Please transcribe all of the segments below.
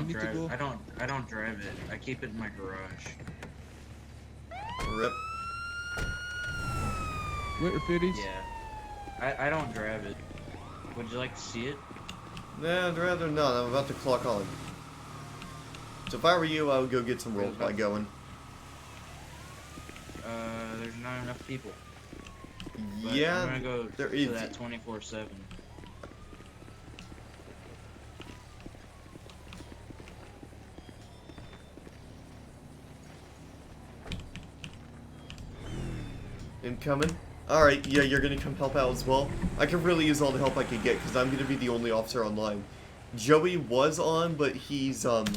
don't need to drive. go. I don't drive it. I keep it in my garage. Rip. Winter fitties? Yeah. I don't drive it. Would you like to see it? Nah, I'd rather not. I'm about to clock on. So if I were you, I would go get some roleplay going. There's not enough people. But Yeah, I'm gonna go there to is. that 24/7. Incoming. Alright, yeah, you're gonna come help out as well. I could really use all the help I could get, because I'm gonna be the only officer online. Joey was on, but he's, Wait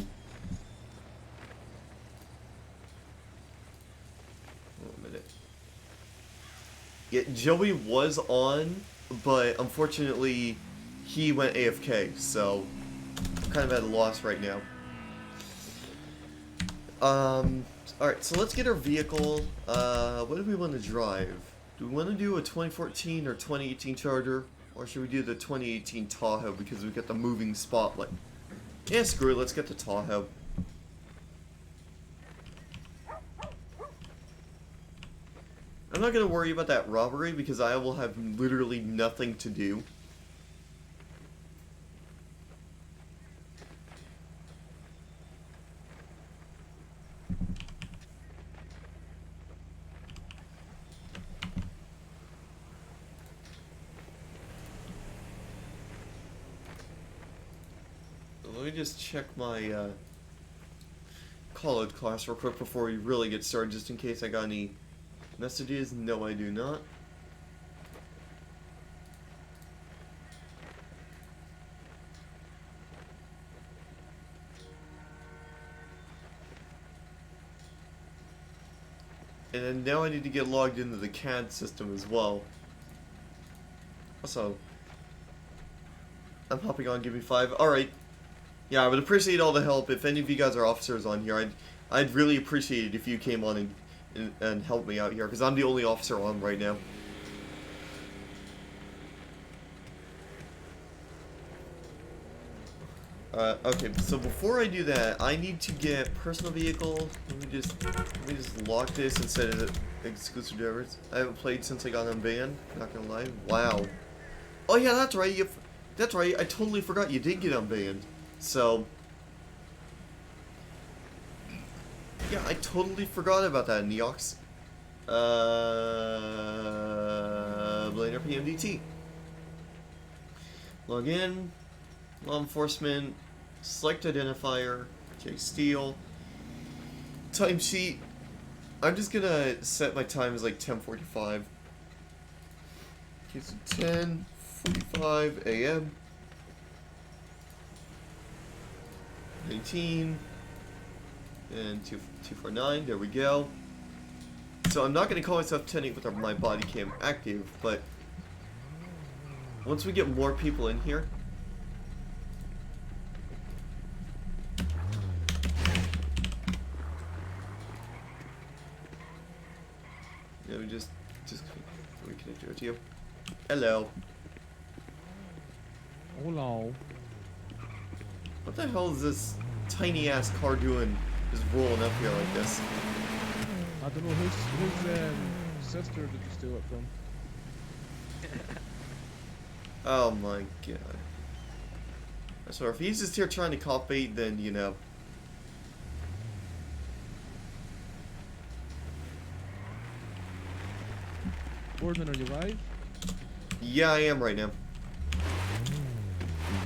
a minute. Yeah, Joey was on, but unfortunately, he went AFK, so I'm kind of at a loss right now. Alright, so let's get our vehicle. What do we want to drive? Do we want to do a 2014 or 2018 Charger? Or should we do the 2018 Tahoe because we got the moving spotlight? Yeah, screw it, let's get the Tahoe. I'm not going to worry about that robbery because I will have literally nothing to do. Let me just check my college class real quick before we really get started, just in case I got any messages. No, I do not. And then now I need to get logged into the CAD system as well. Also, I'm hopping on, give me 5. Alright. Yeah, I would appreciate all the help. If any of you guys are officers on here, I'd really appreciate it if you came on and helped me out here, because I'm the only officer on right now. Okay, so before I do that, I need to get personal vehicle. Let me just lock this and set it exclusive drivers. I haven't played since I got unbanned. Not gonna lie. Wow. Oh yeah, that's right. That's right. I totally forgot you did get unbanned. So yeah, I totally forgot about that, Neox. BlaineRP MDT. Log in. Law enforcement. Select identifier. Okay, steal. Timesheet. I'm just gonna set my time as like 10:45. Okay, so 10:45 a.m. 19 and 249. There we go. So I'm not gonna call myself tenant with my body cam active, but once we get more people in here. Let me just reconnect with you. Hello. Hello. What the hell is this tiny ass car doing just rolling up here like this? I don't know, whose sister did you steal it from? Oh my god. I swear, if he's just here trying to cop bait, then, you know. Boardman, are you live? Yeah, I am right now.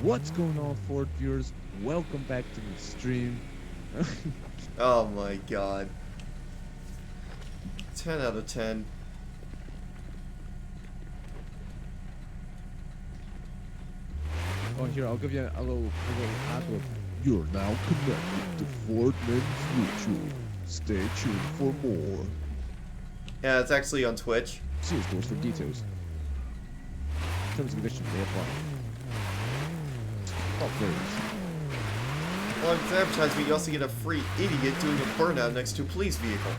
What's going on, Ford viewers? Welcome back to the stream. Oh my god. 10 out of 10. Oh, here, I'll give you a little ad lib. You're now connected to Ford Men's Mutual. Stay tuned for more. Yeah, it's actually on Twitch. See the stores for details. Terms and conditions may apply. Oh, there it is. Well, it's advertisement, you also get a free idiot doing a burnout next to a police vehicle.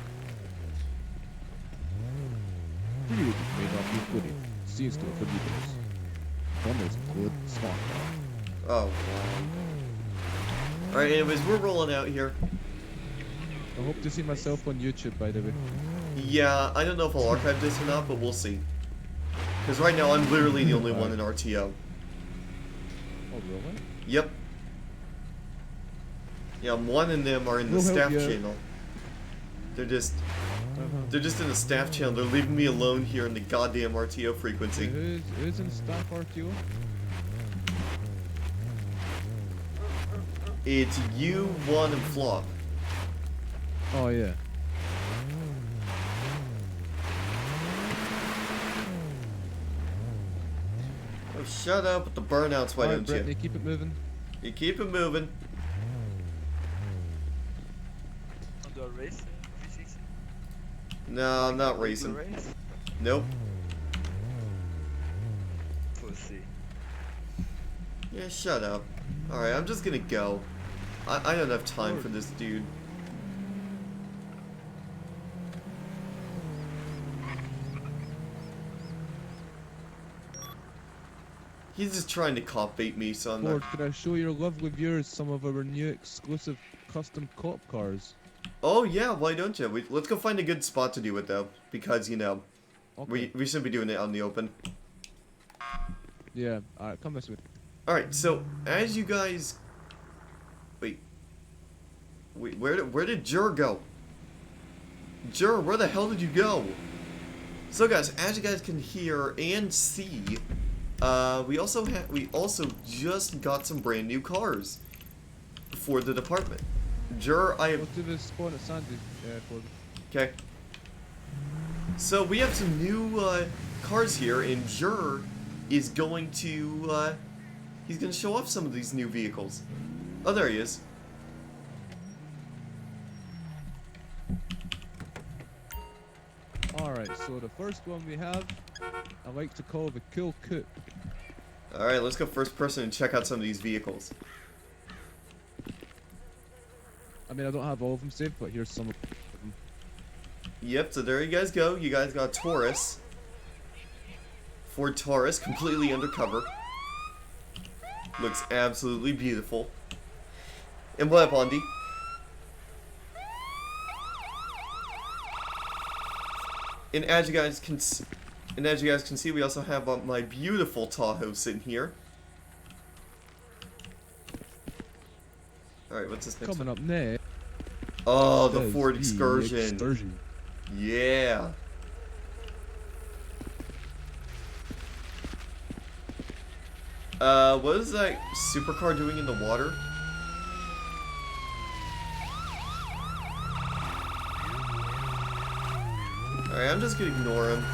Video may not be footed. See the store for details. One is good smart car. Oh, wow. Alright, anyways, we're rolling out here. I hope to see myself on YouTube, by the way. Yeah, I don't know if I'll archive this or not, but we'll see. Because right now I'm literally the only one in RTO. Oh, really? Yep. Yeah, one and them are in the We'll help staff you. channel. They're just in the staff channel. They're leaving me alone here in the goddamn RTO frequency. Who's in staff RTO? It's you, one, and Flop. Oh, yeah. Oh, shut up with the burnouts, why Alright, don't Brittany, you? keep it moving. You keep it moving. On the race, V6? No, I'm not The racing. race? Nope. Pussy. Yeah, shut up. Alright, I'm just gonna go. I don't have time for this dude. He's just trying to cop bait me, so I'm Ford, not... could I show your lovely viewers some of our new exclusive custom cop cars? Oh yeah, why don't you? Let's go find a good spot to do it though, because you know, Okay. we should be doing it out in the open. Yeah, alright, come this way. Alright, so as you guys... Wait, where did Jur go? Jur, where the hell did you go? So guys, as you guys can hear and see, we also just got some brand new cars for the department. Jur, I have... Go to the spawn at Sandy, Ford. Okay. So we have some new cars here, and Jur is going to he's going to show off some of these new vehicles. Oh, there he is. Alright, so the first one we have, I like to call the Cool Coupe. All right, let's go first person and check out some of these vehicles. I mean, I don't have all of them saved, but here's some of them. Yep. So there you guys go. You guys got Taurus. Ford Taurus, completely undercover. Looks absolutely beautiful. And what up, Andy? And as you guys can see, we also have my beautiful Tahoe sitting here. All right, what's this next Coming one? up next. Oh, the is Ford the Excursion. Yeah. What is that supercar doing in the water? Alright, I'm just gonna ignore him.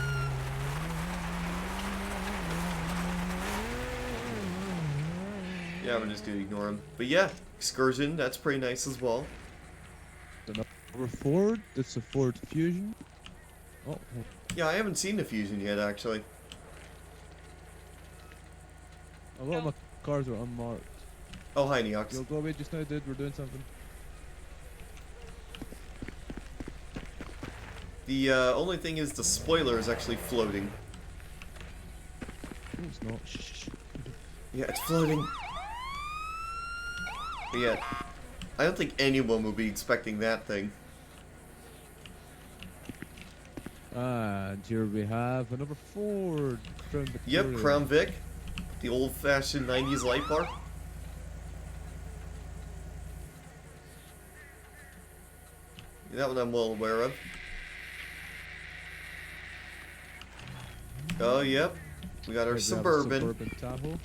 Yeah, we're just gonna ignore him. But yeah, Excursion, that's pretty nice as well. Number Ford, that's a Ford Fusion. Oh, Yeah, I haven't seen the Fusion yet, actually. a lot of my cars are unmarked. Oh, hi, Neox. You'll go away just now, dude. We're doing something. The only thing is the spoiler is actually floating. No, it's not. Shh. Yeah, it's floating. But yeah, I don't think anyone would be expecting that thing. And here we have another Ford. Crown Yep, Victoria. Crown Vic. The old-fashioned 90s light bar. That one I'm well aware of. Oh, yep. We got our Right, we have a Suburban. Suburban Tahoe.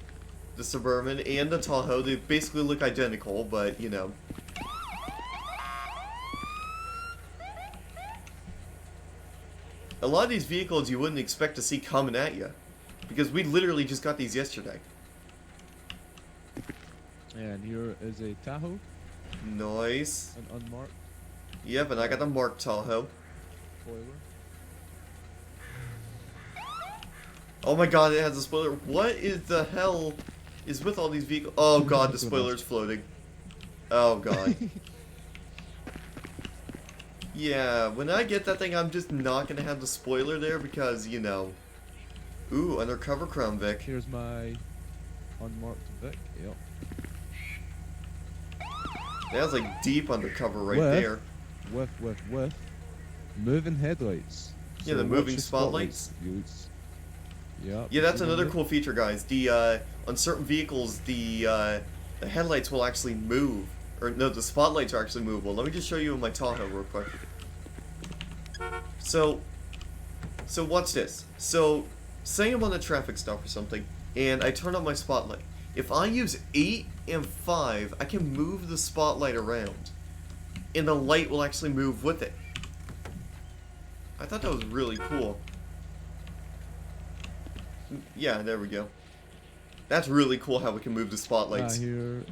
The Suburban and the Tahoe. They basically look identical, but, you know. A lot of these vehicles you wouldn't expect to see coming at you. Because we literally just got these yesterday. And here is a Tahoe, Nice. an unmarked Yep, and I got the Mark Tahoe. spoiler. Oh my god, it has a spoiler. What is the hell is with all these vehicles? Oh god, the spoiler's floating. Oh god. Yeah, when I get that thing, I'm just not gonna have the spoiler there because, you know. Ooh, undercover Crown Vic. Here's my unmarked Vic. Yep. That's like deep undercover right With- there. With moving headlights. Yeah, the watch moving your spotlights. Dudes. Yep. Yeah, that's see them another there? cool feature, guys. On certain vehicles, the headlights will actually move, or no, the spotlights are actually movable. Let me just show you in my Tahoe real quick. So watch this. So, say I'm on a traffic stop or something, and I turn on my spotlight. If I use 8 and 5, I can move the spotlight around, and the light will actually move with it. I thought that was really cool. Yeah, there we go. That's really cool how we can move the spotlights. Here's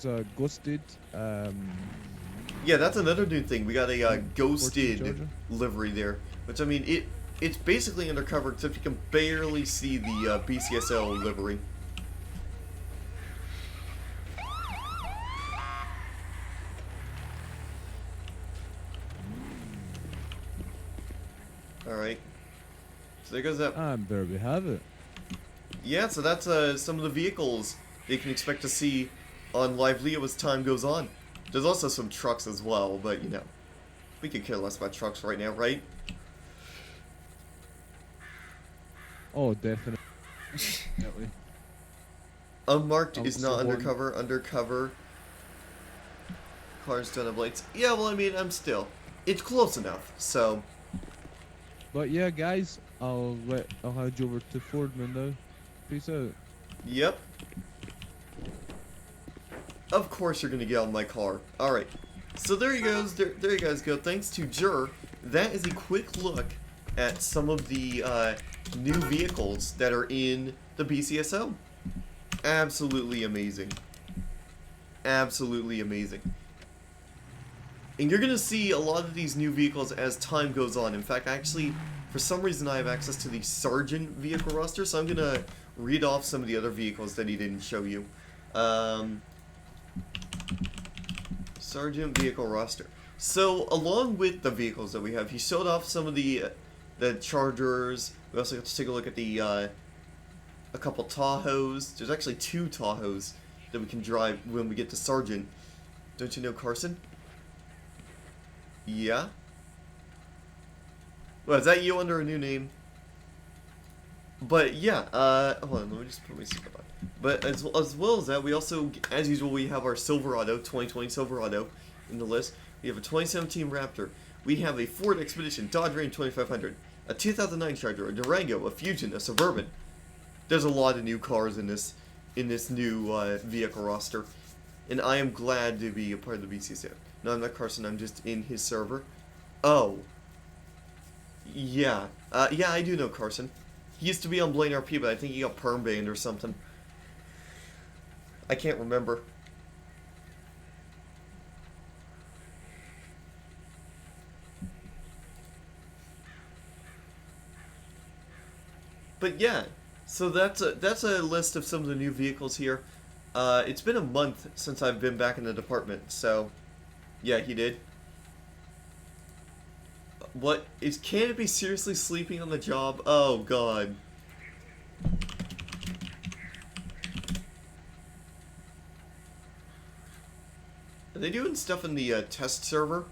a ghosted. Yeah, that's another new thing. We got a 14 ghosted Charger. livery there, which I mean, it's basically undercover except you can barely see the BCSL livery. All right. So there goes that. And there we have it. Yeah, so that's some of the vehicles that you can expect to see on Live Leo as time goes on. There's also some trucks as well, but you know, we could care less about trucks right now, right? Oh, definitely. Definitely. Unmarked is so not one- undercover. Undercover cars don't have lights. Yeah, well, I mean, it's close enough. So, But yeah, guys, I'll hand you over to Fordman now. Peace out. yep. Of course you're gonna get on my car. All right. So there you goes. There you guys go. Thanks to Jur. That is a quick look at some of the new vehicles that are in the BCSO. Absolutely amazing. Absolutely amazing. And you're going to see a lot of these new vehicles as time goes on. In fact, actually, for some reason I have access to the Sergeant vehicle roster, so I'm going to read off some of the other vehicles that he didn't show you. Sergeant vehicle roster. So, along with the vehicles that we have, he showed off some of the Chargers. We also got to take a look at the a couple Tahoes. There's actually 2 Tahoes that we can drive when we get to Sergeant. Don't you know Carson? Yeah? Well, is that you under a new name? But yeah, hold on, let me just put my seatbelt on. But as well as that, we also, as usual, we have our Silverado, 2020 Silverado in the list. We have a 2017 Raptor. We have a Ford Expedition, Dodge Ram 2500, a 2009 Charger, a Durango, a Fusion, a Suburban. There's a lot of new cars in this new vehicle roster, and I am glad to be a part of the BCSO. No, I'm not Carson. I'm just in his server. Oh. Yeah. Yeah, I do know Carson. He used to be on BlaineRP, but I think he got perm banned or something. I can't remember. But yeah, so that's a list of some of the new vehicles here. It's been a month since I've been back in the department, so yeah, he did. What is Canopy seriously sleeping on the job? Oh god. Are they doing stuff in the test server?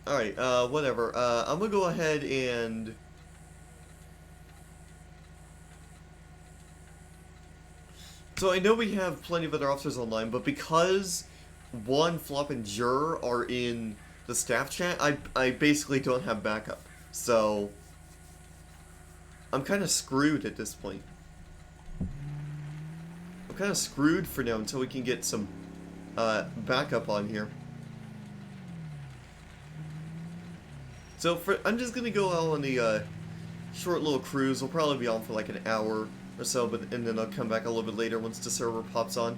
Alright, whatever. I'm gonna go ahead and... So I know we have plenty of other officers online, but because Juan, Flop, and Jur are in the staff chat, I basically don't have backup. So I'm kind of screwed at this point. I'm kind of screwed for now until we can get some backup on here. So I'm just gonna go out on the short little cruise. We'll probably be on for like an hour or so, and then I'll come back a little bit later once the server pops on.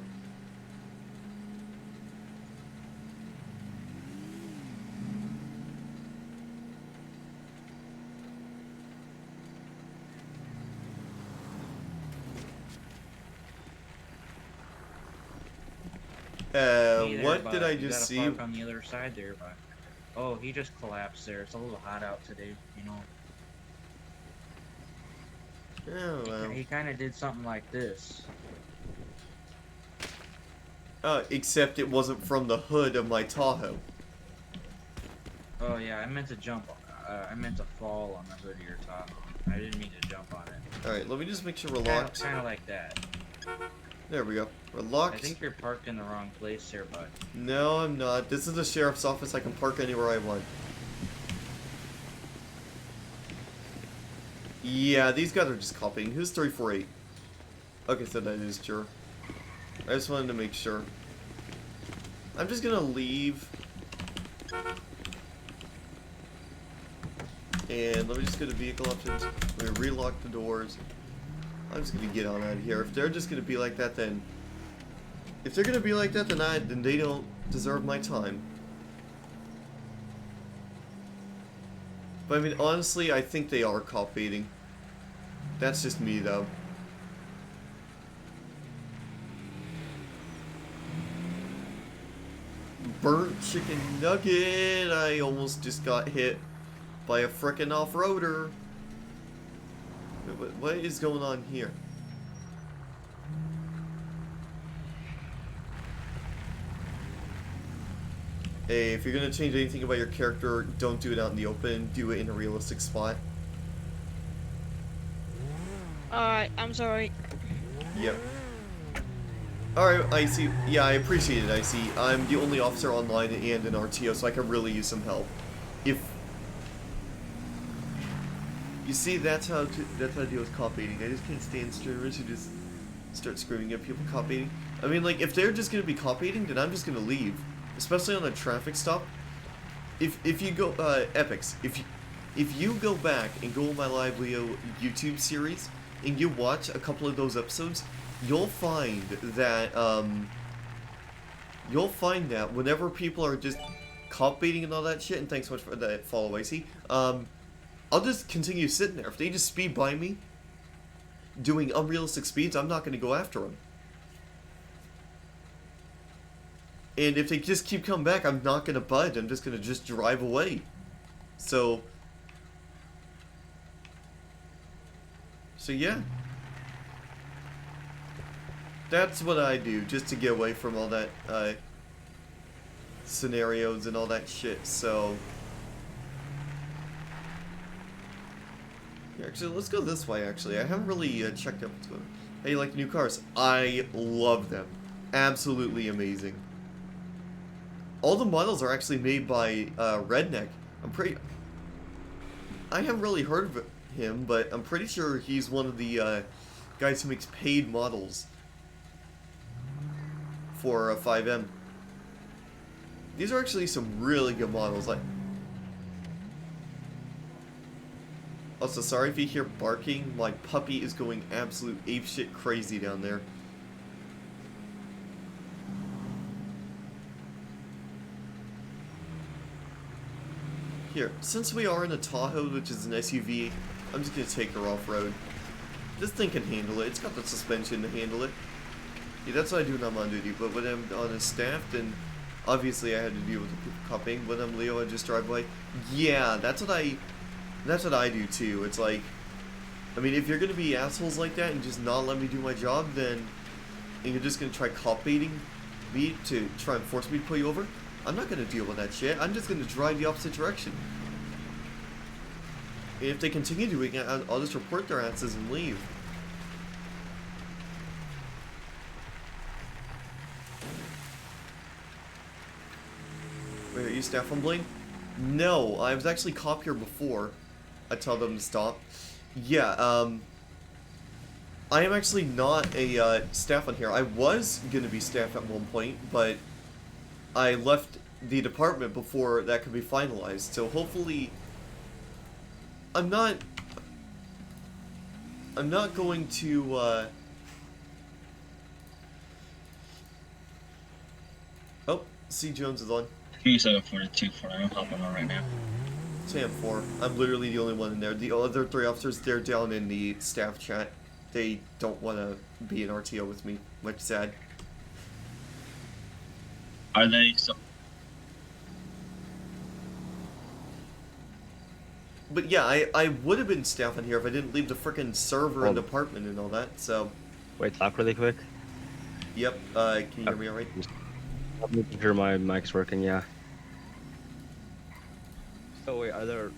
Hey there, What bud. did I You just gotta see? park on the other side there, bud. Oh, he just collapsed there. It's a little hot out today, you know. Oh, well. He kind of did something like this. Except it wasn't from the hood of my Tahoe. Oh yeah, I meant to jump. I meant to fall on the hood of your top. I didn't mean to jump on it. Alright, let me just make sure we're Kind locked. of like that. There we go. We're I locked. think you're parked in the wrong place here, bud. No, I'm not. This is the sheriff's office. I can park anywhere I want. Yeah, these guys are just copying. Who's 348? Okay, so that is sure. I just wanted to make sure. I'm just gonna leave. And let me just get a vehicle options. Let me relock the doors. I'm just gonna get on out of here. If they're just gonna be like that, then... If they're gonna be like that, then they don't deserve my time. But I mean, honestly, I think they are cop baiting. That's just me, though. Burnt chicken nugget! I almost just got hit by a frickin' off-roader. What is going on here? Hey, if you're gonna change anything about your character, don't do it out in the open. Do it in a realistic spot. Alright, I'm sorry. Yep. Alright, Icy. Yeah, I appreciate it, Icy. I'm the only officer online and an RTO, so I could really use some help. If... You see, that's how I deal with cop baiting. I just can't stand streamers who just start screaming at people cop baiting. I mean, like, if they're just gonna be cop baiting, then I'm just gonna leave. Especially on a traffic stop. If you go, Epics, if you go back and go on my Live Leo YouTube series, and you watch a couple of those episodes, you'll find that, whenever people are just cop baiting and all that shit, and thanks so much for that follow, Icy, I'll just continue sitting there. If they just speed by me, doing unrealistic speeds, I'm not gonna go after them. And if they just keep coming back, I'm not gonna budge. I'm just gonna drive away. So yeah. That's what I do, just to get away from all that, scenarios and all that shit, so... Yeah, actually, let's go this way, actually. I haven't really, checked out what's going on. Hey, you like new cars? I love them. Absolutely amazing. All the models are actually made by Redneck. I haven't really heard of him, but I'm pretty sure he's one of the guys who makes paid models for 5M. These are actually some really good models. Like, also, sorry if you hear barking. My puppy is going absolute apeshit crazy down there. Here, since we are in a Tahoe, which is an SUV, I'm just gonna take her off-road. This thing can handle it. It's got the suspension to handle it. Yeah, that's what I do when I'm on duty, but when I'm on a staff, then obviously I had to deal with the people copying. When I'm Leo, I just drive away. Yeah, that's what I do too. It's like, I mean, if you're gonna be assholes like that and just not let me do my job, then, and you're just gonna try cop baiting me to try and force me to pull you over, I'm not gonna deal with that shit. I'm just gonna drive the opposite direction. And if they continue doing it, I'll just report their asses and leave. Wait, are you staff on Blaine? No, I was actually cop here before. I tell them to stop. Yeah, I am actually not a staff on here. I was gonna be staff at one point, but I left the department before that could be finalized. So hopefully, I'm not going to. Oh, C. Jones is on. 3742 I'm hopping on right now. Sam 4. I'm literally the only one in there. The other 3 officers, they're down in the staff chat. They don't want to be an RTO with me. Much sad. Are they so? But yeah, I would have been staff on here if I didn't leave the frickin' server and department and all that, so... Wait, talk really quick. Yep, can you hear me alright? I'm making sure my mic's working. Yeah. So wait, are the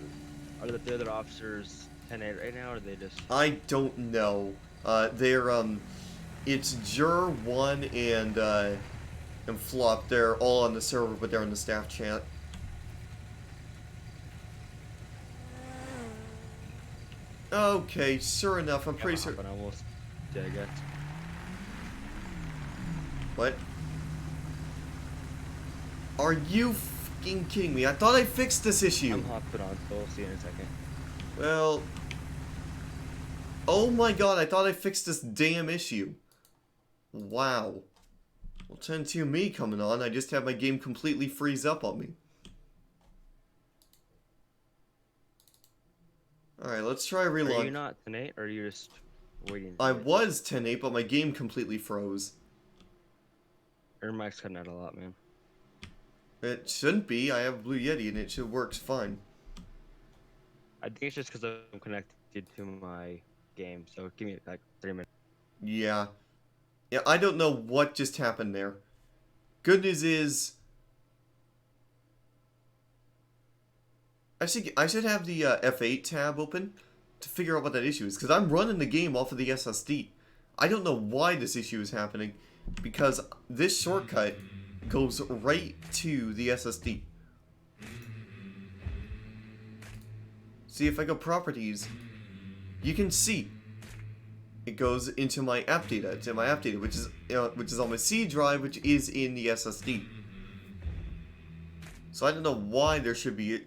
other officers 10-8 right now, or are they just? I don't know. They're it's Jur 1 and Flop. They're all on the server, but they're in the staff chat. Okay, sure enough, I'm pretty sure. But I will. Yeah, I guess. What? Are you fucking kidding me? I thought I fixed this issue. I'm hopping on, so we'll see you in a second. Well. Oh my god, I thought I fixed this damn issue. Wow. Well, 10-2 me coming on, I just had my game completely freeze up on me. Alright, let's try relog. Are you not 10-8, or are you just waiting? I was 10-8, but my game completely froze. Your mic's cutting out a lot, man. It shouldn't be. I have Blue Yeti and it should works fine. I think it's just because I'm connected to my game. So give me like 3 minutes. Yeah. Yeah, I don't know what just happened there. Good news is I should have the F8 tab open to figure out what that issue is, because I'm running the game off of the SSD. I don't know why this issue is happening, because this shortcut goes right to the SSD. See, if I go properties, you can see it goes into my app data. It's in my app data, which is on my C drive, which is in the SSD. So I don't know why there should be.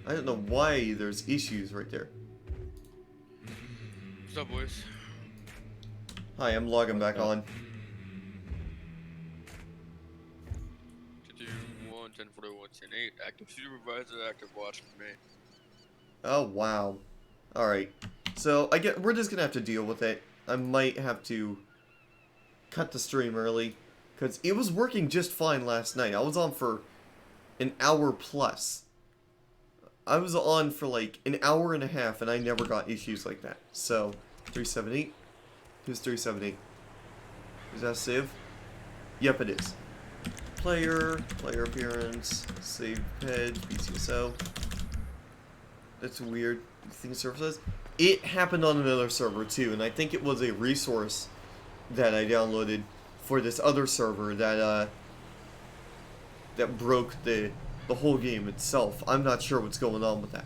I don't know why there's issues right there. What's up, boys? Hi, I'm logging back on. 221, 1041, 10-8. Active supervisor, active watch for me. Oh wow. All right. So we're just gonna have to deal with it. I might have to cut the stream early, because it was working just fine last night. I was on for an hour plus. I was on for like an hour and a half, and I never got issues like that. So 378. Who's 378? Is that Civ? Yep, it is. Player appearance, save ped, BCSO. That's weird. Thing services. It happened on another server too, and I think it was a resource that I downloaded for this other server that that broke the whole game itself. I'm not sure what's going on with that.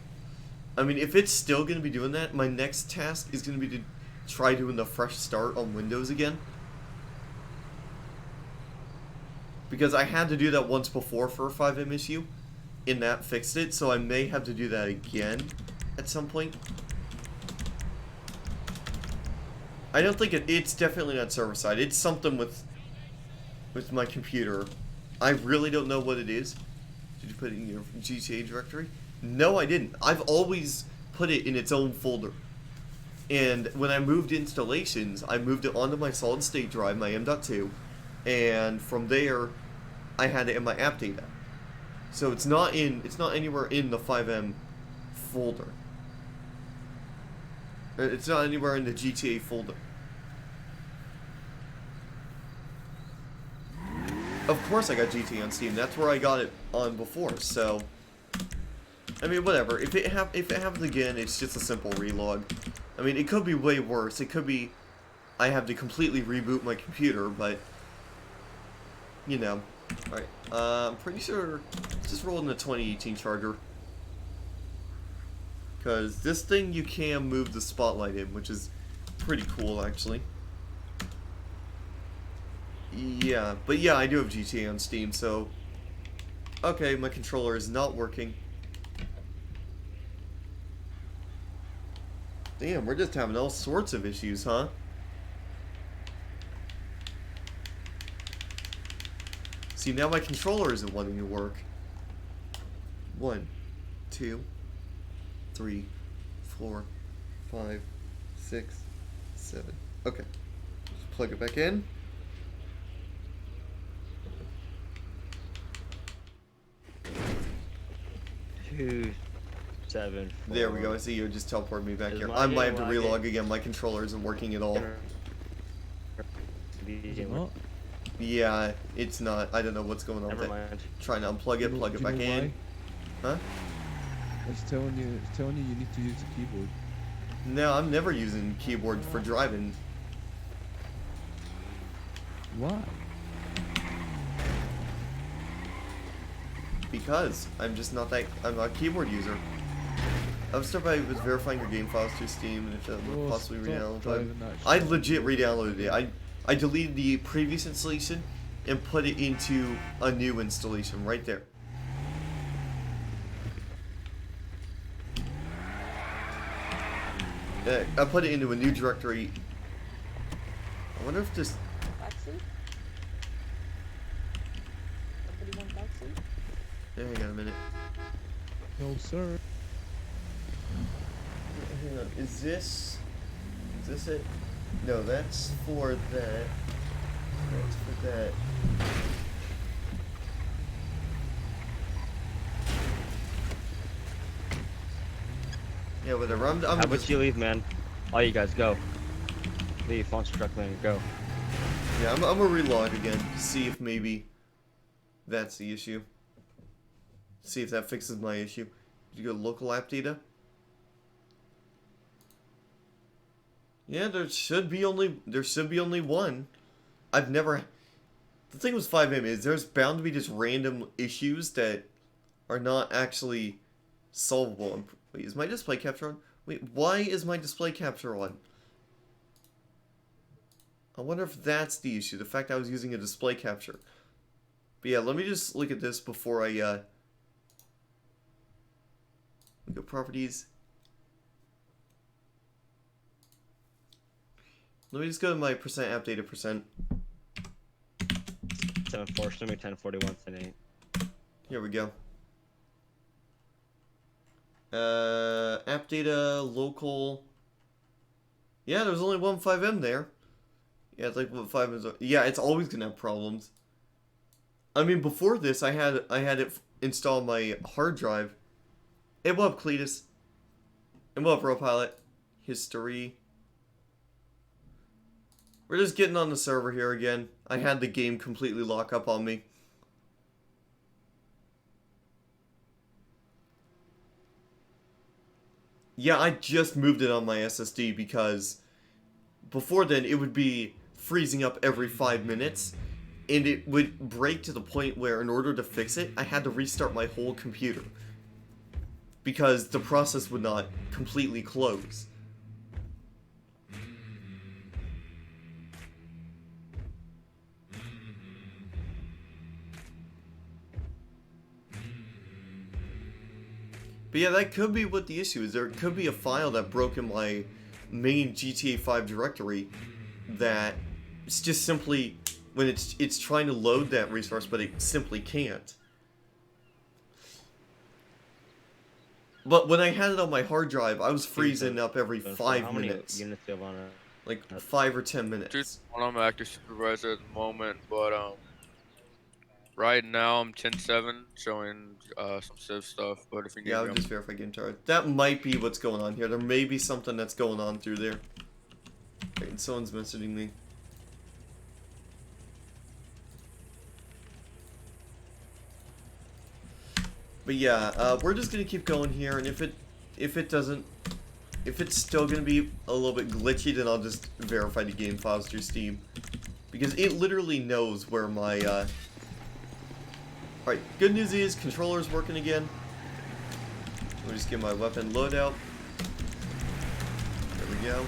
I mean, if it's still going to be doing that, my next task is going to be to try doing the fresh start on Windows again. Because I had to do that once before for a 5M issue, and that fixed it, so I may have to do that again at some point. I don't think it's definitely not server side. It's something with my computer. I really don't know what it is. Did you put it in your GTA directory? No, I didn't. I've always put it in its own folder. And when I moved installations, I moved it onto my solid state drive, my M.2, and from there, I had it in my app data. So it's not anywhere in the 5M folder. It's not anywhere in the GTA folder. Of course I got GTA on Steam. That's where I got it on before. So, I mean, whatever. If it happens again, it's just a simple relog. I mean, it could be way worse. It could be I have to completely reboot my computer, but you know. All right. I'm pretty sure it's just rolling the 2018 Charger. Because this thing you can move the spotlight in, which is pretty cool, actually. Yeah, but yeah, I do have GTA on Steam, so... Okay, my controller is not working. Damn, we're just having all sorts of issues, huh? See, now my controller isn't wanting to work. 1, 2... 3, 4, 5, 6, 7. Okay. Just plug it back in. Two, 7. 4. There we go. I see you just teleported me back Is here. my I might have to game relog lagging? again. My controller isn't working at all. What? Yeah, it's not. I don't know what's going on Never with it. mind. Trying to unplug it, plug it back in. Huh? It's telling you you need to use the keyboard. No, I'm never using keyboard for driving. Why? Because I'm just not that. I'm not a keyboard user. I was started by was verifying your game files through Steam and if it would Oh, possibly stop re-download. driving that I shit. legit re-downloaded it. I deleted the previous installation and put it into a new installation right there. I put it into a new directory. I wonder if this. Taxi? Somebody want taxi? Yeah, hang on a minute. No, sir. Hang on. Is this it? No, that's for that. That's for that. Yeah, whatever. I'm How about just, you leave, man? All you guys go. Leave. Monster truck lane. Go. yeah, I'm gonna relog again. See if maybe that's the issue. See if that fixes my issue. Did you go to local app data? Yeah, there should be only one. I've never. The thing with 5M is there's bound to be just random issues that are not actually solvable. Wait, is my display capture on? Wait, why is my display capture on? I wonder if that's the issue, the fact I was using a display capture. But yeah, let me just look at this before I, look at properties. Let me just go to my percent app data percent. 7-4, show me 1041, 10-8. Here we go. App data, local. Yeah, there's only one 5M there. Yeah, it's like what 5M is. Yeah, it's always gonna have problems. I mean, before this, I had it install my hard drive. Hey, what up, Cletus? And what up, Robpilot? History. We're just getting on the server here again. I had the game completely lock up on me. Yeah, I just moved it on my SSD because before then it would be freezing up every 5 minutes and it would break to the point where in order to fix it, I had to restart my whole computer because the process would not completely close. But yeah, that could be what the issue is. There could be a file that broke in my main GTA 5 directory that it's just simply when it's trying to load that resource, but it simply can't. But when I had it on my hard drive, I was freezing up every 5 minutes. Units do you have on it? Like 5 or 10 minutes. Just when I'm active supervisor at the moment, but right now I'm 10-7, showing some Civ stuff. But if you need Yeah, me, I'll just verify game charge. That might be what's going on here. There may be something that's going on through there. Okay, and someone's messaging me. But yeah, we're just gonna keep going here, and if it's still gonna be a little bit glitchy, then I'll just verify the game files through Steam, because it literally knows where my. Alright, good news is controller's working again. Let me just get my weapon loadout. There we go.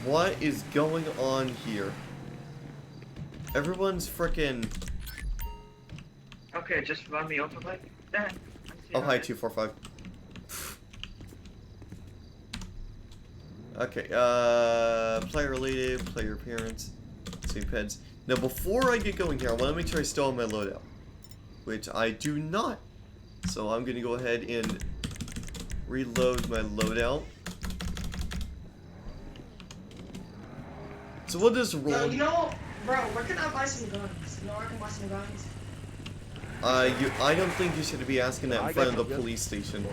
What is going on here? Everyone's frickin'. Okay, just run me over like that. Oh, hi, 245. Okay, player related, player appearance, save peds. Now, before I get going here, I want to make sure I still have my loadout, which I do not. So I'm going to go ahead and reload my loadout. So we'll just roll. Yo, you know, bro, where can I buy some guns? You know where I can buy some guns? I don't think you should be asking that in I front got of the some police station. You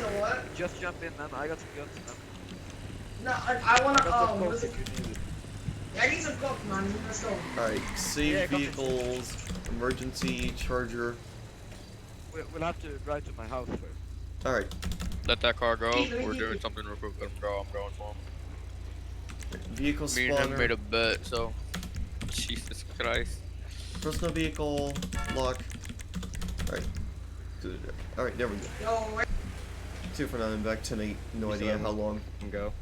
know what? Just jump in, man. I got some guns, man. No, I wanna, Got the what's it? coke if you need it. Yeah, I need some coke, man. Let's go. Alright, save Yeah, come vehicles, emergency, charger. We'll have to drive to my house first. Alright, Let that car go. Keith, We're Keith, doing Keith. something real quick. Let him go. I'm going for him. vehicle Me and him made spawner, a bet, so. Jesus Christ. personal vehicle, lock. Alright. Alright, there we go. Yo, where? 2 for 9 back tonight, no idea how long. Go.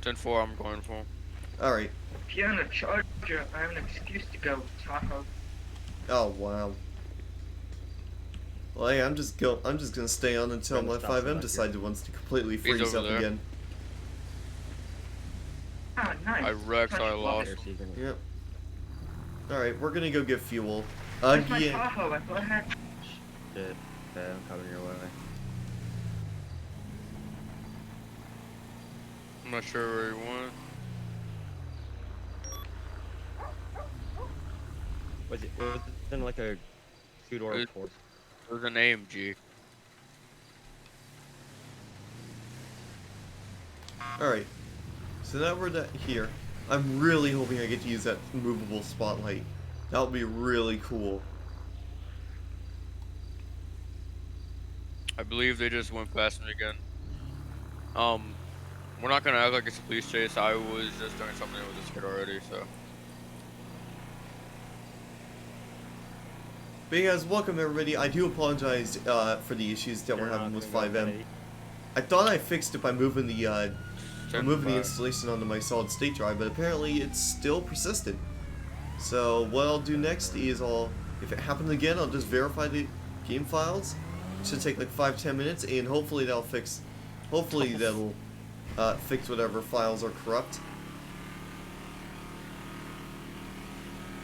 10-4, I'm going for him. Alright. If you're on a charger, I have an excuse to go Tahoe. Oh wow. Well, hey, I'm just gonna stay on until my 5M wants to completely freeze over up there. again. Ah, nice. I wrecked, so I lost. Yep. Alright, we're gonna go get fuel. Where's my Again. Tahoe? I thought I had. Shit. Okay, I'm coming your way. I'm not sure where he went. Was it in like a 2-door It- Porsche? It was an AMG. Alright. So now we're here. I'm really hoping I get to use that movable spotlight. That would be really cool. I believe they just went past me again. We're not gonna act like it's a police chase. I was just doing something with this kid already, so. But hey guys, welcome everybody. I do apologize for the issues that we're having with 5M. I thought I fixed it by moving the installation onto my solid state drive, but apparently it's still persistent. So what I'll do next is if it happens again, I'll just verify the game files. It should take like 5-10 minutes, and hopefully that'll fix whatever files are corrupt.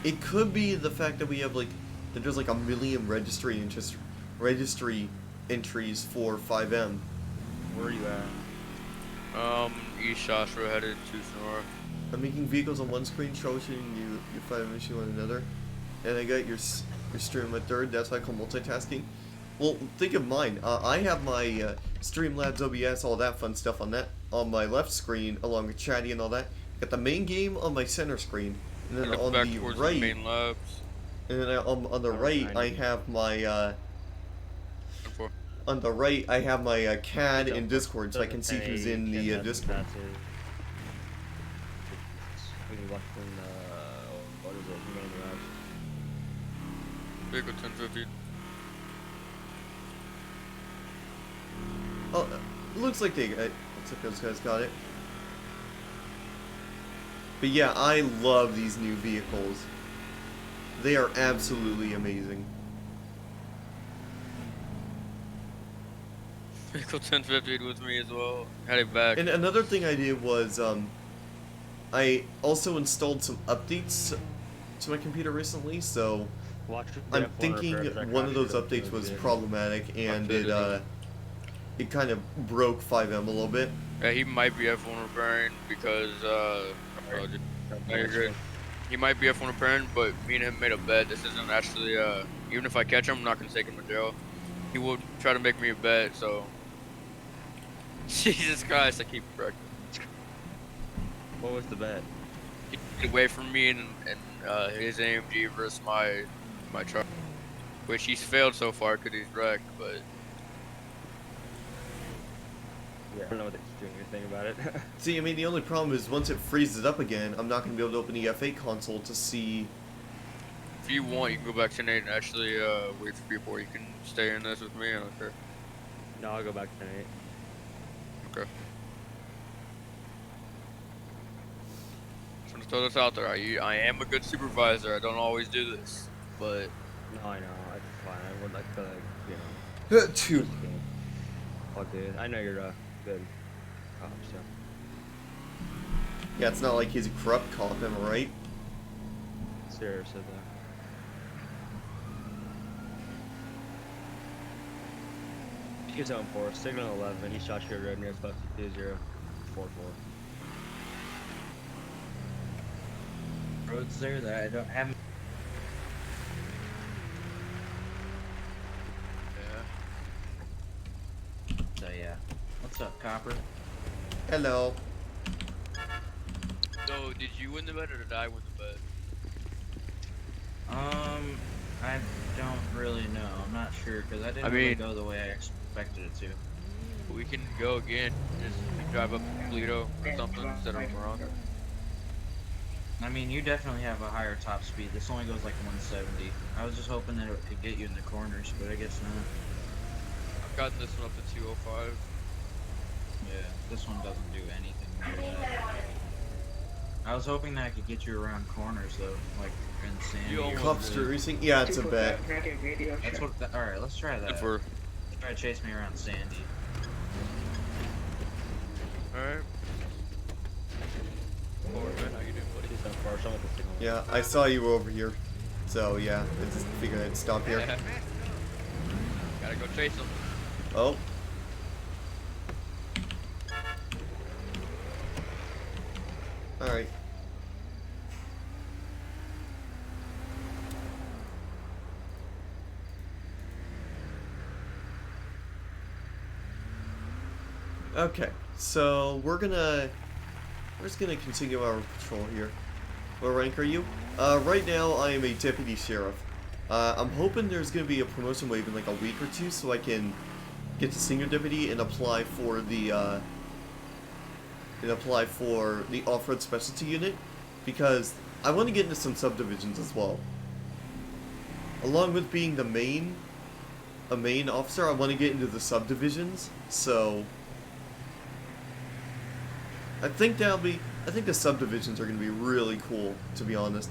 It could be the fact that we have that there's like a million registry entries for 5M. Where are you at? East Shastra headed to Sonora. I'm making vehicles on one screen, troubleshooting your 5M issue on another, and I got your stream on my third. That's why I call multitasking. Well, think of mine. I have my Streamlabs OBS, all that fun stuff on my left screen, along with Chatty and all that. Got the main game on my center screen, and then on back the towards right, the main labs. and then on the right, I have my on the right, I have my CAD and Discord, so I can see who's in the Discord. What is it? Main labs. Vehicle 1050. Oh, looks like those guys got it. But yeah, I love these new vehicles. They are absolutely amazing. Vehicle 1050 with me as well. Had it back. And another thing I did was, I also installed some updates to my computer recently, so I'm thinking one of those updates was problematic, and it kind of broke 5M a little bit. Yeah, he might be F1 repairing because, he might be F1 repairing, but me and him made a bet. This isn't actually, even if I catch him, I'm not going to take him to jail. He will try to make me a bet, so. Jesus Christ, I keep wrecking. What was the bet? Get away from me and his AMG versus my truck. Which he's failed so far because he's wrecked, but. Yeah, I don't know what it's doing anything about it. See, I mean, the only problem is once it freezes up again, I'm not going to be able to open the F8 console to see. If you want, you can go back to Nate and actually wait for people. You can stay in this with me, I don't care. No, I'll go back to Nate. Okay. So to throw this out there, I am a good supervisor. I don't always do this, but No, I know. It's fine. I would like to, Dude. Oh, dude. I know you're good. Oh, so. Yeah, it's not like he's a corrupt cop, am I right? Sarah said that. He's on 4, signal 11. He shot your road near 52044. Roads there that I don't have. yeah. So yeah. What's up, Copper? Hello. So, did you win the bet or did I win the bet? I don't really know. I'm not sure because I didn't really go the way I expected it to. We can go again. Just drive up to Toledo or something instead of Toronto. I mean, you definitely have a higher top speed. This only goes like 170. I was just hoping that it could get you in the corners, but I guess not. I've gotten this one up to 205. Yeah, this one doesn't do anything near that. I was hoping that I could get you around corners though, like in Sandy. You almost Cops racing? Yeah, it's a bet. That's what. All right, let's try that. For Try to chase me around Sandy. alright. Forward, man. How you doing, buddy? She's so far, so I'm at the signal. Yeah, I saw you were over here. So yeah, I just figured I'd stop here. Gotta go chase him. Oh. Alright. Okay, so we're just gonna continue our patrol here. What rank are you? Right now I am a deputy sheriff. I'm hoping there's gonna be a promotion wave in like a week or two, so I can get to senior deputy and apply for the off-road specialty unit, because I want to get into some subdivisions as well. Along with being a main officer, I want to get into the subdivisions. So I think the subdivisions are going to be really cool, to be honest.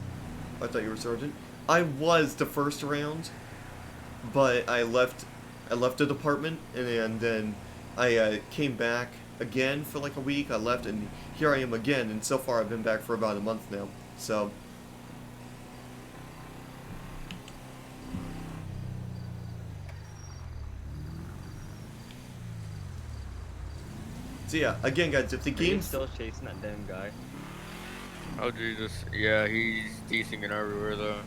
I thought you were sergeant. I was the first round, but I left the department, and then I came back again for like a week. I left, and here I am again, and so far I've been back for about a month now. So yeah, again guys, if the game's still chasing that damn guy. Oh Jesus, yeah, he's decent everywhere though.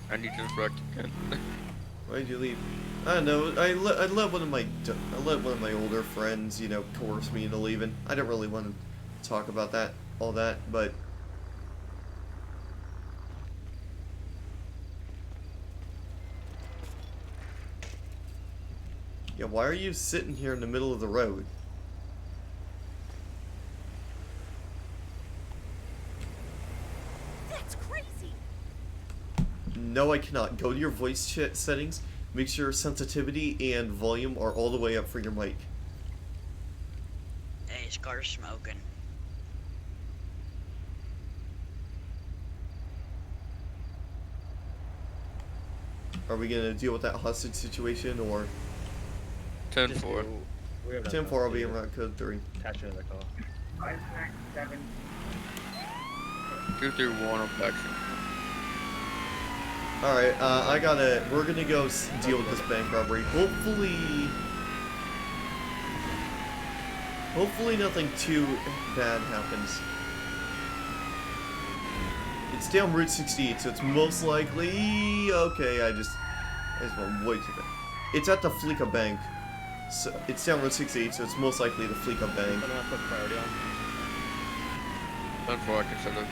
I need to inspect again. Why'd you leave? I don't know. I let one of my older friends, you know, coerce me into leaving. I don't really want to talk about all that, but yeah, why are you sitting here in the middle of the road? That's crazy. No, I cannot. Go to your voice chat settings. Make sure sensitivity and volume are all the way up for your mic. Hey, this car's smoking. Are we gonna deal with that hostage situation, or 10-4. 10-4? I'll be in route code 3. Attach another call. 597. 231 affection. Alright, we're gonna go deal with this bank robbery. Hopefully nothing too bad happens. It's down Route 68, so it's most likely... Okay, I just went way too fast. It's at the Fleeka Bank. So, it's down Route 68, so it's most likely the Fleeka Bank. 10-4, I can send it.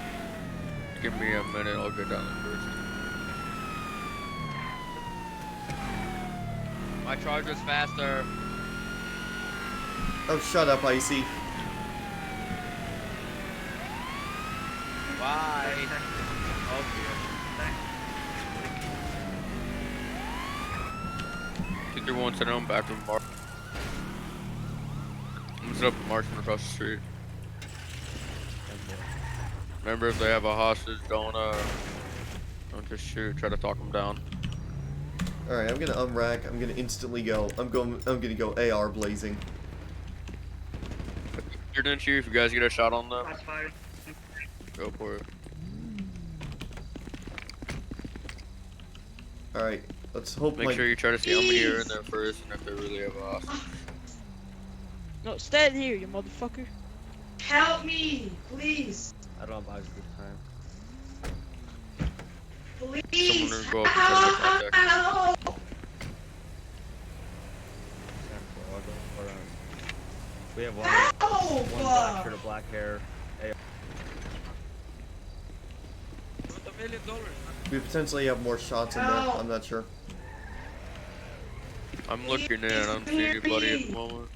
Give me a minute, I'll get down there first. My charger's faster. Oh, shut up, Icy. Why? Oh, dear. 231, send him back from Mark. I'm set up a marksman across the street. Remember, if they have a hostage, don't just shoot. Try to talk them down. Alright, I'm gonna unrack. I'm gonna instantly go. I'm gonna go AR blazing. Didn't you? If you guys get a shot on them, That's fine. go for it. Alright, let's hope Make sure you try to see how many are in there first, and if they really have a hostage. No, stand here, you motherfucker. Help me, please. I don't have eyes at this time. Please. Someone go up and try to get contact. Help. We have one Help. black shirt, a black hair. Want $1 million? We potentially have more shots in there. I'm not sure. I'm looking in. I don't see anybody at the moment.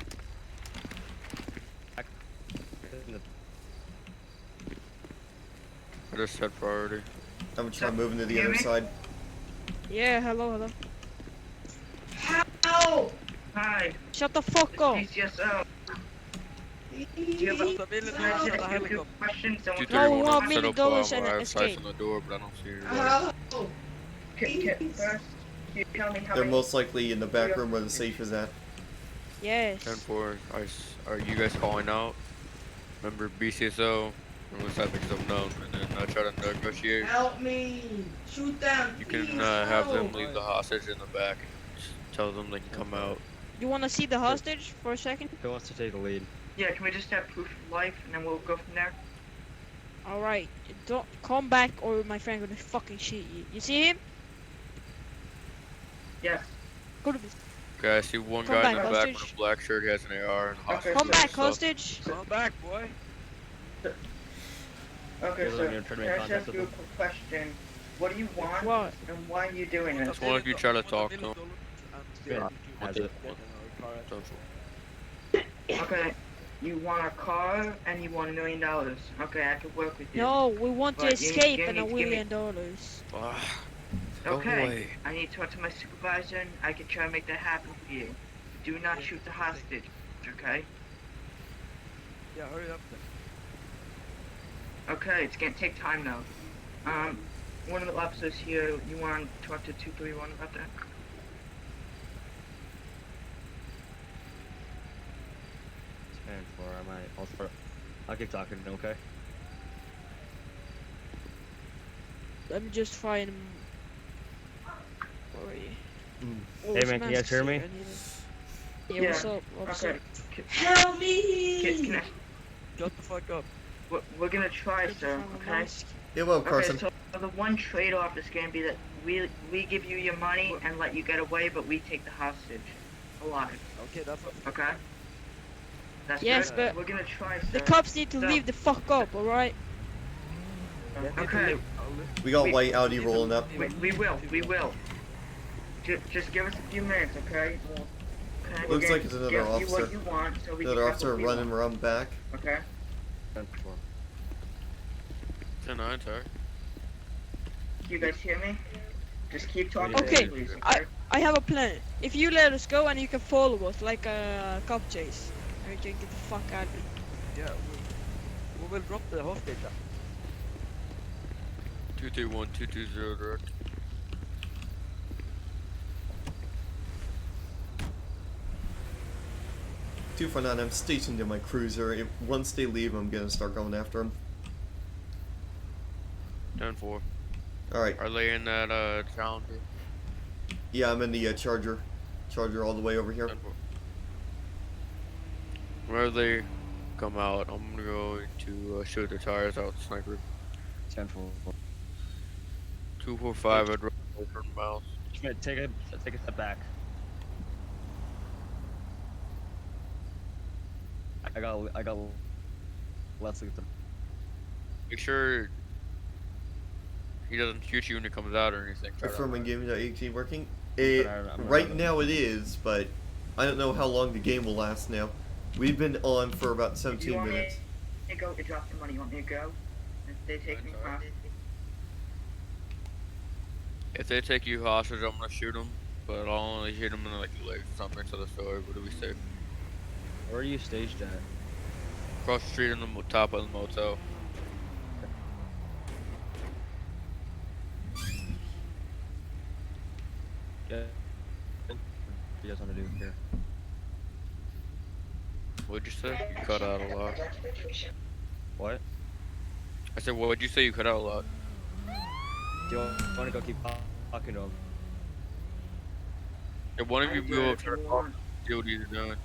I just said priority. I'm gonna try moving to the other side. Yeah, hello. Help! Hi. Shut the fuck up. PCSO. Do you have Want $1 million can I and ask a you a few helicopter? questions? I want to No, 231 $1 set million up. and I an have sights escape. on the door, but I don't see anybody. Help! First, can you tell me how They're many... most likely in the back room where the safe is at. Yes. 10-4. Are you guys calling out? Remember BCSO? Unless that makes them known, and then try to negotiate. Help me! Shoot them! You can please, have them help. leave the hostage in the back and just tell them they can come out. You wanna see the hostage for a second? Who wants to take the lead? Yeah, can we just have proof of life and then we'll go from there? Alright, don't come back or my friend gonna fucking shoot you. You see him? Yes. Go to this. Okay, I see one Come guy back, in the back with hostage. a black shirt. He has an AR and hostage. Okay, Come back, stuff. hostage. Come back, boy. Okay, Yeah, so let me try to can make I just contact ask with you a them. quick question? What do you want What? and why are you doing Just this? one of you try to talk to him. Yeah, has it. Okay, you want a car and you want $1 million. Okay, I could work with you. No, we want to But you escape need and to $1 give me- million. Go Okay, away. I need to talk to my supervisor and I can try to make that happen for you. Do not shoot the hostage, okay? Yeah, hurry up then. Okay, it's gonna take time though. One of the officers here, you want to talk to 231 about that? I'll keep talking, okay? Let me just find him. Where are you? Oh, Hey, his man, can you guys mask's hear here, me? I need it. Yeah, what's Yeah, up? What's Okay. up? Help Kids, me! can I, Shut the fuck up. we're gonna try, Did you sir, find my okay? mask? Yeah, well, Okay, Carson. so the one trade-off is gonna be that we give you your money and let you get away, but we take the hostage alive. Okay, that's what. Okay? That's Yes, good. but We're gonna try, sir. the cops need to So- leave the fuck up, alright? Okay, We got We- white Audi rolling up. we will. Just give us a few minutes, okay? Okay, we're Looks gonna like it's another give you officer. what you want, so we Another can have officer what we running want, around back. okay? 10-9, sorry. You guys hear me? Just keep talking, Okay, please, I have a plan. If you let us go and you can follow us like a cop chase, we can get the fuck out of here. Yeah, we will drop the hostage. 231 220 direct. Two for nine. I'm stationed in my cruiser. Once they leave, I'm gonna start going after them. 10-4. All right. Are they in that Challenger? Yeah, I'm in the Charger. Charger all the way over here. 10-4. Where they come out, I'm gonna go to shoot their tires out with the sniper. 10-4. 245. I'd run over the mouse. Schmidt, take a step back. I got let's look at them. Make sure he doesn't shoot you when he comes out or anything. Try to- Affirming game.exe working. I'm Right gonna- now it is, but I don't know how long the game will last now. We've been on for about You 17 want minutes. me to go to drop the money? You want me to go? If they take me hostage? If they take you hostage, I'm gonna shoot them, but I'll only hit them in like the legs or something so the story would be safe. Where are you staged at? Across the street in the top of the motel. Yeah. What do you guys want to do here? What'd you say? You cut out a lot. What? I said, what'd you say? You cut out a lot. Do you want to go keep talking to him? If one of I you do move up if to you the top, want. see what you're doing.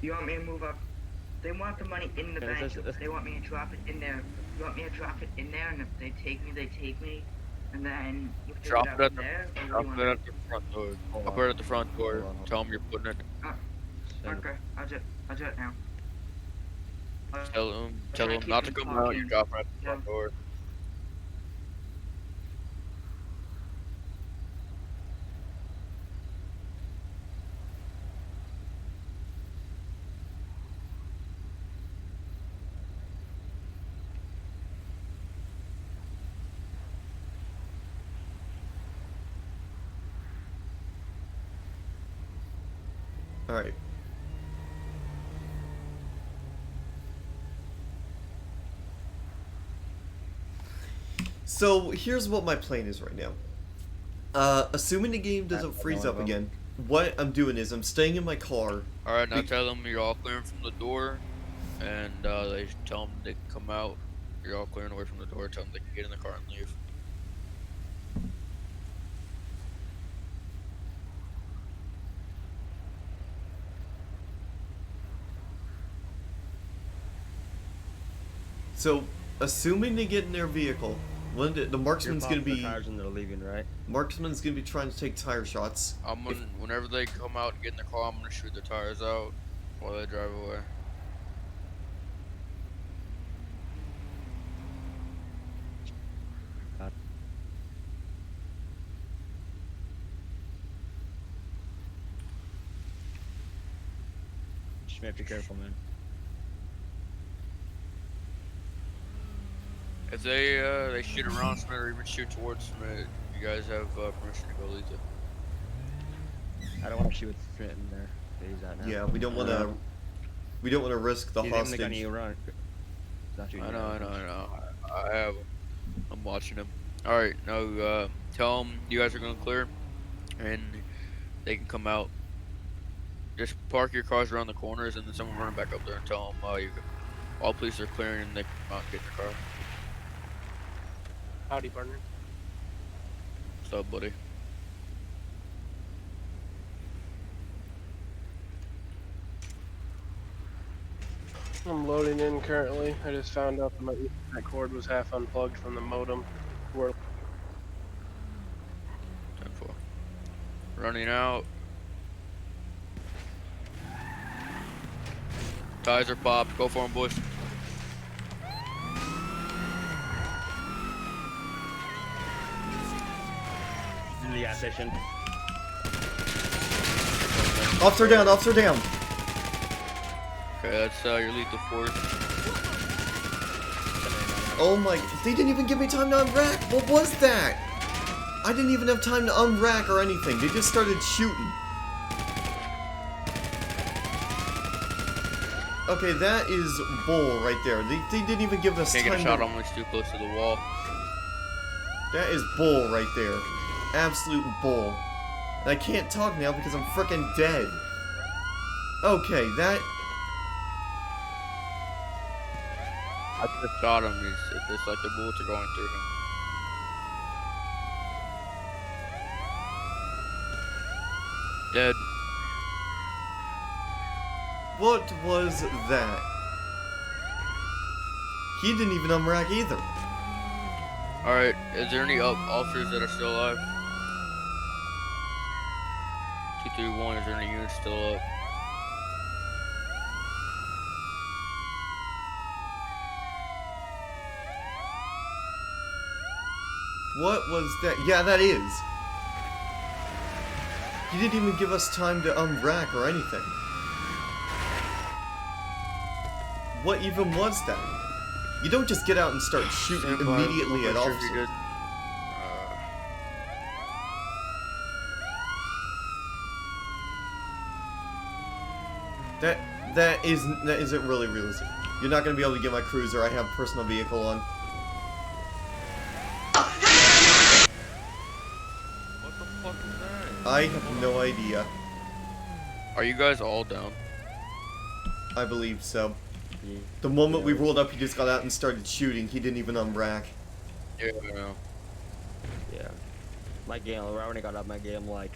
You want me to move up? They want the money in the Yeah, bank. that's- They want me to drop it in there. You want me to drop it in there, and if they take me, they take me. And then you figure Drop it out it at from the, there. Or what drop do you it want at the front door. Hold I'll on. put it at the front door. Hold on. Tell them you're putting it. Okay, I'll do it now. Tell him not to come out. You drop him at the front door. Alright. So here's what my plan is right now. Assuming the game doesn't freeze up again, what I'm doing is I'm staying in my car. Alright, now tell them you're all clearing from the door, and they tell them they can come out. You're all clearing away from the door. Tell them they can get in the car and leave. So, assuming they get in their vehicle, the marksman's gonna be Tires and they're leaving, right? marksman's gonna be trying to take tire shots. Whenever they come out and get in the car, I'm gonna shoot their tires out while they drive away. Just have to be careful, man. If they shoot around Smith or even shoot towards Smith, you guys have permission to go lethal. I don't want to shoot with Smith in there. He's at now. Yeah, we don't wanna risk the He's aiming hostage. the gun you run. Not shooting I you. know. I have him. I'm watching him. Alright, now tell them you guys are gonna clear, and they can come out. Just park your cars around the corners, and then someone run back up there and tell them all police are clearing, and they can come out and get in the car. Howdy, partner. What's up, buddy? I'm loading in currently. I just found out that my Ethernet cord was half unplugged from the modem. We're 10-4. Running out. Tires are popped. Go for them, boys. In the gas station. Officer down, officer down. Okay, that's your lethal force. Oh my, they didn't even give me time to unrack. What was that? I didn't even have time to unrack or anything. They just started shooting. Okay, that is bull right there. They didn't even give us Can't time get a shot to... on when it's too close to the wall. That is bull right there. Absolute bull. And I can't talk now because I'm frickin' dead. Okay, that... I just shot him. It's like the bullets are going through him. Dead. What was that? He didn't even unrack either. Alright, is there any officers that are still alive? 231, is there any units still up? What was that? Yeah, that is. He didn't even give us time to unrack or anything. What even was that? You don't just get out and start shooting Stand by, immediately at we'll make sure officers. you're good. That isn't really realistic. You're not gonna be able to get my cruiser. I have personal vehicle on. What the fuck is that? I have no idea. Are you guys all down? I believe so. Yeah. The moment we rolled up, he just got out and started shooting. He didn't even unrack. Yeah, I know. Yeah. My game, I already got up my game like.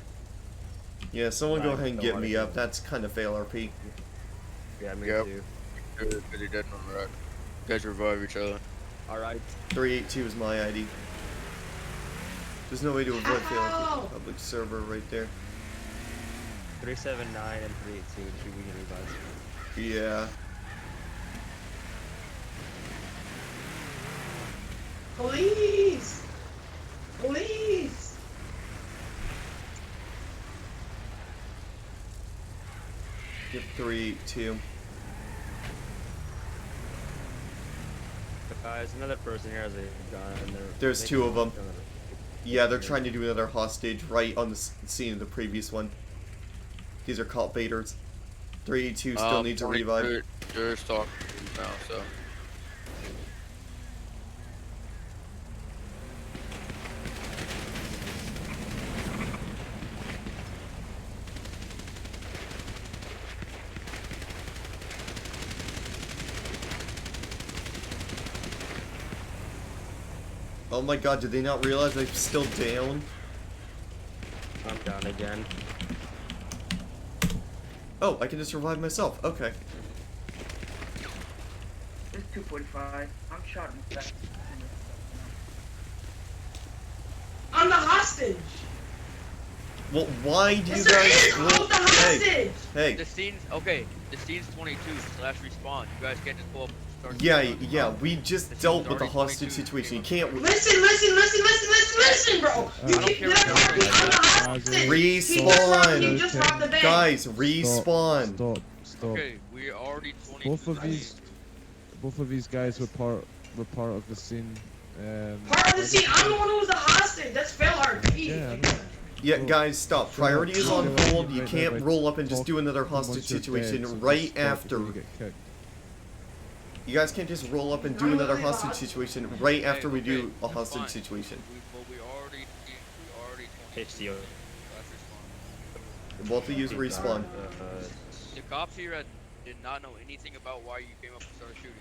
Yeah, someone go Right, ahead and no get hard me to up. That's kind of fail RP. Yeah, me Yep. too. Good, because he didn't on right. You guys revive each other. Alright. 382 is my ID. There's no way to avoid fail Ow! RP. Public server right there. 379 and 382 should we get revised? Yeah. Police! Police! Get 3, 2. Guys, another person here has a gun. And There's they 2 can of them. walk down Yeah, they're trying to do another hostage right on the scene of the previous one. These are cult baiters. 3, 2 still need to revive. They're talking now, so. Oh my god, did they not realize I'm still down? I'm down again. Oh, I can just revive myself. Okay. It's 2:45. I'm shot in the back. I'm the hostage! Well, why do you Yes, there guys... is! Hold the hostage! Hey, The scene's okay. The scene's 22/respawn. You guys can't just pull up. And start yeah, shooting. yeah, we just This dealt is with the already hostage 22. situation. You can't... Listen, bro! You don't keep care getting what I'm the hostage! He just robbed- He just robbed the bank! Guys, respawn! Stop. Okay, we're already 22. Both of these guys were part of the scene. Part of the scene, I'm the one who was the hostage! That's fail RP! Yeah, I know. Yeah, guys, stop. Priority is on hold. You can't roll up and just do another hostage Once you're situation dead, so right just stop after. before you get kicked. You guys can't just roll up and do another hostage situation right after we do a that's hostage fine. situation. We already HCO. Both of you respawn. The cops here did not know anything about why you came up and started shooting.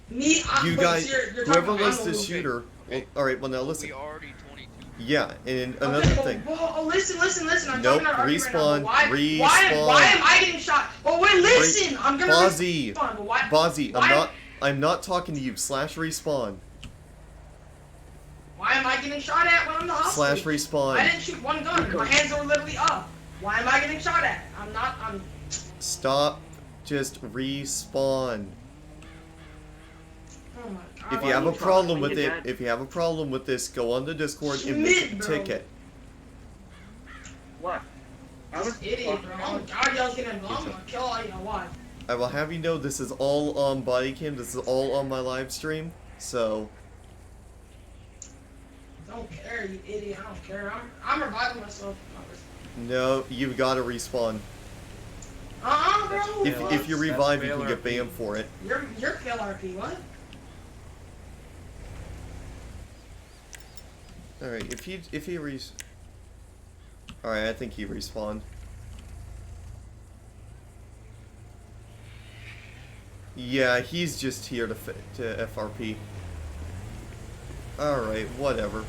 Me, You wait, guys, you're talking whoever about was I'm the the- shooter... Well, alright, well now listen. We already 22. Yeah, and another Okay, thing. well, listen. I'm Nope, talking about argument respawn, now, but respawn. why am I getting shot? Well, wait, listen. I'm gonna Bozzy, respawn. But why? Bozzy, why- I'm not talking to you. /respawn. Why am I getting shot at when I'm the hostage? /respawn. I didn't shoot one gun. My hands were literally up. Why am I getting shot at? I'm. Stop. Just respawn. Oh my God, If why you have a trying problem to with get it, that? if you have a problem with this, go on the Discord and make Schmidt, a bro. ticket. What? I was This idiot, bro. Oh my God, y'all's getting involved. I'm gonna kill all you. Why? I will have you know this is all on body cam. This is all on my live stream. So Don't care, you idiot. I don't care. I'm reviving myself. no, you've got to respawn. Bro. If you revive, you fail can get RP. banned for it. You're fail RP. What? All right, if he all right, I think he respawned. Yeah, he's just here to FRP. All right, whatever.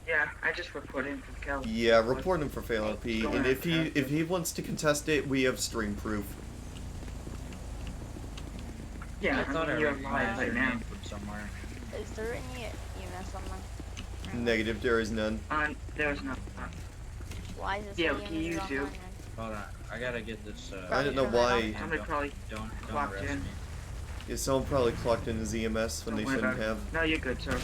Yeah, I just reported him from Cal. Yeah, report him for fail RP, and if he wants to contest it, we have stream proof. Yeah, I thought I you're recognized live your right now. name from somewhere. Is there any EMS on them? Negative, there is none. There's no. Why is this Yeah, EMS we can use on you. mine Hold on, I gotta get this. I don't know why. Somebody probably Don't clocked arrest in. me. Yeah, someone probably clocked in his EMS when Don't they worry shouldn't about it. have. No, you're good, sir.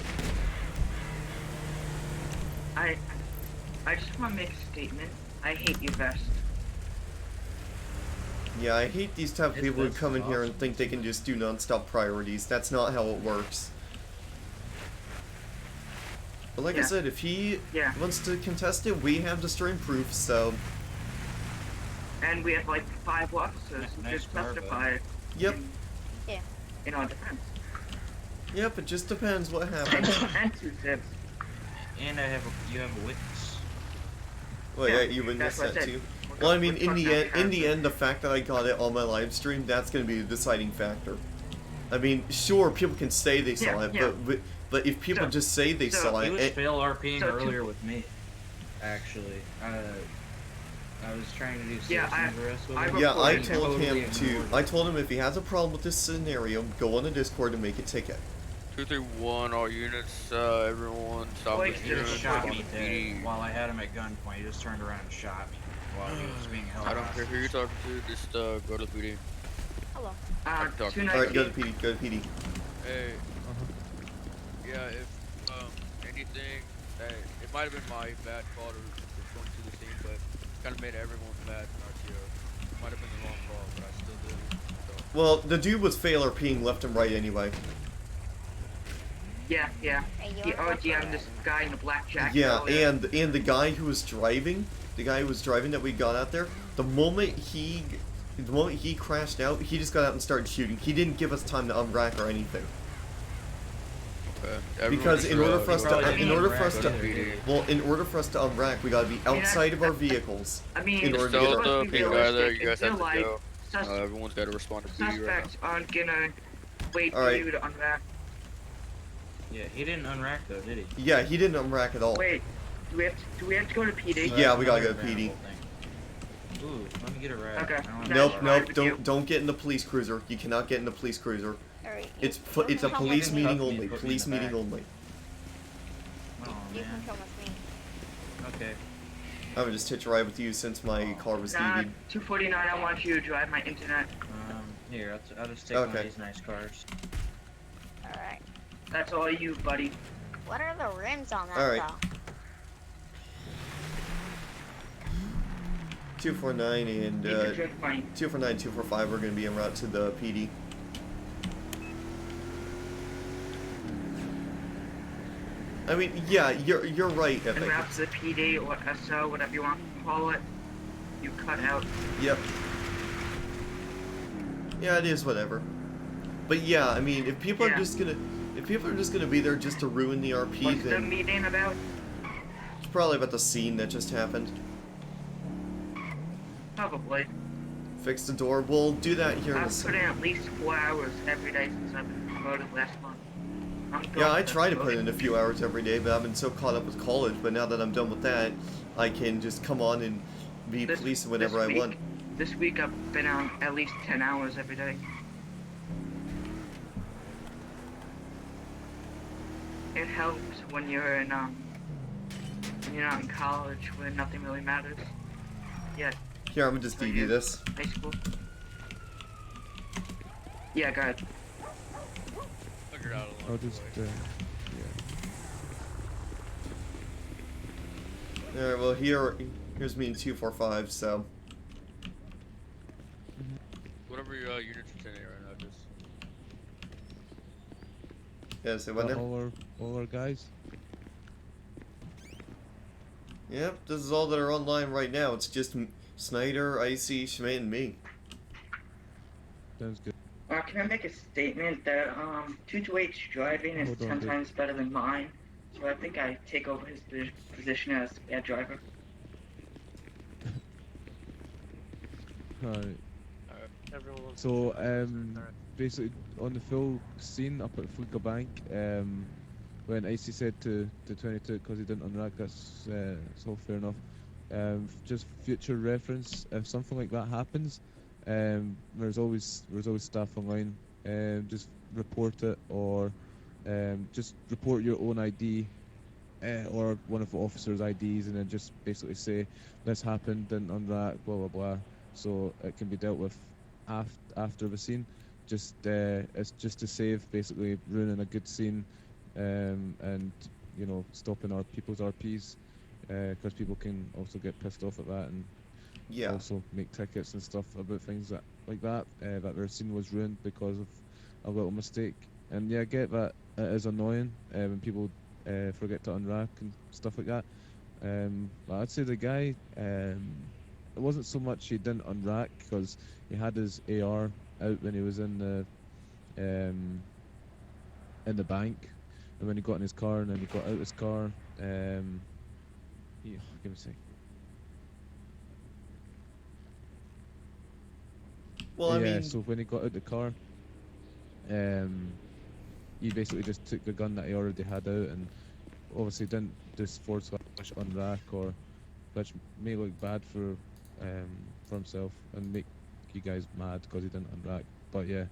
I just want to make a statement. I hate you, Vest. Yeah, I hate these type of His people who vest come is in here and awesome. think they can just do non-stop priorities. That's not how it works. But like I Yeah. said, if he Yeah. wants to contest it, we have the stream proof, so... And we have like 5 officers who Nice just car, bud. testified Yep, in our defense. yep, it just depends what happens. And 2 zips. And you have a witness. Well, yeah, Yeah, you witnessed that's what that I said. too. We're Well, I gonna- mean, we're in the fucking end, the fact that I got it on my live stream, that's gonna be the deciding factor. I mean, sure, people can say they saw Yeah, it, yeah. but if people So- just say they so saw He it, was fail RPing so to- earlier with me. Actually, I was trying to do Yeah, citizen's arrest with I him. yeah, I reported him. told him Totally to. ignored I told him if he has a problem with this scenario, go on the Discord and make a ticket. 231, all units, everyone, stop Wait, the He just Yeah. shot on me the dead PD. while I had him at gunpoint. He just turned around and shot me while he was being held I don't care hostage. who you're talking to, just go to the PD. Hello. I can talk to you. Alright, 219. go to PD, go to PD. Hey. Yeah, if anything, that it might have been my bad call to going to the scene, but kind of made everyone bad in RTO. It might have been the wrong call, but I still did it. So. Well, the dude was fail-RPing left and right anyway. Yeah. Hey, you The wanna go for OGM, this guy in the black jacket. Yeah, earlier. and the guy who was driving, that we got out there, the moment he crashed out, he just got out and started shooting. He didn't give us time to unrack or anything. Because in order for us to unrack, we gotta be outside of our vehicles. I mean, in order to Tell get our the people guy there, you guys in have real to life, go. Everyone's got to respond to PD right suspects aren't gonna wait for Alright. you to unwrap. Yeah, he didn't unrack though, did he? Yeah, he didn't unrack at all. Wait, do we have to go to PD? Yeah, we gotta go to PD. Ooh, let me get a ride. Okay. I don't Nope, have nope, to don't get in the police cruiser. You cannot get in the police cruiser. Alright. It's a police meeting only. Police meeting only. Oh, You man. can come with me. Okay. I would just hitch a ride with you since my car was Nah, needed. 249, I want you to drive my internet. Here, I'll just take one of Okay. these nice cars. Alright. That's all you, buddy. What are the rims on that Alright. though? 249 and You can drift mine. 249, 245 are gonna be en route to the PD. I mean, yeah, you're right, And Epic. wraps the PD or SO, whatever you want to call it. You cut out. Yep. Yeah, it is whatever. But yeah, I mean, if people are just gonna be there just to ruin the RP, What's the then meeting about? it's probably about the scene that just happened. Probably. Fix the door. We'll do that here in a I've put second. in at least 4 hours every day since I've been promoted last month. Yeah, I try to put in a few hours every day, but I've been so caught up with college. But now that I'm done with that, I can just come on and be police whenever I want. This week I've been on at least 10 hours every day. It helps when you're in when you're not in college where nothing really matters. Yeah. Here, I'm gonna just DD this. High school. Yeah, go ahead. Figure out I'll just, yeah. Alright, well here's me in 245, so. Whatever your units are sending right now, just. Yeah, so what now? All our guys. Yep, this is all that are online right now. It's just Snyder, Icy, Schmidt, and me. Sounds good. Can I make a statement that 228's driving is Hold on, 10 dude. times better than mine? So I think I take over his position as bad driver. Alright. Everyone. So, basically, on the full scene up at Flicker Bank, when Icy said to 22 because he didn't unrack, that's all fair enough. Just future reference, if something like that happens, there's always staff online. Just report it, or just report your own ID or one of the officers' IDs, and then just basically say this happened, didn't unrack, blah blah blah. So it can be dealt with after the scene. Just it's just to save basically ruining a good scene, and you know, stopping our people's RPs, because people can also get pissed off at that and Yeah. also make tickets and stuff about things like that that their scene was ruined because of a little mistake. And yeah, I get that it is annoying when people forget to unrack and stuff like that. But I'd say the guy, it wasn't so much he didn't unrack because he had his AR out when he was in the bank, and when he got in his car and then he got out his car, give me a sec. Well, I yeah, mean, so when he got out the car, he basically just took the gun that he already had out and obviously didn't just forward slash unrack, or which may look bad for himself and make you guys mad because he didn't unrack. But yeah,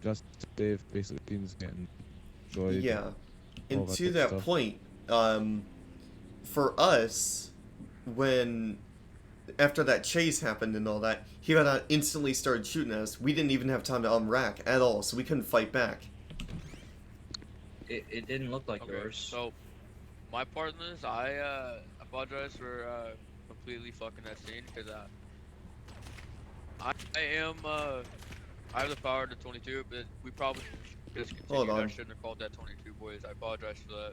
just to save basically things getting destroyed. yeah. all And that to good that stuff. point, for us, when after that chase happened and all that, he got out, instantly started shooting at us. We didn't even have time to unrack at all, so we couldn't fight back. It didn't look like Okay, yours. so my part in this, I apologize for completely fucking that scene because I have the power to 22, but we probably just Hold continued. I on. shouldn't have called that 22, boys. I apologize for that.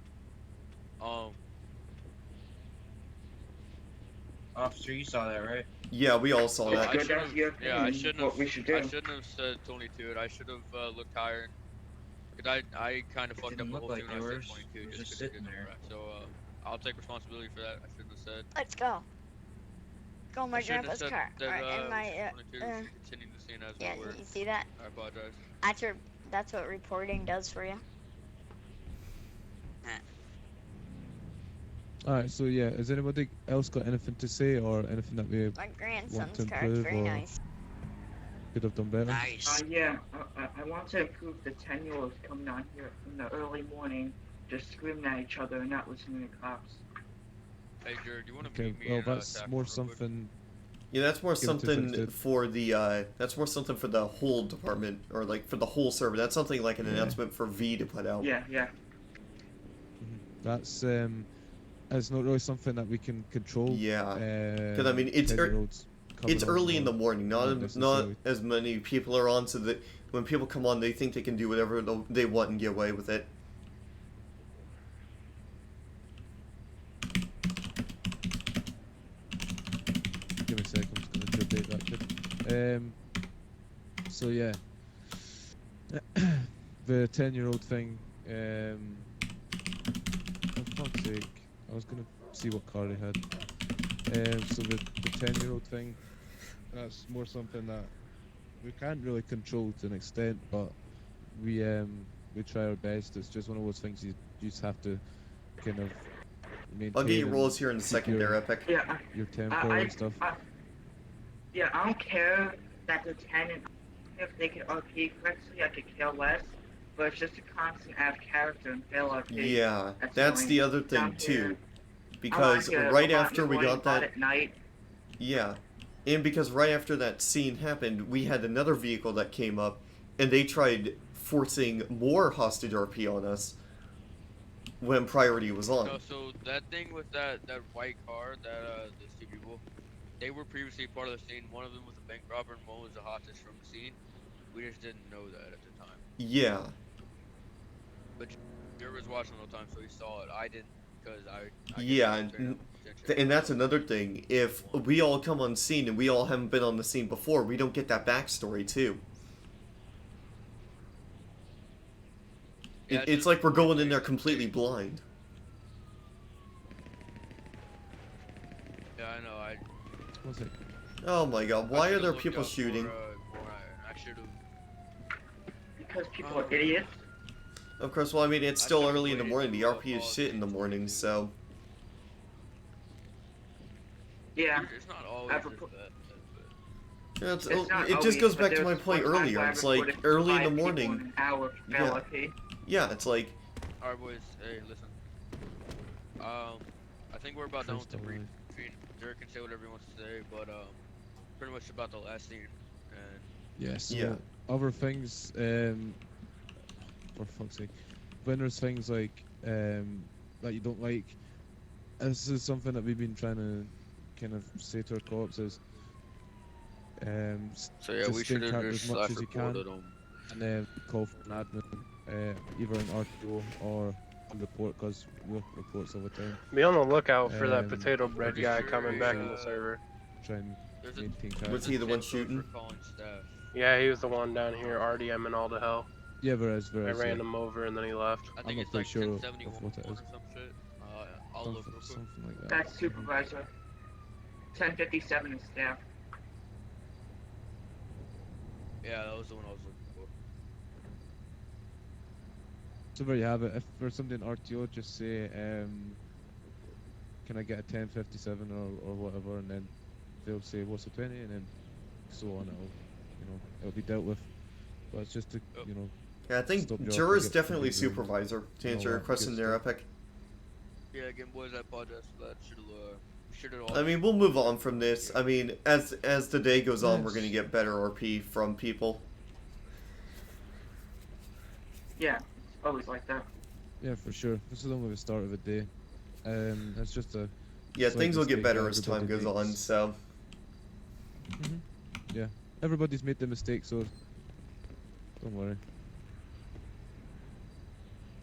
Officer, you saw that, right? Yeah, we all saw that. I should've- yeah, I shouldn't have. What we should do. I shouldn't have said 22. I should have looked higher. Cause I kind of fucked up didn't the look whole like thing when I said yours. 22 It was just just because it sitting didn't there. rack. So I'll take responsibility for that. I shouldn't have said. Let's go. Go in my I shouldn't grandpa's have car. said that, Or in my, 22 continuing the scene as yeah, we were. you see that? I apologize. That's what reporting does for you. Alright, so yeah, has anybody else got anything to say or anything that we My want grandson's to car is improve very or nice. could have done better? Yeah, I want to improve the 10-year-olds coming on here in the early morning, just screaming at each other and not listening to cops. Hey, Jared, do you want to Okay, meet me well in that's Saffron more real quick? something. Yeah, that's more Give it to something Vincent. for the that's more something for the whole department or like for the whole server. That's something like an Yeah. announcement for V to put out. Yeah. That's it's not really something that we can control. Yeah. Because I mean, it's 10-year-olds coming it's on early in or the morning. Not necessarily. as many people are on, so that when people come on, they think they can do whatever they want and get away with it. Give me a second, I'm just gonna update that kid. So yeah, the 10-year-old thing. For fuck's sake, I was gonna see what car he had. So the 10-year-old thing, that's more something that we can't really control to an extent, but we try our best. It's just one of those things you just have to kind of maintain. I'll get your and rolls here in a keep second there, Epic. Yeah. your tempo and stuff. Yeah, I don't care that the 10 and if they can RP correctly, I could care less. But it's just a constant out of character and fail RP. Yeah, that's annoying. the other thing Down too, here. because I like it right a lot after we more got that, at night. yeah, and because right after that scene happened, we had another vehicle that came up, and they tried forcing more hostage RP on us when priority was on. No, so that thing with that white car, those two people, they were previously part of the scene. One of them was a bank robber and one was a hostage from the scene. We just didn't know that at the time. Yeah, But Jared was watching the whole time, so he saw it. I didn't, because I yeah, didn't pay attention. and that's another thing. If we all come on scene and we all haven't been on the scene before, we don't get that backstory too. Yeah, It's just- like we're going in there completely blind. Yeah, I know. What's it? Oh my god, why I are should've there looked people up shooting? more I should have. Because people are idiots. Of course, well, I mean, it's I still should've early in the waited morning. The till RP is all shit in the things morning, so. Yeah. It's not always I've just report- that. Yeah, It's not it just always, goes but back to there's my point one time earlier. where I It's like reported early in 5 the people morning. in an hour for fail Yeah. RP. Yeah, it's like. Alright, boys. Hey, listen. I think we're about done with the briefing. Jared can say whatever he wants to say, but pretty much about the last scene. And Yes. Yeah. Other things, for fuck's sake, when there's things like that you don't like, this is something that we've been trying to kind of say to our co-ops is, so yeah, just we stay should in have character just as much as you can, reported them. and then call for an admin, either an RTO or a report, because we reports all the time. Be on the lookout for that Um, potato bread pretty guy sure, coming back in the server. Try and There's a, maintain Was character. he the one tip code shooting? for calling staff. Yeah, he was the one down here RDMing all to hell. Yeah, there is. I ran him over and then he left. I I'm think not it's pretty like sure of 1071 what it or is. some shit. I'll look real quick. Something like that. That's supervisor. 1057 is staff. Yeah, that was the one I was looking for. So there you have it. If there's something RTO, just say, can I get a 1057 or whatever, and then they'll say what's a 20, and then so on. It'll be dealt with. But it's just to Yeah, I think Stop your Juror's get definitely confused and supervisor to all answer your that question good there, stuff. Epic. Yeah, again, boys, I apologize for that. should it all? I mean, we'll move on from this. I mean, as the day goes on, we're Yes. gonna get better RP from people. Yeah, it's always like that. Yeah, for sure. This is only the start of the day. It's just a Yeah, slight things will get mistake better that as time everybody goes on. makes. So Yeah, everybody's made the mistake, so don't worry.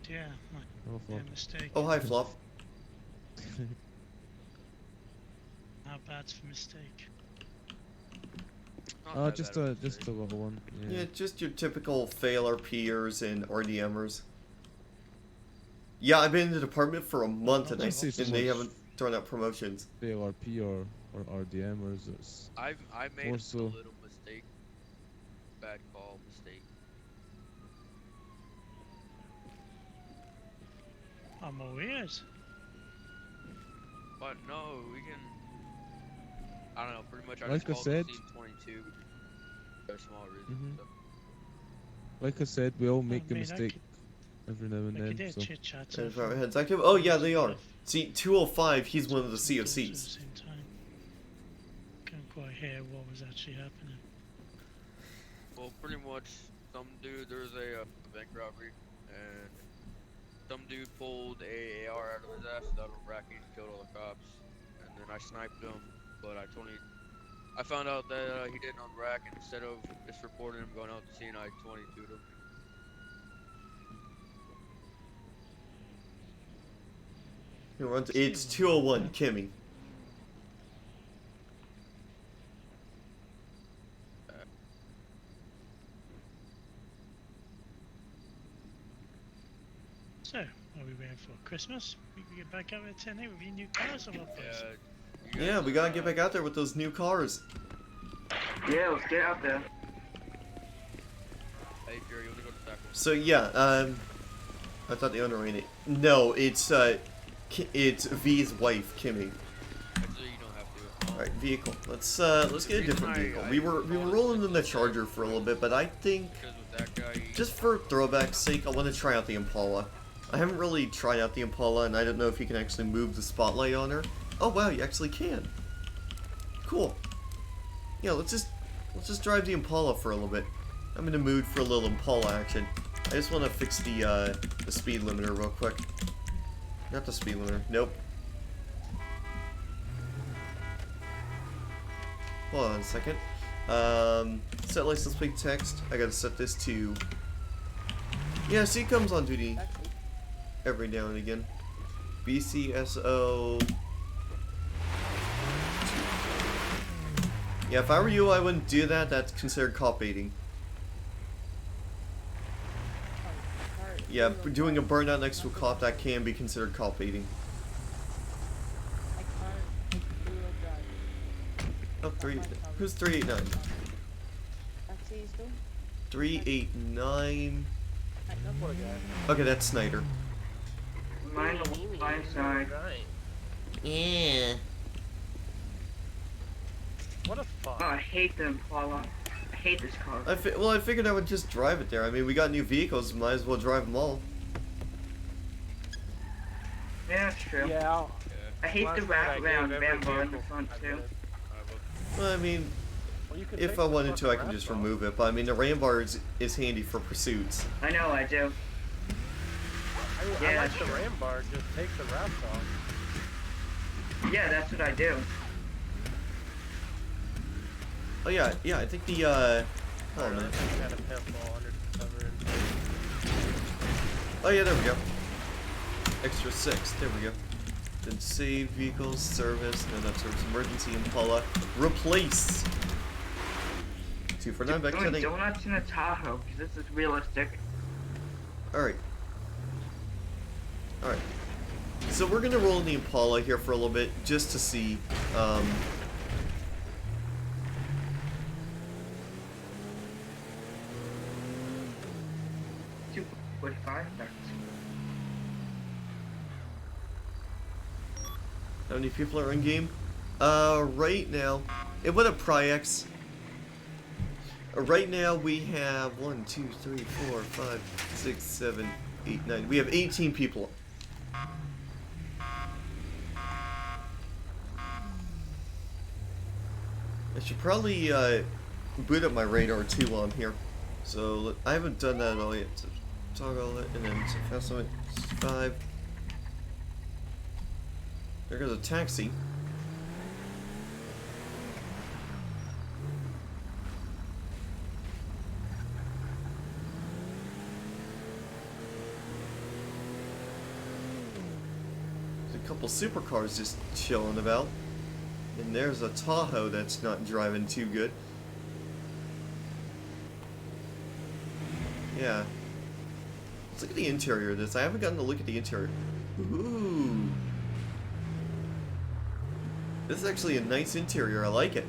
Yeah, Oh, my fuck. mistake. oh, hi, Flop. How bad's for mistake? Not Oh, that just bad of a mistake. just a little one. Yeah, just your typical fail RPers and RDMers. Yeah, I've been in the department for a month and I'd say so and they much haven't thrown out promotions. fail RP or RDM or it's I made more a so. little mistake. Bad call mistake. I'm all ears. But no, we can. I don't know. Pretty much, I Like just I called said- the scene 22 for a small reason. Mhm. So. Like I said, we all make a mean, I mistake could- every now and I could then. do So chit chat. And if our heads active? Oh yeah, they are. See, 205, he's one of the COCs. Couldn't quite hear what was actually happening. Well, pretty much, some dude, there's a bank robbery, and some dude pulled a AR out of his ass without a rack and killed all the cops. And then I sniped him, but I found out that he didn't on rack, and instead of just reporting him going out to scene, I 22'd him. Who runs? It's 201, Kimmy. So, are we waiting for Christmas? We can get back out at 10 with your new cars or what, boys? Yeah, we gotta get back out there with those new cars. Yeah, let's get out there. Hey, Jerry, you wanna go to tackle? So yeah, I thought the owner ran it. No, it's V's wife, Kimmy. Actually, you don't have to. All right, vehicle. Let's get a different vehicle. We were rolling in the Charger for a little bit, but I think Because with that guy, just for throwback's sake, I want to try out the Impala. I haven't really tried out the Impala, and I don't know if you can actually move the spotlight on her. Oh wow, you actually can. Cool. Yeah, let's just drive the Impala for a little bit. I'm in the mood for a little Impala action. I just want to fix the speed limiter real quick. Not the speed limiter. Nope. Hold on a second. Set license plate text. I gotta set this to. Yeah, see, it comes on duty every now and again. BCSO. Yeah, if I were you, I wouldn't do that. That's considered cop baiting. Yeah, doing a burnout next to a cop, that can be considered cop baiting. Oh, who's 389? 389. Okay, that's Snyder. Mine, sorry. Yeah. What a fuck. Oh, I hate the Impala. I hate this car. I figured I would just drive it there. I mean, we got new vehicles, might as well drive them all. Yeah, that's true. Yeah. I hate the wraparound Rambo in the vehicle front too. Well, I mean, Well, you can if take I the wanted to, I fucking can just wrap off. remove it. But I mean, the Rambar is handy for pursuits. I know, I do. I mean, Yeah, I like that's the true. ram bar, just take the wraps off. Yeah, that's what I do. Oh yeah, I think the oh man. Kind of pinball under the cover. Oh yeah, there we go. Extra 6, there we go. Then save vehicles, service, no, not service, emergency Impala, replace. 249 back to Doing 10. donuts in a Tahoe, because this is realistic. Alright. Alright. So we're gonna roll in the Impala here for a little bit, just to see, 245 back. how many people are in game? Right now, it went up Priex. Right now we have 1, 2, 3, 4, 5, 6, 7, 8, 9. We have 18 people. I should probably boot up my radar too while I'm here. So I haven't done that at all yet. So toggle it and then so fast limit 5. There goes a taxi. There's a couple supercars just chilling about. And there's a Tahoe that's not driving too good. Yeah. Let's look at the interior of this. I haven't gotten to look at the interior. Ooh. This is actually a nice interior. I like it.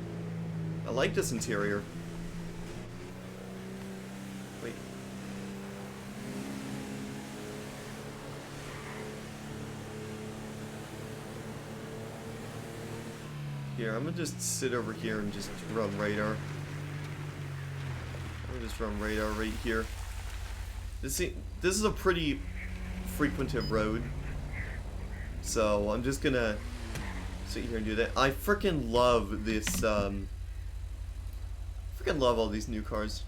I like this interior. Wait. Here, I'm gonna just sit over here and just run radar. I'm gonna just run radar right here. This is a pretty frequented road. So I'm just gonna sit here and do that. I freaking love this, freaking love all these new cars.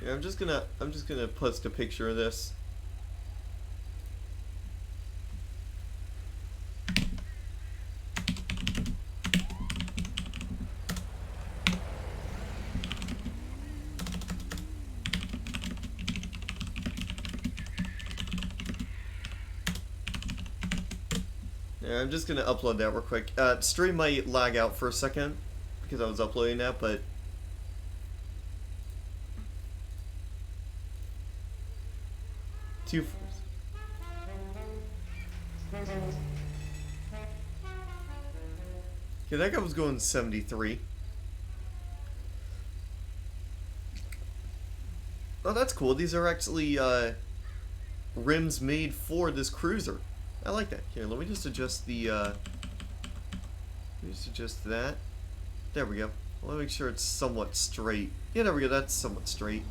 Yeah, I'm just gonna post a picture of this. Yeah, I'm just gonna upload that real quick. Stream might lag out for a second because I was uploading that, but yeah, that guy was going 73. Oh, that's cool. These are actually rims made for this cruiser. I like that. Here, let me just adjust the let me just adjust that. There we go. Let me make sure it's somewhat straight. Yeah, there we go. That's somewhat straight.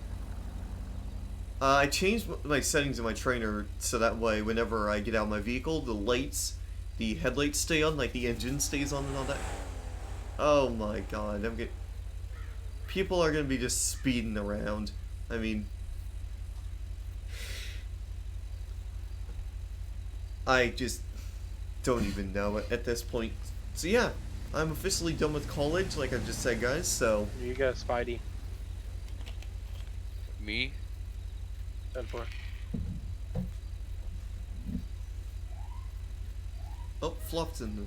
I changed my settings in my trainer so that way whenever I get out of my vehicle, the lights, the headlights stay on, like the engine stays on and all that. Oh my god, people are gonna be just speeding around. I mean, I just don't even know it at this point. So yeah, I'm officially done with college, like I just said, guys, so... You got Spidey. Me? 10-4. Oh, Fluff's in the...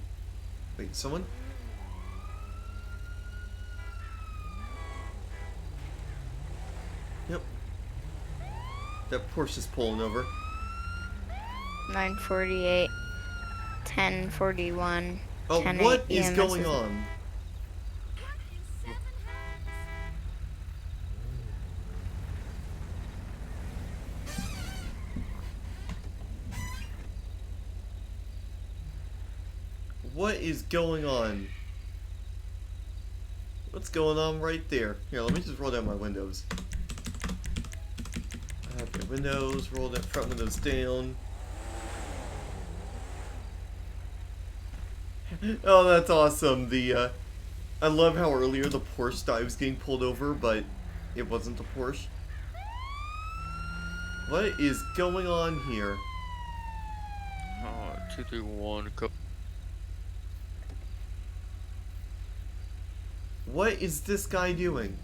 Wait, someone? Yep. That Porsche's pulling over. 948, 1041. Oh, 10 what is EMS going on? What is going on? What's going on right there? Here, let me just roll down my windows. I have my windows, roll that front windows down. Oh, that's awesome. I love how earlier the Porsche thought I was getting pulled over, but it wasn't a Porsche. What is going on here? Oh, 231. What is this guy doing?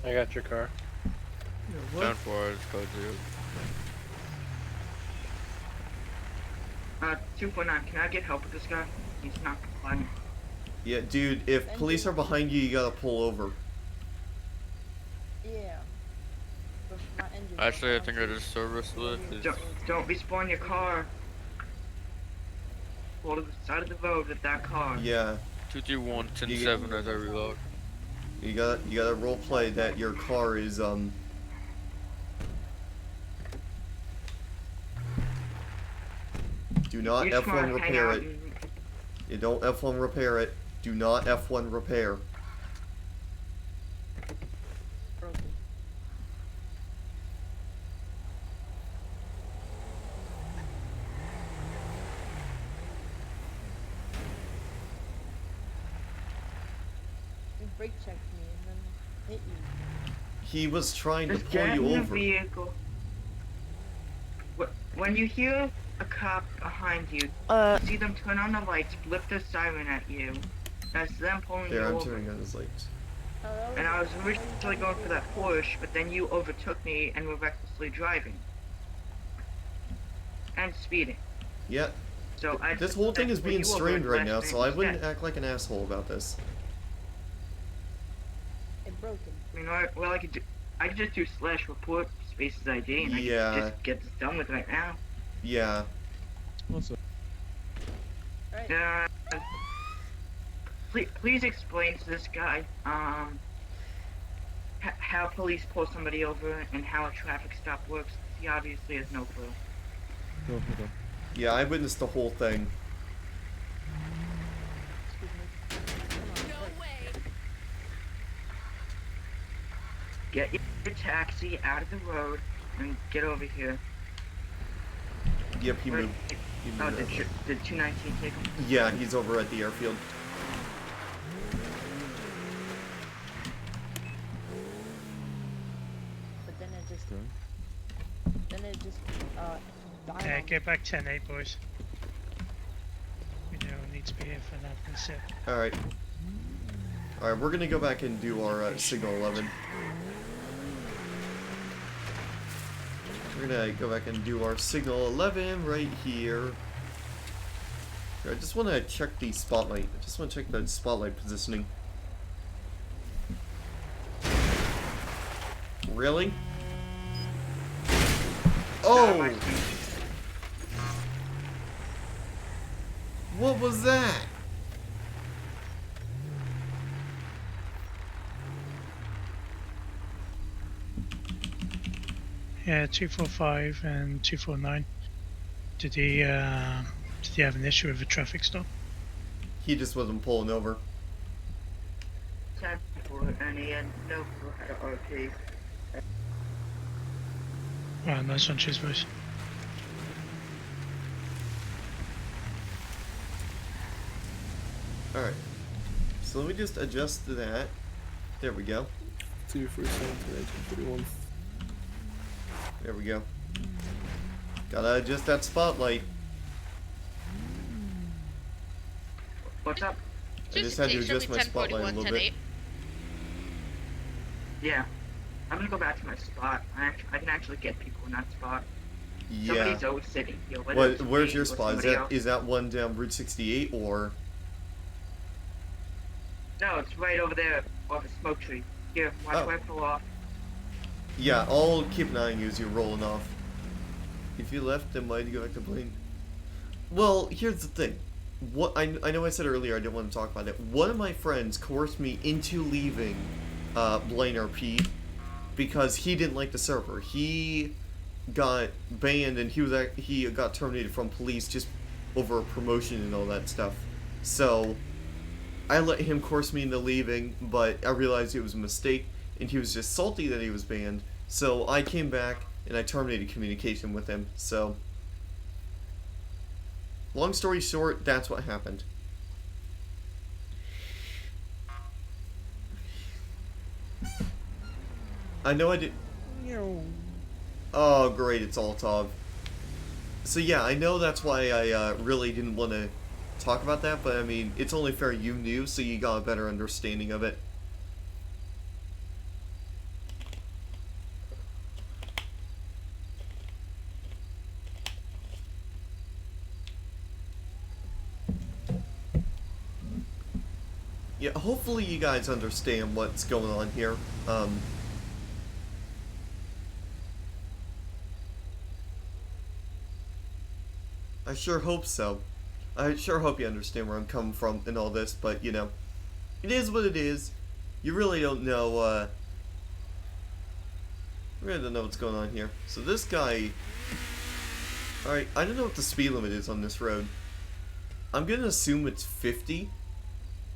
I got your car. Yeah, Down 4 hours, code 0. 249, can I get help with this guy? He's not complying. Yeah, dude, if police are behind you, you gotta pull over. Yeah. Actually, I think I just serviced it. Don't respawn your car. Hold to the side of the road with that car. Yeah. 231 You 10-7 as I reload. You gotta role play that your car is Do not You just wanna F1 hang repair out it. and- You don't F1 repair it. Do not F1 repair. You brake checked me and then hit you. He was trying to Just pull get you in the over. vehicle. When you hear a cop behind you, see them turn on the lights, blip the siren at you. That's them pulling There, you I'm over. turning on his lights. And I was originally going for that Porsche, but then you overtook me and were recklessly driving. And speeding. Yeah. So I This whole thing is pulled being you over streamed at right last now, minute so I wouldn't instead. act like an asshole about this. It broke him. You know, well, I could just do /report spaces ID, and I Yeah. could just get this done with right now. Yeah. Also, Uh, please explain to this guy, how police pull somebody over and how a traffic stop works. He obviously has no clue. go, hold on. Yeah, I witnessed the whole thing. Get your taxi out of the road and get over here. Yep, he Wait, moved. He Oh, moved over. did 219 take him? Yeah, he's over at the airfield. But then it just died Yeah, on get back 10-8, boys. We don't need to be here for that. That's it. Alright. Alright, we're gonna go back and do our signal 11. We're gonna go back and do our signal 11 right here. I just want to check the spotlight. I just want to check the spotlight positioning. Really? Oh! What was that? Yeah, 245 and 249. Did he have an issue with a traffic stop? He just wasn't pulling over. Time for it, and he had no clue how to RP. Wow, nice one, cheers, boys. Alright. So let me just adjust to that. There we go. 247 There we go. Gotta adjust that spotlight. What's up? I just had to adjust my spotlight a little bit. Yeah. I'm gonna go back to my spot. I can actually get people in that spot. Yeah. Somebody's always sitting here. whether What? it's Where's me your or spot? somebody else. Is that one down Route 68 or? No, it's right over there off a smoke tree. Here, watch Oh. where I pull off. Yeah, I'll keep an eye on you as you're rolling off. If you left, then why'd you go back to Blaine? Well, here's the thing. What I know I said earlier I didn't want to talk about it. One of my friends coerced me into leaving BlaineRP because he didn't like the server. He got banned and he got terminated from police just over a promotion and all that stuff. So I let him coerce me into leaving, but I realized it was a mistake and he was just salty that he was banned. So I came back and I terminated communication with him. So long story short, that's what happened. I know I did. Oh, great, it's Altov. So yeah, I know that's why I really didn't want to talk about that, but I mean, it's only fair you knew, so you got a better understanding of it. Yeah, hopefully you guys understand what's going on here. I sure hope so. I sure hope you understand where I'm coming from in all this, but, you know, it is what it is. You really don't know, really don't know what's going on here. So this guy... Alright, I don't know what the speed limit is on this road. I'm gonna assume it's 50.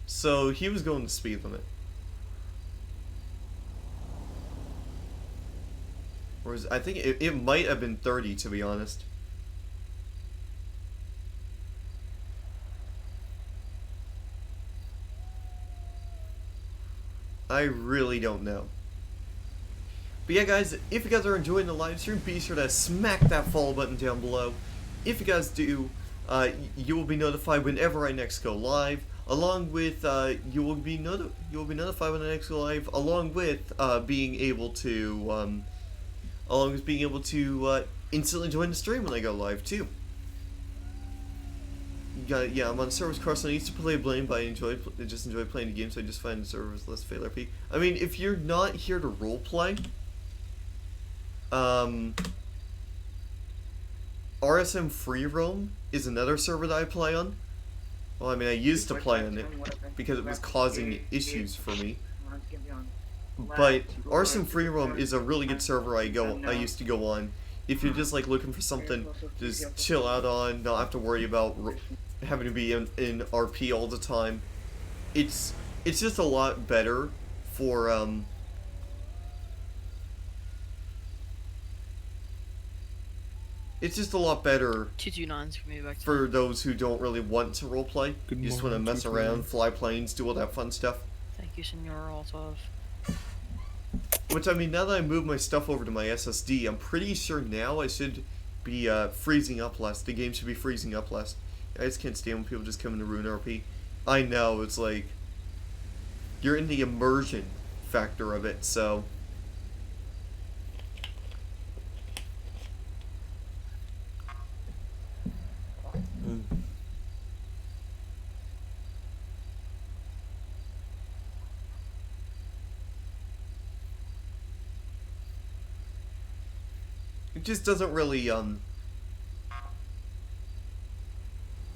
So he was going the speed limit. Whereas I think it might have been 30, to be honest. I really don't know. But yeah, guys, if you guys are enjoying the live stream, be sure to smack that follow button down below. If you guys do, you will be notified whenever I next go live. Along with, you will be notified when I next go live. Along with being able to, instantly join the stream when I go live too. Yeah, I'm on servers Carson. I used to play Blaine, but I just enjoy playing the game, so I just find the servers less BlaineRP. I mean, if you're not here to roleplay, RSM Free Roam is another server that I play on. Well, I mean, I used to play on it because it was causing issues for me. But RSM Free Roam is a really good server I used to go on. If you're just like looking for something to just chill out on, not have to worry about having to be in RP all the time. It's just a lot better for it's just a lot better 229's for me back to for those who don't really want to roleplay. You just want to mess around, fly planes, do all that fun stuff. Thank you, Senor Altov. Which, I mean, now that I moved my stuff over to my SSD, I'm pretty sure now I should be freezing up less. The game should be freezing up less. I just can't stand when people just come in to ruin RP. I know, it's like, you're in the immersion factor of it, so... It just doesn't really, One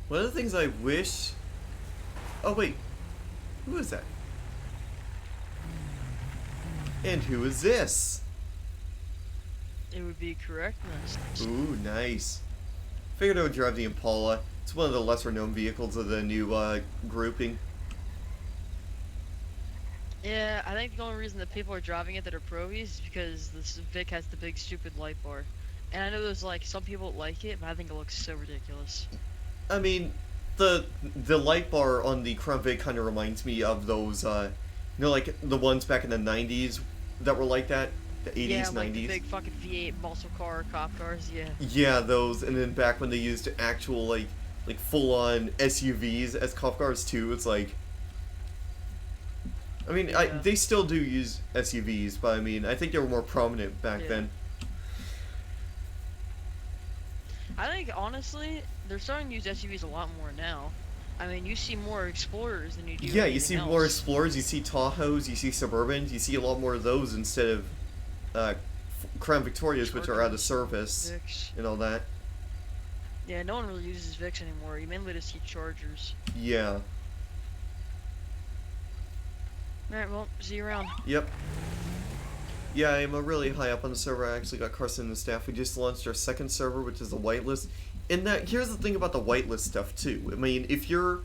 of the things I wish... Oh, wait. Who is that? And who is this? It would be correctness. Ooh, nice. Figured I would drive the Impala. It's one of the lesser known vehicles of the new, grouping. Yeah, I think the only reason that people are driving it that are provies is because this Vic has the big stupid light bar. And I know there's like some people that like it, but I think it looks so ridiculous. I mean, the light bar on the Crown Vic kind of reminds me of those, you know, like the ones back in the 90s that were like that? The 80s, yeah, 90s? like the big fucking V8 muscle car, cop cars, yeah. Yeah, those, and then back when they used actual, like full-on SUVs as cop cars too, it's like... I mean, Yeah. they still do use SUVs, but I mean, I think they were more prominent back then. I think, honestly, they're starting to use SUVs a lot more now. I mean, you see more Explorers than you do Yeah, you see anything more else. Explorers, you see Tahoes, you see Suburbans, you see a lot more of those instead of Crown Victorias, which are out of service, Vics. and all that. Yeah, no one really uses Vics anymore. You mainly just see Chargers. Yeah. Alright, well, see you around. Yep. Yeah, I'm really high up on the server. I actually got Carson and the staff. We just launched our second server, which is the whitelist. And here's the thing about the whitelist stuff too. I mean, if you're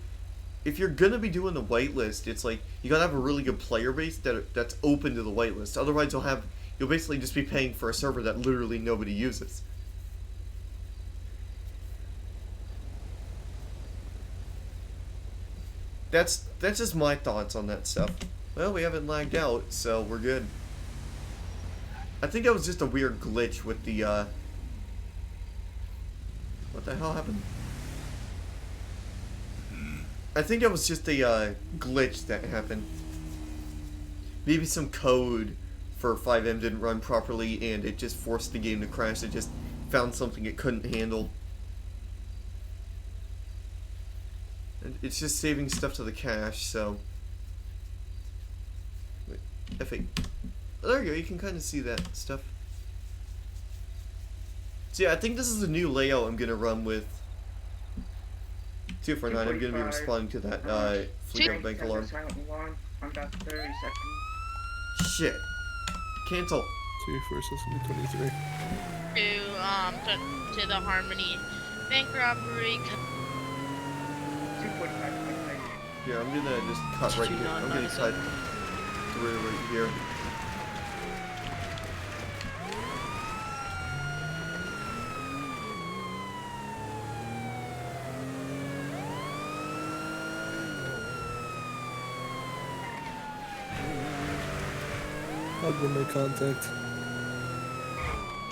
gonna be doing the whitelist, it's like you gotta have a really good player base that's open to the whitelist. Otherwise, you'll basically just be paying for a server that literally nobody uses. That's just my thoughts on that stuff. Well, we haven't lagged out, so we're good. I think that was just a weird glitch with the, What the hell happened? I think that was just a, glitch that happened. Maybe some code for 5M didn't run properly, and it just forced the game to crash. It just found something it couldn't handle. And it's just saving stuff to the cache, so... Wait, F8. There you go, you can kind of see that stuff. So yeah, I think this is a new layout I'm gonna run with 249, I'm gonna be responding to that fleet bank alarm. Silent alarm. I'm about 30 seconds. Shit. Cancel. 246 To the Harmony bank robbery. 245. Yeah, I'm gonna just cut right here. I'm gonna cut through right here. I'll go make contact.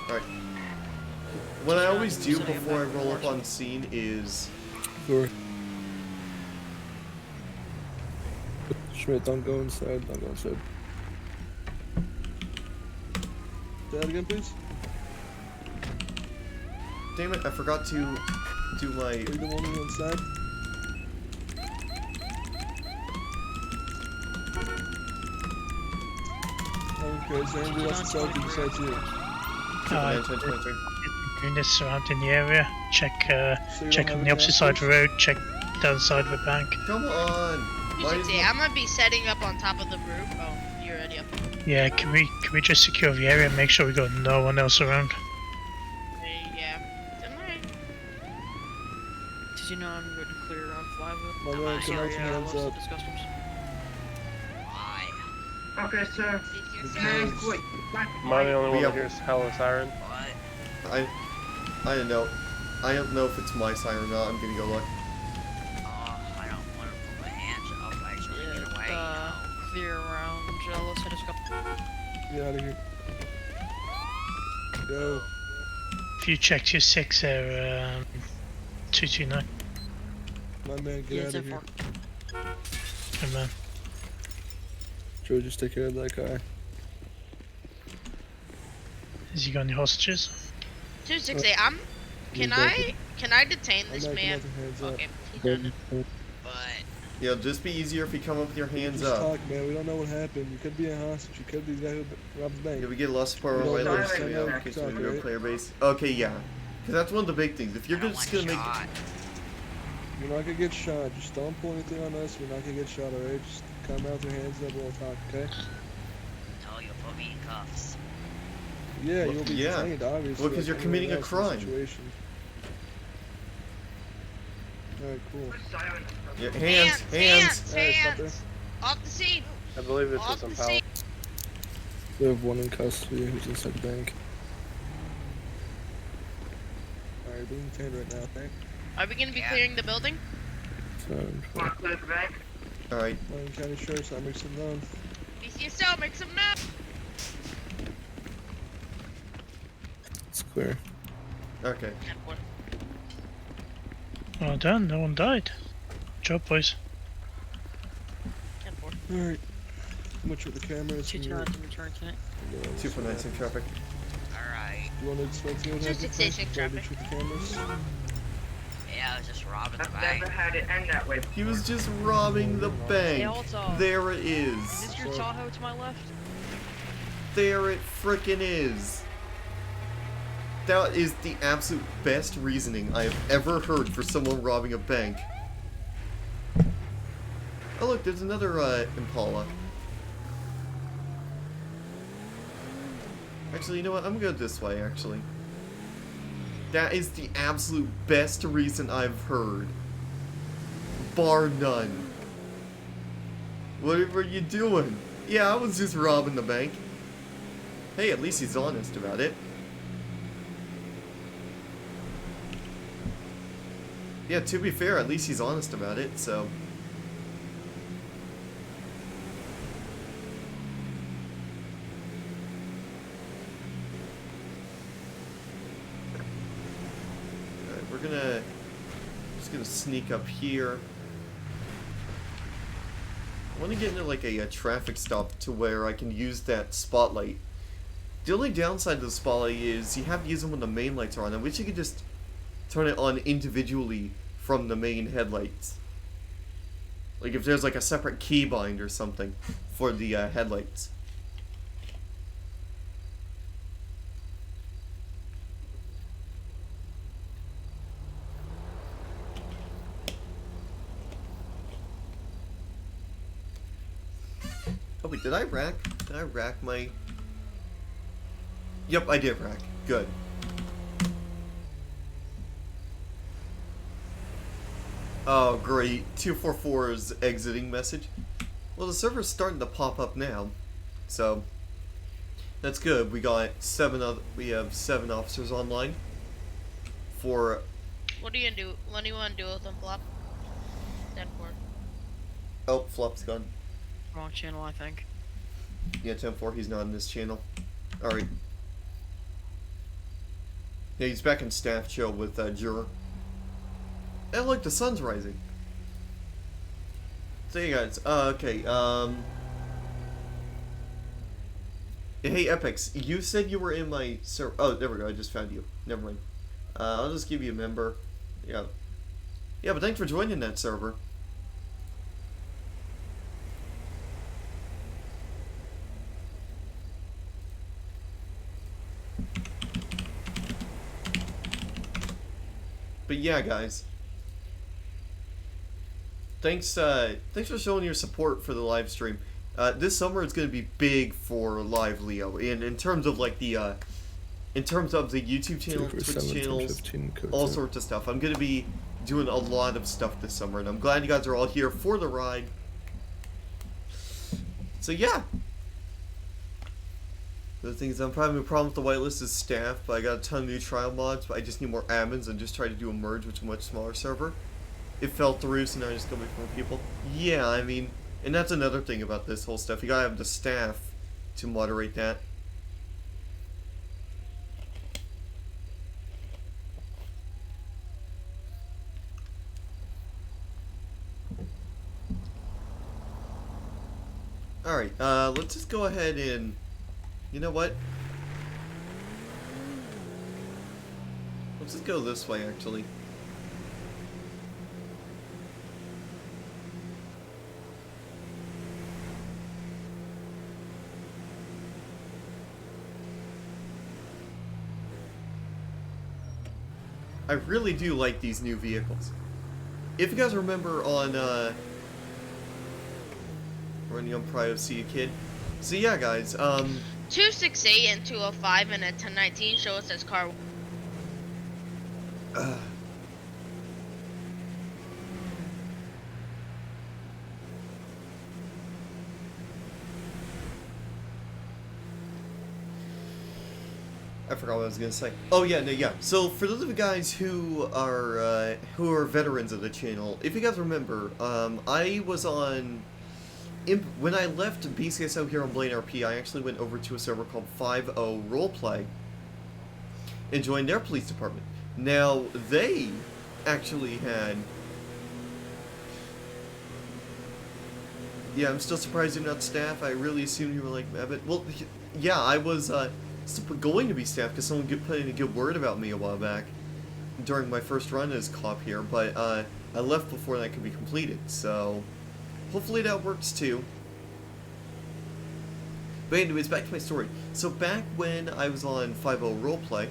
Alright. What I always do before I roll up on scene is... Sure. Schmidt, don't go inside. Don't go inside. Say that again, please. Damn it, I forgot to do my... Are you the one inside? Okay, is there anybody else inside besides you? 1023. Units surrounding the area. Check So check don't on have the any opposite side of the answers? road. Check the other side of the bank. Come on! Why is I'm gonna be setting up on top of the roof. Oh, you're already up. Yeah, can we just secure the area and make sure we got no one else around? Yeah. Alright. Did you know I'm going to clear around My Flywheel? man, can I have some hands up? Okay, sir. Wait. Am I the only one We that have- hears hella siren? I don't know. I don't know if it's my siren or not. I'm gonna go look. Clear around Jealous. I just got. Get out of here. Go. If you checked your 6 there, 229. My man, Yeah, get out of here. Good man. Joe, just take care of that guy. Has he got any hostages? 268. Can I detain this man? Okay. He's done it. Yeah, just be easier if you come up with your hands Just up. talk, man. We don't know what happened. You could be a hostage. You could be the guy who robbed the bank. Yeah, we get lost support We on don't white know. lists, I so know. yeah, in case we Talk, go right? player base. Okay, yeah. Because that's one of the big things. If you're just gonna make You're not gonna get shot. Just don't pull anything on us. We're not gonna get shot, alright? Just come out with your hands up and we'll talk, okay? No, you'll put me in cuffs. Yeah, Well, you'll be yeah. detained, obviously. Well, 'cause like you're anyone committing a else in this crime. situation. Alright, cool. Yeah, hands. Alright, stop there. Off the scene. I believe this Off is some the power. scene. We have one in custody who's inside the bank. Alright, being detained right now, okay? Are we gonna be clearing the building? Want to clear the bank? Alright. Blaine County Sheriff's not make some known. BCSO, make some noise. It's clear. Okay. Well done, no one died. Job, boys. Alright. Much with the cameras. 229 to return tonight. 249 traffic. Alright. You wanna explain to me what happened? 266 first? traffic. With the cameras? Yeah, I was just robbing the I've bank. never had it end that way. He was just robbing the bank. Hey, hold on. There it Is is. this your Tahoe to my left? There it frickin' is. That is the absolute best reasoning I have ever heard for someone robbing a bank. Oh look, there's another Impala. Actually, you know what? I'm gonna go this way, actually. That is the absolute best reason I've heard. Bar none. What were you doing? Yeah, I was just robbing the bank. Hey, at least he's honest about it. Yeah, to be fair, at least he's honest about it, so... Alright, we're gonna... just gonna sneak up here. I want to get into like a traffic stop to where I can use that spotlight. The only downside to the spotlight is you have to use them when the main lights are on. I wish you could just turn it on individually from the main headlights. Like if there's like a separate keybind or something for the headlights. Wait, did I rack? Did I rack my... Yep, I did rack. Good. Oh, great. 244's exiting message. Well, the server's starting to pop up now. So, that's good. We got we have 7 officers online. For... What do you do? What do you want to do with them, Flop? 10-4. Oh, Flop's gone. Wrong channel, I think. Yeah, 10-4, he's not in this channel. Alright. Yeah, he's back in staff chill with Juror. And look, the sun's rising. So you guys, okay, hey, Epix, you said you were in my server. Oh, there we go, I just found you. Never mind. I'll just give you a member. Yeah. Yeah, but thanks for joining that server. But yeah, guys. Thanks for showing your support for the live stream. This summer it's going to be big for Live Leo, and in terms of like the in terms of the YouTube channel, Twitch channels, all sorts of stuff. I'm going to be doing a lot of stuff this summer, and I'm glad you guys are all here for the ride. So yeah. The thing is, I'm probably having a problem with the whitelist is staff, but I got a ton of new trial mods, but I just need more admins and just try to do a merge with a much smaller server. It fell through, so now I just go with more people. Yeah, I mean, and that's another thing about this whole stuff. You gotta have the staff to moderate that. Alright, let's just go ahead and... You know what? Let's just go this way, actually. I really do like these new vehicles. If you guys remember on, when you probably see a kid. So yeah, guys, 268 and 205 and a 1019 show us as car. I forgot what I was gonna say. Oh yeah, no, yeah. So for those of you guys who are veterans of the channel, if you guys remember, I was on. When I left BCSO here on BlaineRP, I actually went over to a server called 5.0 Roleplay and joined their police department. Now, they actually had... Yeah, I'm still surprised you're not staff. I really assumed you were like Abbott. Well, yeah, I was going to be staff because someone put in a good word about me a while back during my first run as cop here, but I left before that could be completed, so... Hopefully that works too. But anyways, back to my story. So back when I was on 5.0 Roleplay...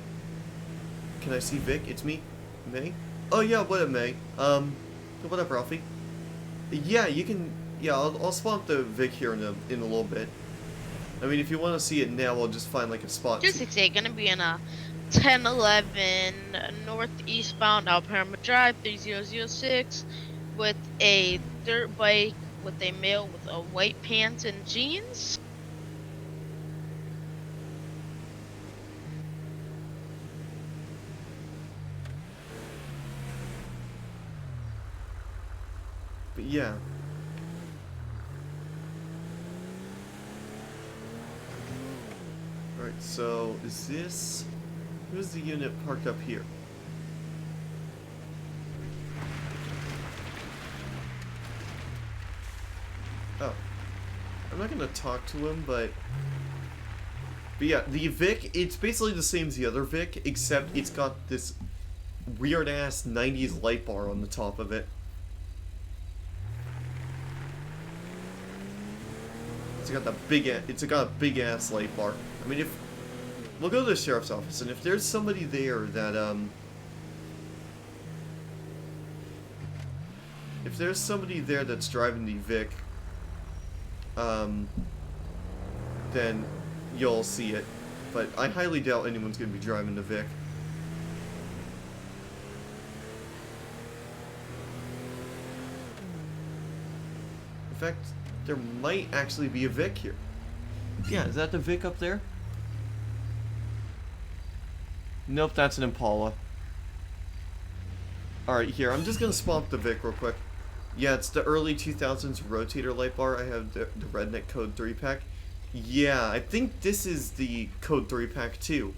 Can I see Vic? It's me? May? Oh yeah, what up, May? What up, Ralphie? Yeah, you can... Yeah, I'll spawn up the Vic here in a little bit. I mean, if you want to see it now, I'll just find like a spot. 268 gonna be in a 1011 northeastbound Alabama Drive 3006 with a dirt bike with a male with a white pants and jeans. But yeah. Alright, so is this... Who's the unit parked up here? Oh. I'm not gonna talk to him, but yeah, the Vic, it's basically the same as the other Vic, except it's got this weird-ass 90s light bar on the top of it. It's got a big-ass light bar. I mean, if... We'll go to the sheriff's office, and if there's somebody there that, if there's somebody there that's driving the Vic, then you'll see it. But I highly doubt anyone's going to be driving the Vic. In fact, there might actually be a Vic here. Yeah, is that the Vic up there? Nope, that's an Impala. Alright, here, I'm just gonna spawn up the Vic real quick. Yeah, it's the early 2000s rotator light bar. I have the Redneck Code 3 pack. Yeah, I think this is the Code 3 pack too.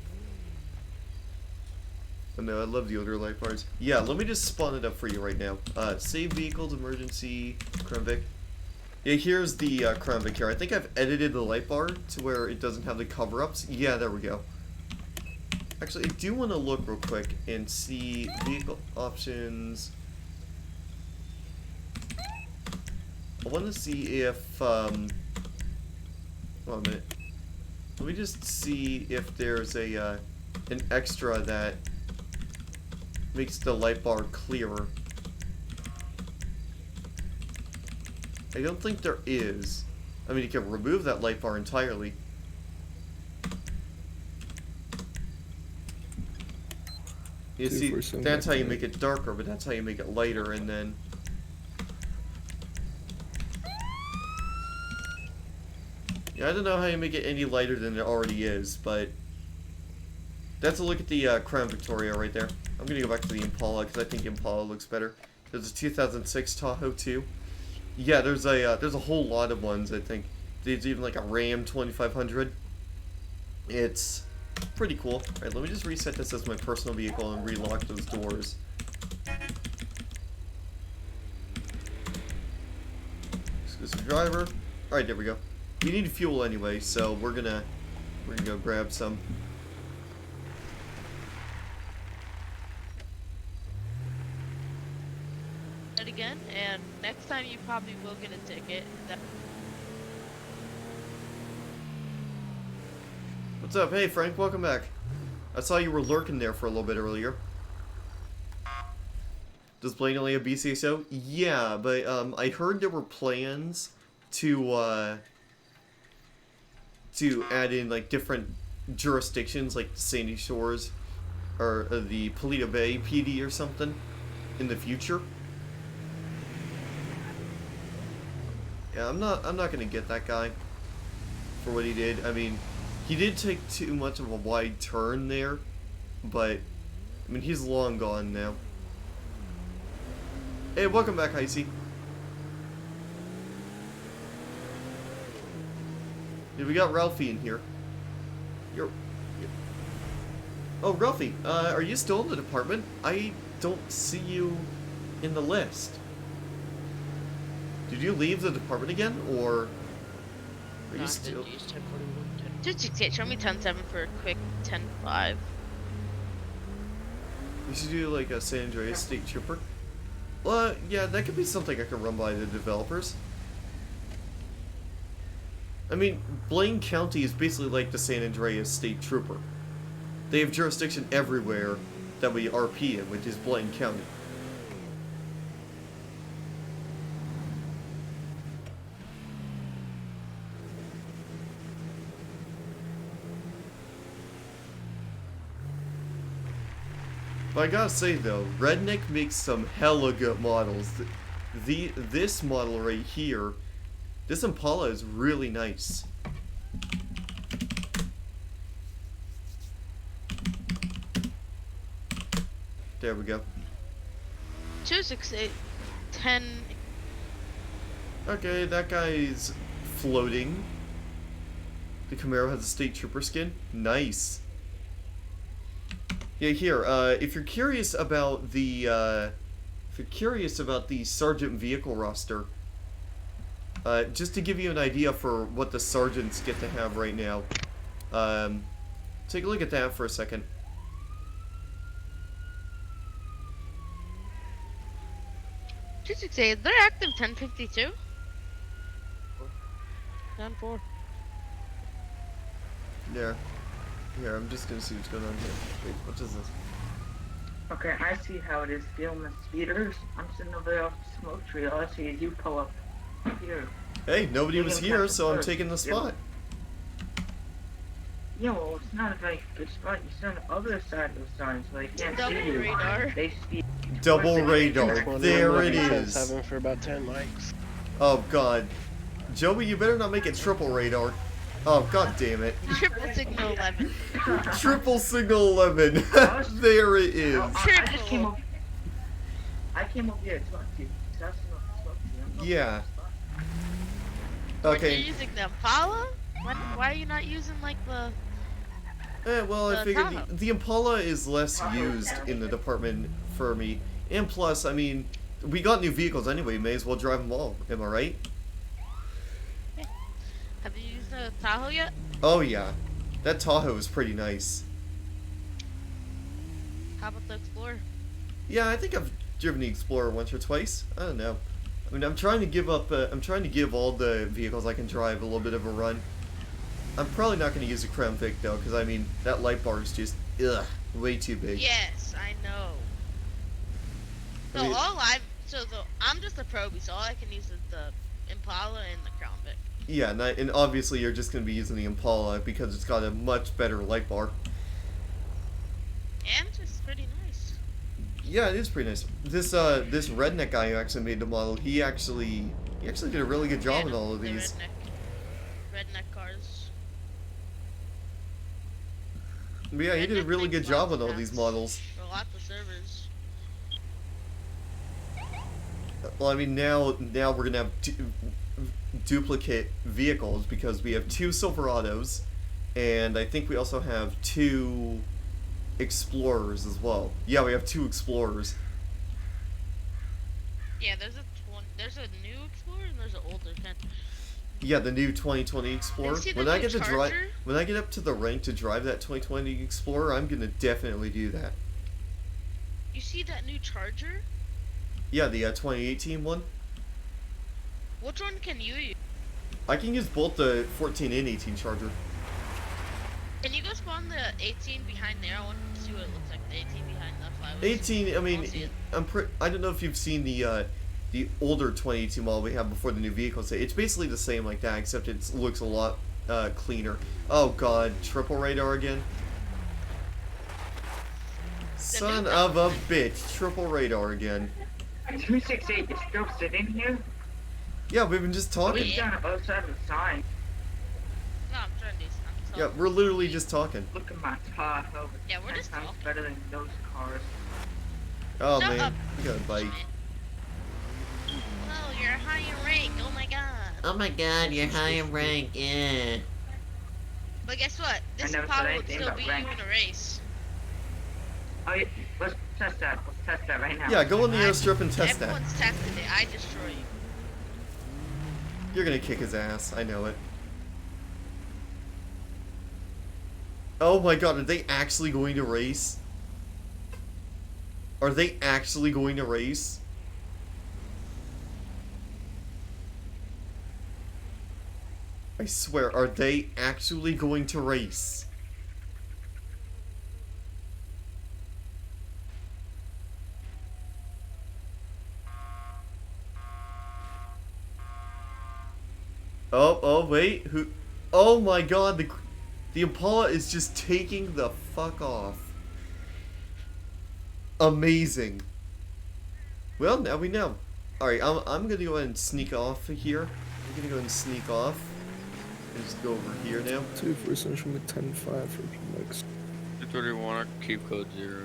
Oh no, I love the older light bars. Yeah, let me just spawn it up for you right now. Save vehicles, emergency, Crown Vic. Yeah, here's the Crown Vic here. I think I've edited the light bar to where it doesn't have the cover-ups. Yeah, there we go. Actually, I do want to look real quick and see vehicle options. I want to see if, hold on a minute. Let me just see if there's a, an extra that makes the light bar clearer. I don't think there is. I mean, you can remove that light bar entirely. You see, that's how you make it darker, but that's how you make it lighter, and then... Yeah, I don't know how you make it any lighter than it already is, but... That's a look at the Crown Victoria right there. I'm gonna go back to the Impala, because I think Impala looks better. There's a 2006 Tahoe, too. Yeah, there's a whole lot of ones, I think. There's even like a Ram 2500. It's pretty cool. Alright, let me just reset this as my personal vehicle and relock those doors. Exclusive driver. Alright, there we go. We need fuel anyway, so we're gonna go grab some. It again, and next time you probably will get a ticket. What's up? Hey Frank, welcome back. I saw you were lurking there for a little bit earlier. Does Blaine only have BCSO? Yeah, but I heard there were plans to add in like different jurisdictions, like Sandy Shores or the Paleto Bay PD or something in the future. Yeah, I'm not gonna get that guy for what he did. I mean, he did take too much of a wide turn there, but I mean he's long gone now. Hey, welcome back, Heisey. Yeah, we got Ralphie in here. Oh, Ralphie, are you still in the department? I don't see you in the list. Did you leave the department again, or are you still? 268, show me 10-7 for a quick 10-5. We should do like a San Andreas State Trooper. Well, yeah, that could be something I can run by the developers. I mean, Blaine County is basically like the San Andreas State Trooper. They have jurisdiction everywhere that we RP in, which is Blaine County. But I gotta say though, Redneck makes some hella good models. This model right here, this Impala is really nice. There we go. 268, 10. Okay, that guy's floating. The Camaro has a State Trooper skin. Nice. Yeah, here. If you're curious about the sergeant vehicle roster, just to give you an idea for what the sergeants get to have right now, take a look at that for a second. They're active 1052. 10-4. There. Here, I'm just gonna see what's going on here. Wait, what is this? Okay, I see how it is dealing with speeders. I'm sitting over there off the smoke tree. All I see is you pull up here. Hey, nobody was here, so I'm taking the spot. Yeah, well, it's not a very good spot. You sit on the other side of the sign, so they can't Double see you. radar. They see Double towards the radar. train. There it is. 10-7 for about 10 mics. Oh god. Joey, you better not make it triple radar. Oh god damn it. Triple signal 11. Triple signal 11. There it is. I just came up. I came up here to talk to you. That's not talk to you. I'm not Yeah. You're Okay. using the Impala? Why are you not using like the? Well, I the figured Tahoe? the Impala is less used in the department for me. And plus, I mean, we got new vehicles anyway. May as well drive them all. Am I right? Have you used the Tahoe yet? Oh yeah. That Tahoe is pretty nice. How about the Explorer? Yeah, I think I've driven the Explorer once or twice. I don't know. I mean, I'm trying to give up. I'm trying to give all the vehicles I can drive a little bit of a run. I'm probably not going to use a Crown Vic though, because I mean that light bar is just way too big. Yes, I know. So I mean- I'm just a probie, so all I can use is the Impala and the Crown Vic. Yeah, and obviously you're just going to be using the Impala because it's got a much better light bar. And it's pretty nice. Yeah, it is pretty nice. This redneck guy who actually made the model, he actually did a really good job on all of The these. redneck cars. But yeah, he did a really good job on all these models. For lots of servers. Well, I mean, now we're gonna have duplicate vehicles because we have 2 Silverados, and I think we also have 2 Explorers as well. Yeah, we have 2 Explorers. Yeah, there's a new Explorer and there's an older kind. Yeah, the new 2020 Explorer. see the When I new get to drive, Charger? when I get up to the rank to drive that 2020 Explorer, I'm gonna definitely do that. You see that new Charger? Yeah, the 2018 one. Which one can you use? I can use both the 14 and 18 Charger. Can you go spawn the 18 behind there? I want to see what it looks like. The 18 behind that 5. 18. I mean, see it. I don't know if you've seen the older 2018 model we had before the new vehicles. It's basically the same like that, except it looks a lot cleaner. Oh god, triple radar again. Son of a bitch, triple radar again. 268 is still sitting here. Yeah, we've been just talking. He's down on the other side of the sign. No, I'm trying to do something. Yeah, we're literally just talking. Look at my Tahoe. Yeah, we're just talking. Better than those cars. Oh Shut man, up. you got a bike. Oh, you're high in rank. Oh my god. Oh my god, you're high in rank, yeah. But guess what? This never said Impala would anything still about beat rank. you in a race. Oh, yeah. Let's test that. Let's test that right now. Yeah, go on the airstrip and test that. Everyone's tested it. I destroy you. You're gonna kick his ass, I know it. Oh my god, are they actually going to race? Are they actually going to race? I swear, are they actually going to race? Oh, wait, who? Oh my god, the Impala is just taking the fuck off. Amazing. Well, now we know. Alright, I'm gonna go ahead and sneak off here. I'm gonna go ahead and sneak off. And just go over here now. 2 for essential with 10-5 for PMX. 231, I can keep code 0.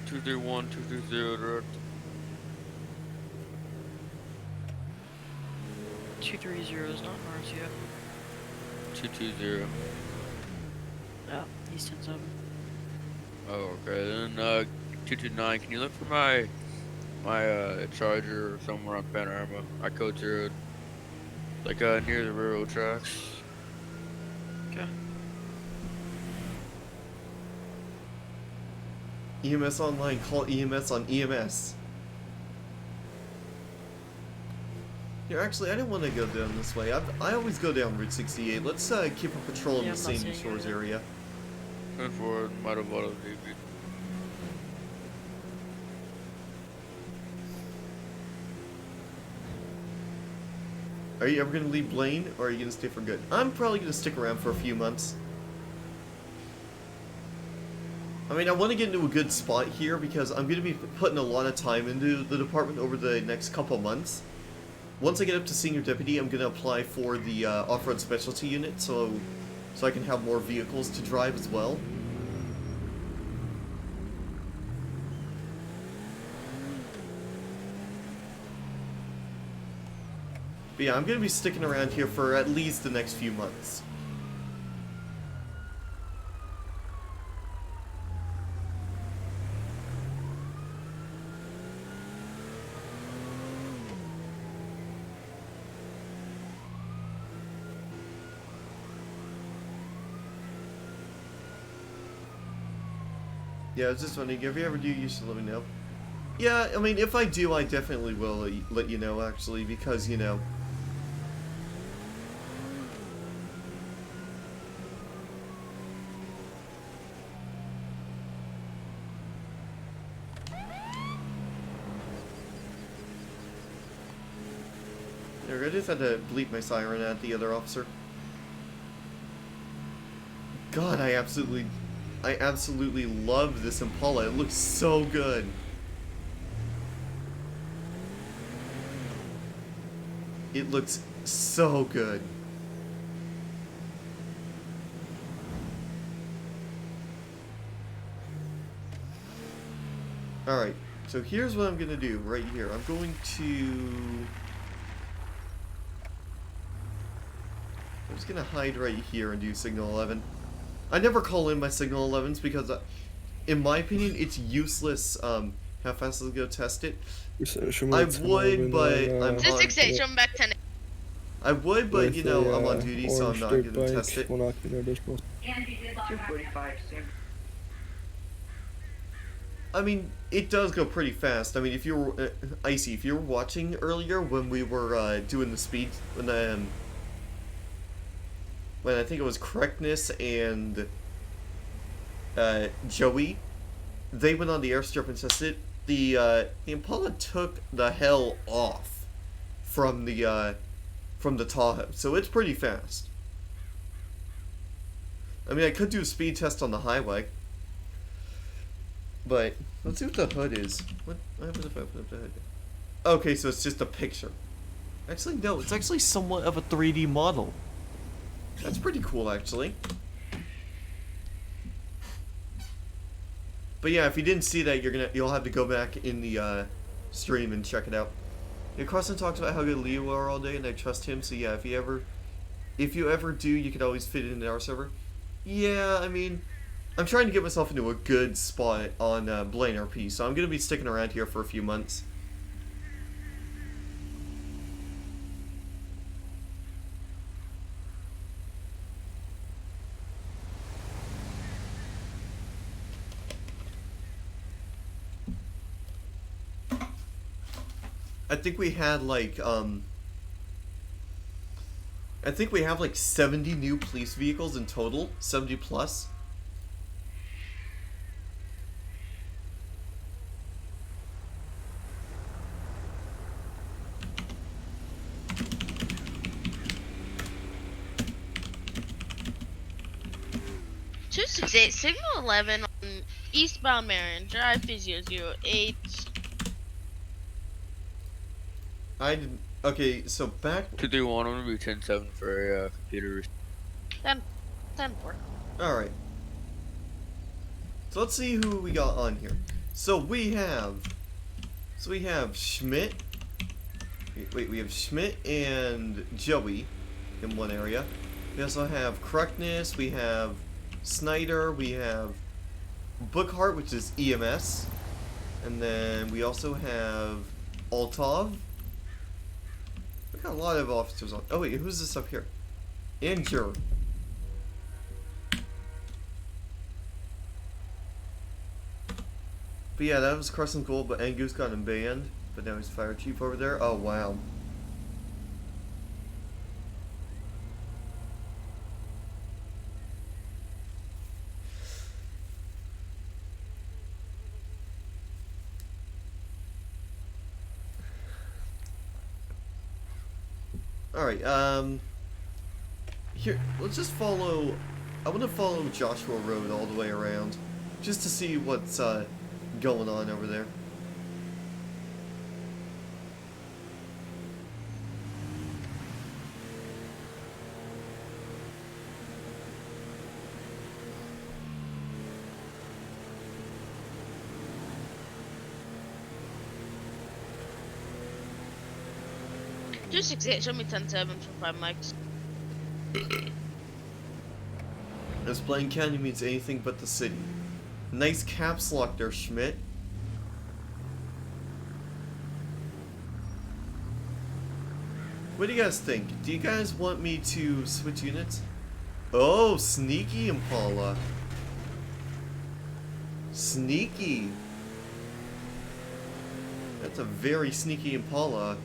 Two three one 230 direct. 230 is not ours yet. 220. No, he's 10-7. Oh, okay. Then 229. Can you look for my charger somewhere on Panorama? I code 0. Like near the railroad tracks. Okay. EMS online, call EMS on EMS. Here, actually, I didn't want to go down this way. I always go down Route 68. Let's keep a patrol in the Sandy Shores area. Going forward, might have bought a DB. Are you ever gonna leave Blaine, or are you gonna stay for good? I'm probably gonna stick around for a few months. I mean, I want to get into a good spot here because I'm gonna be putting a lot of time into the department over the next couple months. Once I get up to senior deputy, I'm gonna apply for the off-road specialty unit, so I can have more vehicles to drive as well. But yeah, I'm gonna be sticking around here for at least the next few months. Yeah, I was just wondering, if you ever do, you should let me know. Yeah, I mean, if I do, I definitely will let you know, actually, because, you know... I just had to bleep my siren at the other officer. God, I absolutely love this Impala. It looks so good. It looks so good. Alright, so here's what I'm gonna do right here. I'm going to... I'm just gonna hide right here and do signal 11. I never call in my signal 11s because, in my opinion, it's useless. How fast is it gonna test it? I would, but I'm on. 668, show me back 10. I would, but you know, I'm on duty, so I'm not gonna test it. 245, same. I mean, it does go pretty fast. I mean, if you were Icy, if you were watching earlier when we were doing the speed, when I think it was Correctness and Joey, they went on the airstrip and tested it. The Impala took the hell off from the Tahoe, so it's pretty fast. I mean, I could do a speed test on the highway, but let's see what the hood is. What happens if I open up the hood? Okay, so it's just a picture. Actually, no, it's actually somewhat of a 3D model. That's pretty cool, actually. But yeah, if you didn't see that, you'll have to go back in the stream and check it out. Yeah, Carson talks about how good Leo are all day, and I trust him. So yeah, if you ever do, you could always fit it into our server. Yeah, I mean, I'm trying to get myself into a good spot on BlaineRP, so I'm gonna be sticking around here for a few months. I think we had like I think we have like 70 new police vehicles in total, 70 plus. Signal 11 on eastbound Marion, drive 3008. I didn't. Okay, so back. 231, I'm gonna be 10-7 for computers. 10-4. Alright. So let's see who we got on here. So we have Schmidt. Wait, we have Schmidt and Joey in one area. We also have Correctness, we have Snyder, we have Bookhart, which is EMS. And then we also have Altov. We got a lot of officers on. Oh wait, who's this up here? Injure. But yeah, that was Carson Gold, but Angus got him banned. But now he's fire chief over there. Oh wow. Alright, here, let's just follow, I want to follow Joshua Road all the way around, just to see what's, going on over there. Just exit. Show me 10-7 for 5 mics. As Blaine County means anything but the city. Nice caps lock there, Schmidt. What do you guys think? Do you guys want me to switch units? Oh, sneaky Impala. Sneaky. That's a very sneaky Impala.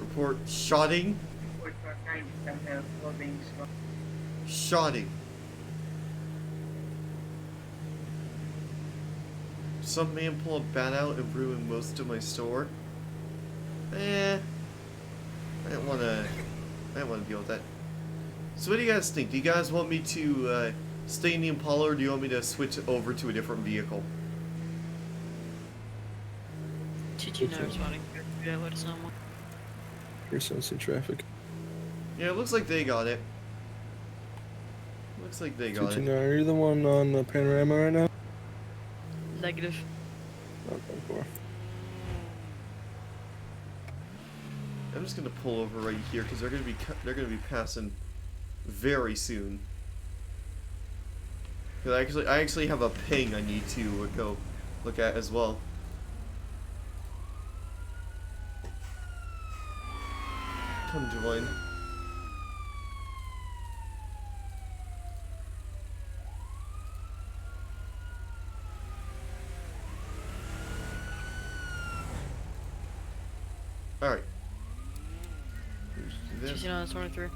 Report shotting. Report for 97 for being strong. Shotting. Some man pull a bat out and ruin most of my store. I don't wanna deal with that. So what do you guys think? Do you guys want me to stay in the Impala, or do you want me to switch over to a different vehicle? 229 responding. Yeah, let us know. You're sensing traffic. Yeah, it looks like they got it. Looks like they got it. 229, are you the one on the panorama right now? Negative. Okay, cool. I'm just gonna pull over right here because they're gonna be passing very soon. Cause I actually have a ping I need to go look at as well. Come join. Alright. Let's do this. 23.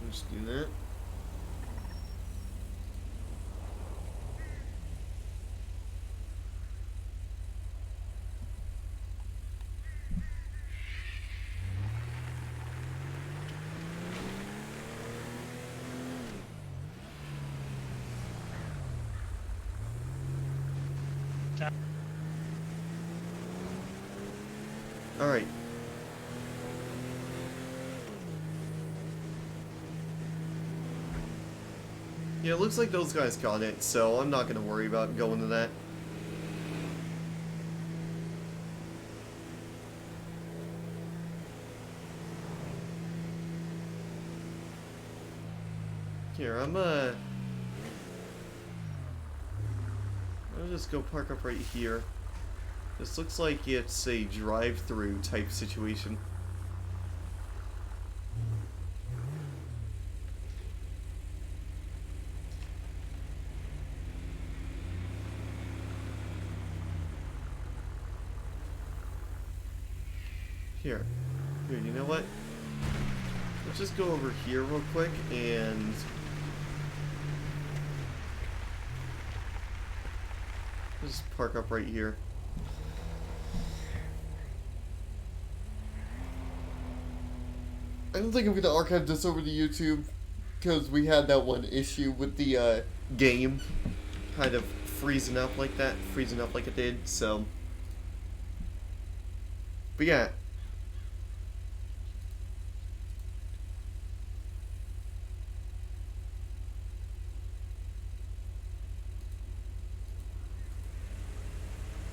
Let's do that. Alright. Yeah, it looks like those guys got it, so I'm not gonna worry about going to that. Here, I'll just go park up right here. This looks like it's a drive-through type situation. Here, you know what? Let's just go over here real quick and just park up right here. I don't think I'm gonna archive this over to YouTube because we had that one issue with the game kind of freezing up like it did, so. But yeah.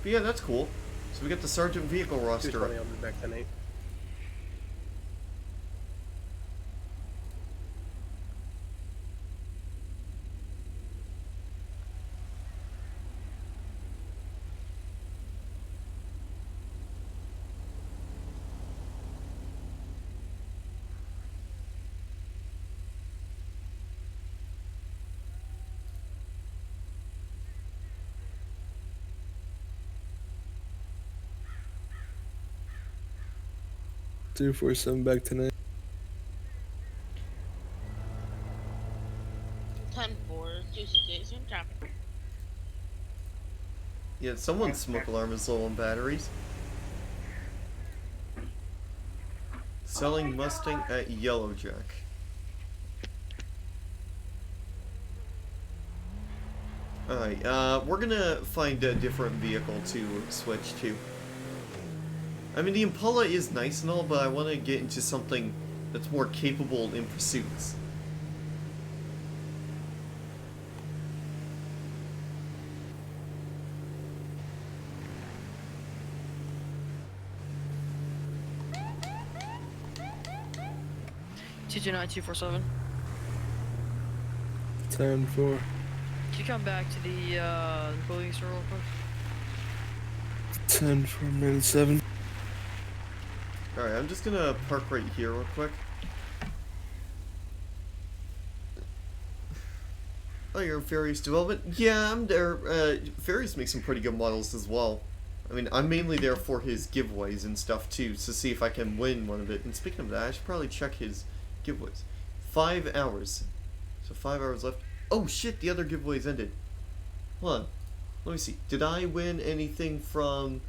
But yeah, that's cool. So we got the Sergeant Vehicle roster. 220, I'll be back 10-8. 247 back tonight. 10-4, Juicy Jason traffic. Yeah, someone's smoke alarm is low on batteries. Selling Mustang at Yellowjack. Alright, we're gonna find a different vehicle to switch to. I mean, the Impala is nice and all, but I want to get into something that's more capable in pursuits. TJ9247. 10-4. Can you come back to the clothing store real quick? 10-4-97. Alright, I'm just gonna park right here real quick. Oh, you're in Fairies Development? Yeah, I'm there. Fairies makes some pretty good models as well. I mean, I'm mainly there for his giveaways and stuff too, to see if I can win one of it. And speaking of that, I should probably check his giveaways. 5 hours. So 5 hours left. Oh shit, the other giveaways ended. Hold on. Let me see. Did I win anything from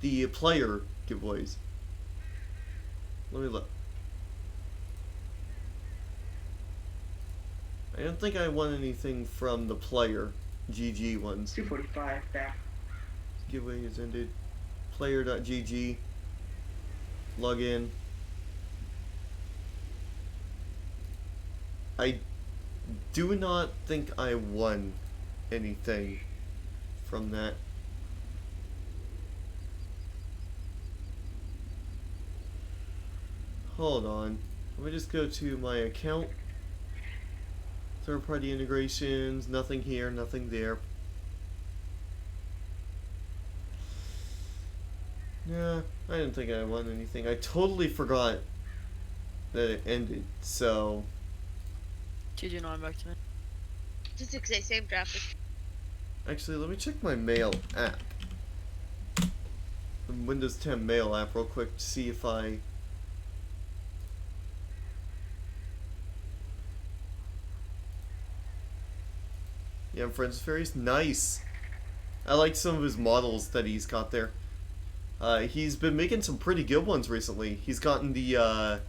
the player giveaways? Let me look. I don't think I won anything from the player GG ones. 245 back. Giveaway has ended. Player.gg. Log in. I do not think I won anything from that. Hold on. Let me just go to my account. Third-party integrations, nothing here, nothing there. Yeah, I didn't think I won anything. I totally forgot that it ended, so... TJ9 back to me. 268, same traffic. Actually, let me check my mail app. The Windows 10 mail app real quick to see if I... Yeah, I'm friends with Fairies. Nice! I like some of his models that he's got there. He's been making some pretty good ones recently. He's gotten the,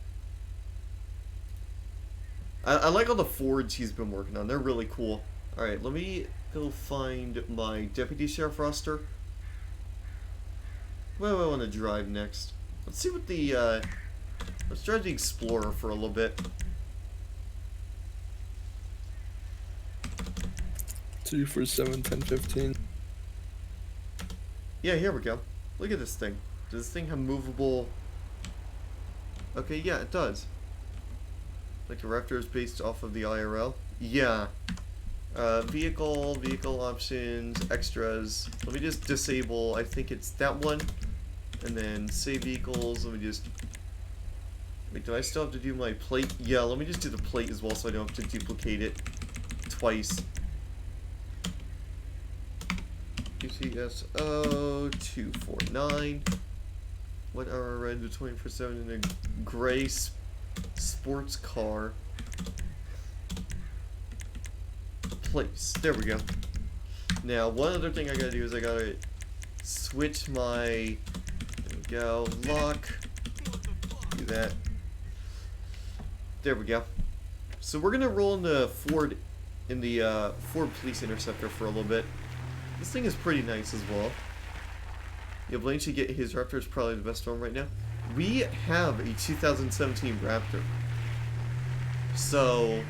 I like all the Fords he's been working on. They're really cool. Alright, let me go find my Deputy Sheriff roster. Where do I want to drive next? Let's see what the, let's drive the Explorer for a little bit. 247 1015. Yeah, here we go. Look at this thing. Does this thing have movable... Okay, yeah, it does. Like the Raptor is based off of the IRL? Yeah. Vehicle options, extras. Let me just disable, I think it's that one. And then save vehicles, let me just... Wait, do I still have to do my plate? Yeah, let me just do the plate as well so I don't have to duplicate it twice. UCSO 249. What are red to 24/7 in a gray sports car? Place. There we go. Now, one other thing I gotta do is I gotta switch my. There we go. Lock. Do that. There we go. So we're gonna roll in the Ford Police Interceptor for a little bit. This thing is pretty nice as well. Yeah, Blaine should get his Raptor. Is probably the best one right now. We have a 2017 Raptor. So...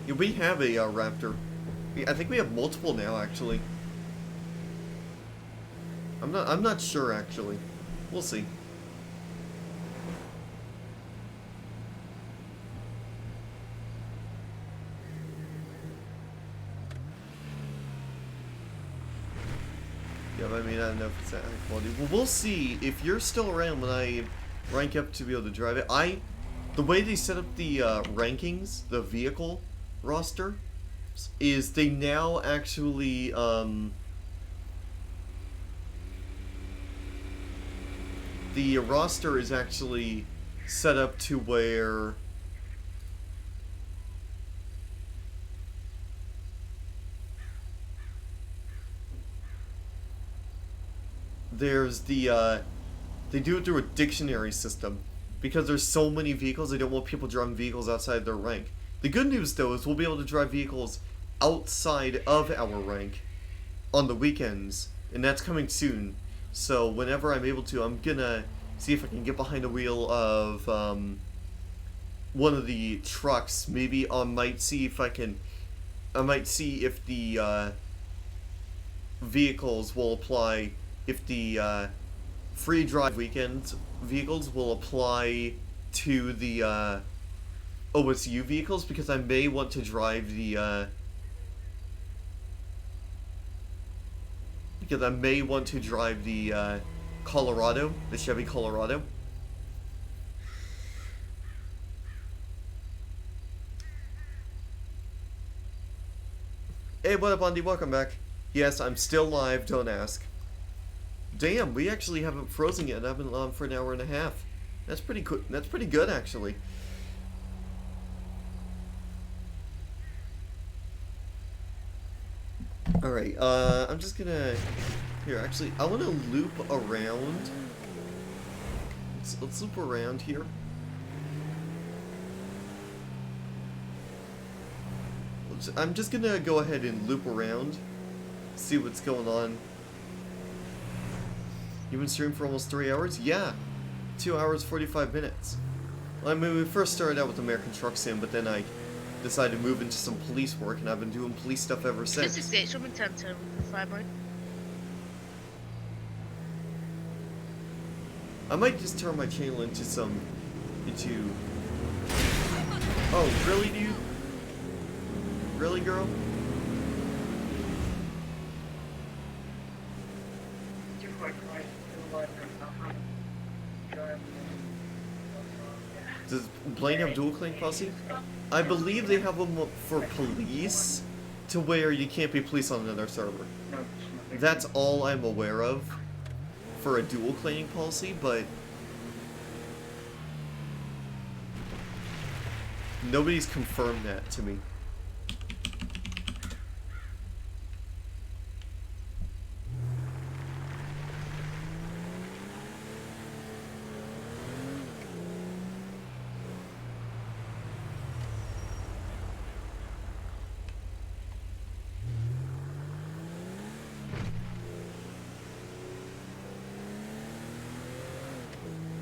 yeah, we have a Raptor. I think we have multiple now, actually. I'm not sure, actually. We'll see. Yeah, I mean, I don't know if it's that high quality. Well, we'll see if you're still around when I rank up to be able to drive it. The way they set up the rankings, the vehicle roster, is they now actually, the roster is actually set up to where there's the, they do it through a dictionary system. Because there's so many vehicles, they don't want people driving vehicles outside their rank. The good news, though, is we'll be able to drive vehicles outside of our rank on the weekends, and that's coming soon. So whenever I'm able to, I'm gonna see if I can get behind the wheel of one of the trucks. Maybe I might see if the vehicles will apply, if the free drive weekend vehicles will apply to the OSU vehicles, because I may want to drive the Colorado, the Chevy Colorado. Hey, what up, Andy? Welcome back. Yes, I'm still live, don't ask. Damn, we actually haven't frozen yet, and I've been on for an hour and a half. That's pretty good. That's pretty good, actually. Alright, I'm just gonna... Here, actually, I want to loop around. Let's loop around here. I'm just gonna go ahead and loop around. See what's going on. You've been streaming for almost 3 hours? Yeah. 2 hours, 45 minutes. I mean, we first started out with American Truck Sim, but then I decided to move into some police work, and I've been doing police stuff ever since. 268, show me 10 to 5 more. I might just turn my channel into Oh, really, dude? Really, girl? Does Blaine have dual claim policy? I believe they have them for police, to where you can't be police on another server. That's all I'm aware of for a dual claiming policy, but nobody's confirmed that to me.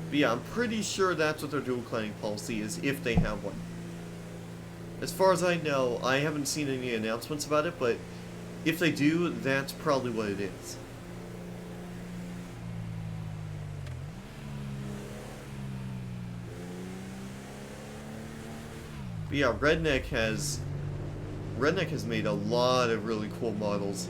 But yeah, I'm pretty sure that's what their dual claiming policy is, if they have one. As far as I know, I haven't seen any announcements about it, but if they do, that's probably what it is. But yeah, Redneck has made a lot of really cool models.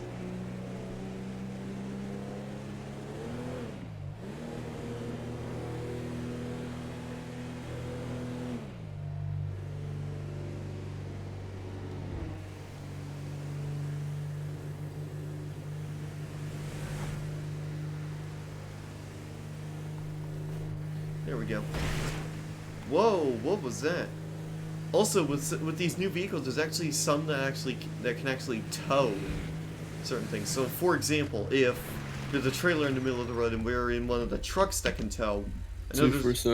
There we go. Whoa, what was that? Also, with these new vehicles, there's actually some that can actually tow certain things. So, for example, if there's a trailer in the middle of the road and we're in one of the trucks that can tow, I know there's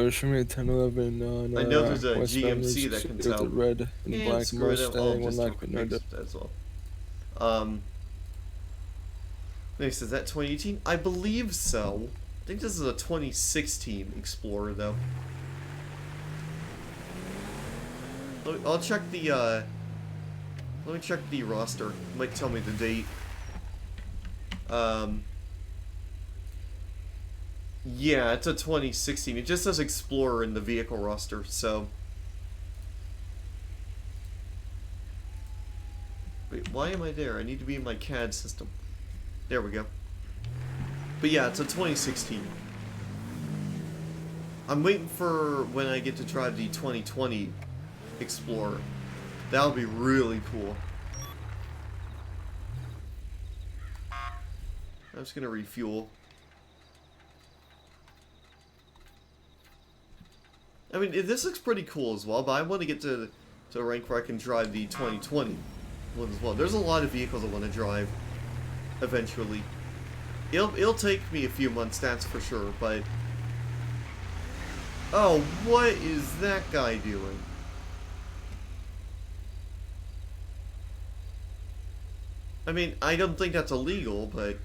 a GMC that can tow. The red and Yeah, black screw it, I'll Mustang, just one take like pictures, that's all. Next, is that 2018? I believe so. I think this is a 2016 Explorer, though. I'll check the, let me check the roster. It might tell me the date. Yeah, it's a 2016. It just says Explorer in the vehicle roster, so... Wait, why am I there? I need to be in my CAD system. There we go. But yeah, it's a 2016. I'm waiting for when I get to drive the 2020 Explorer. That'll be really cool. I'm just gonna refuel. I mean, this looks pretty cool as well, but I want to get to a rank where I can drive the 2020 one as well. There's a lot of vehicles I want to drive eventually. It'll take me a few months, that's for sure, but... Oh, what is that guy doing? I mean, I don't think that's illegal, but...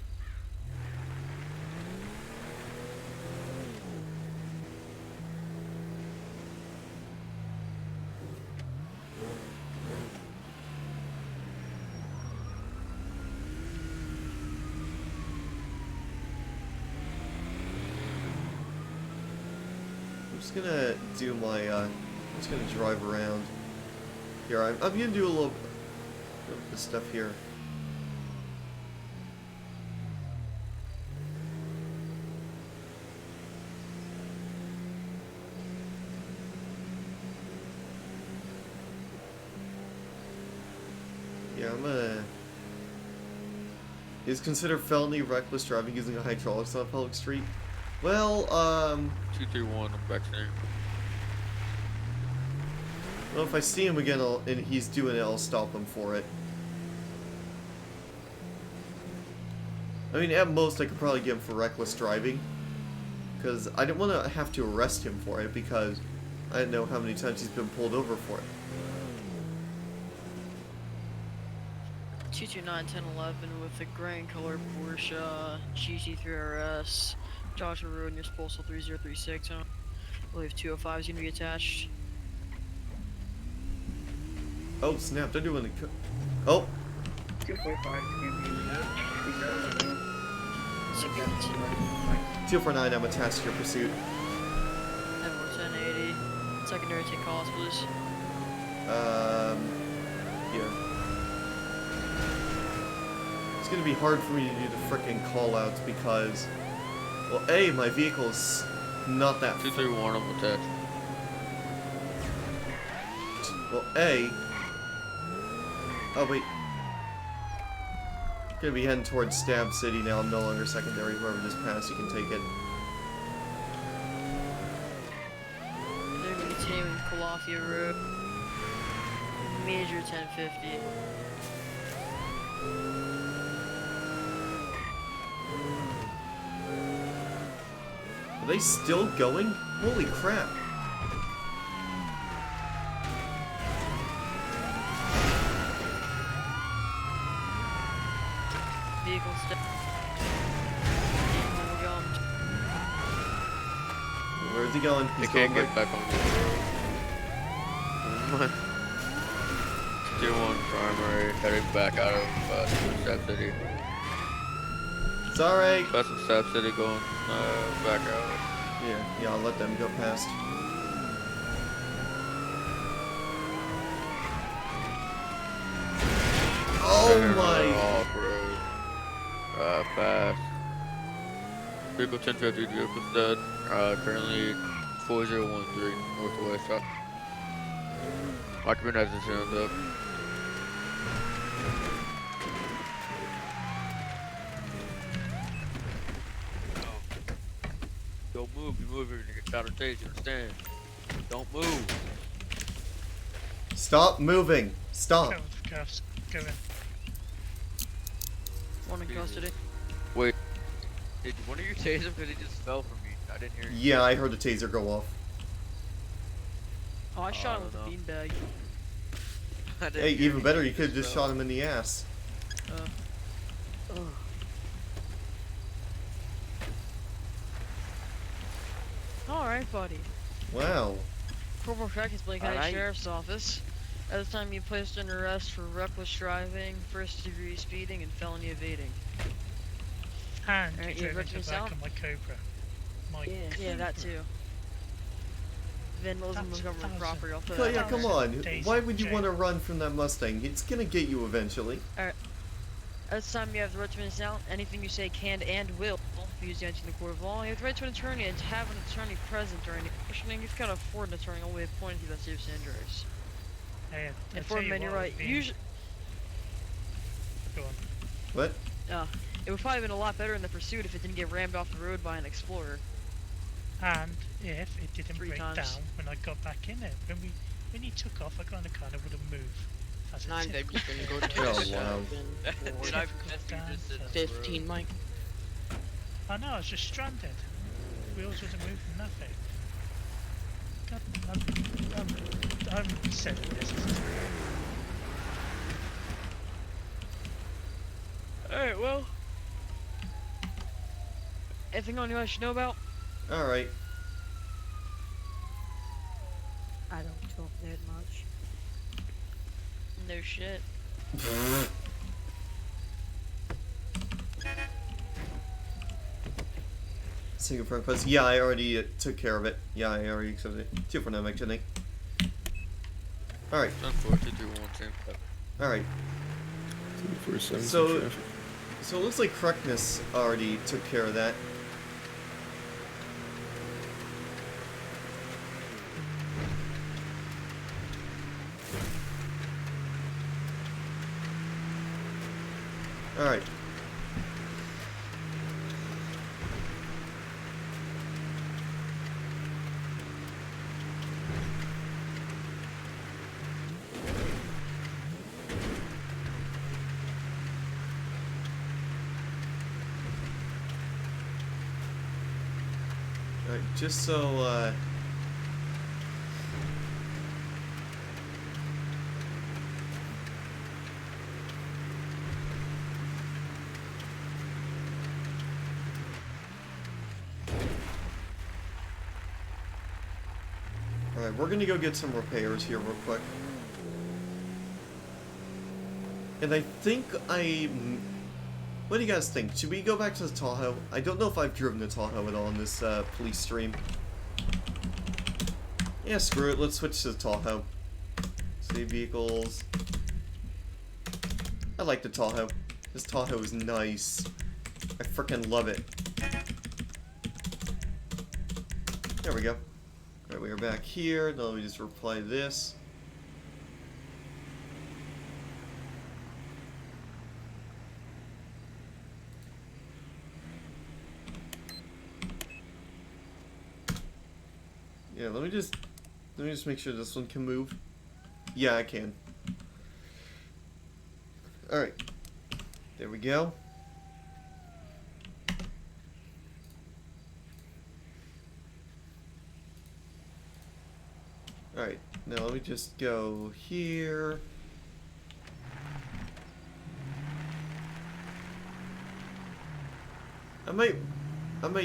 I'm just gonna do my, I'm just gonna drive around. Here, I'm gonna do a little of this stuff here. Yeah, I'm gonna... Is considered felony reckless driving using a hydraulics on a public street? Well, 231, I'm back there. Well, if I see him again and he's doing it, I'll stop him for it. I mean, at most, I could probably get him for reckless driving. Because I didn't want to have to arrest him for it, because I didn't know how many times he's been pulled over for it. 229 1011 with a gray color Porsche GT3 RS. Joshua Road, your postal 3036. I believe 205 is going to be attached. Oh, snap, they're doing the... Oh! 245 can be 249, I'm attached to your pursuit. Edward 1080. Secondary take calls, please. Yeah. It's gonna be hard for me to do the frickin' call-outs because... Well, A, my vehicle's not that... 231, I'm attached. Well, A... Oh, wait. Gonna be heading towards Stab City now. I'm no longer secondary. Whoever just passed, you can take it. They're going to continue with Calafia Road. Major 1050. Are they still going? Holy crap. Vehicle step. Where's he going? They He's can't going get back on the road. 2-1 primary, heading back out of Stab City. It's alright. That's in Stab City going back out. Yeah, I'll let them go past. Oh my! Off-road. Pass. Vehicle 1050, vehicle dead. Currently 4013 northwest. Occupant has his hands up. Don't move. You move, you're gonna get counter tased. You understand? Don't move. Stop moving. Stop. Cuffs. Go in. One in custody. Wait. Did one of you tase him because he just fell from me? I didn't hear you. Yeah, I heard the taser go off. Oh, I shot him with a beanbag. Hey, even better, you could have just shot him in the ass. Alright, buddy. Wow. Corporal Trackers, Blaine County Sheriff's Office. At this time, you placed under arrest for reckless driving, first-degree speeding, and felony evading. And Alright, you you drove have into the back of my Cobra. Yeah, that too. Vandalism of government property. I'll put Oh, that yeah, on come there. on. Why would you want to run from that Mustang? It's gonna get you eventually. Alright. At this time, you have the right to remain silent. Anything you say can and will be used against you in the court of law. You have the right to an attorney and to have an attorney present during the questioning. You've got to afford an attorney only appointed to you that serious injuries. Hey, And for men, you're right. Usually. Go on. What? It It would probably have been a lot better in the pursuit if it didn't get rammed off the road by an explorer. And if it didn't 3 break times. down when I got back in it. When he took off, I got in the car and I would have moved. As a I'm typical just gonna go Toyota. to Oh, wow. Dude, I guess you just said 15, Mike. I know, I was just stranded. Wheels wasn't moving, nothing. God, I'm saying this is Alright, well. Anything on you I should know about? Alright. I don't talk that much. No shit. Single front quest. Yeah, I already took care of it. Yeah, I already accepted it. 2 for 9, Mike, Jenny. Alright. Unfortunately, 1, 2, Alright. 2, 4, 7, So, traffic. so it looks like correctness already took care of that. Alright. Alright, just so, Alright, we're gonna go get some repairs here real quick. And I think what do you guys think? Should we go back to the Tahoe? I don't know if I've driven the Tahoe at all in this police stream. Yeah, screw it. Let's switch to the Tahoe. Save vehicles. I like the Tahoe. This Tahoe is nice. I freaking love it. There we go. Alright, we are back here. Now let me just reply this. Yeah, let me just make sure this one can move. Yeah, I can. Alright. There we go. Alright, now let me just go here. I might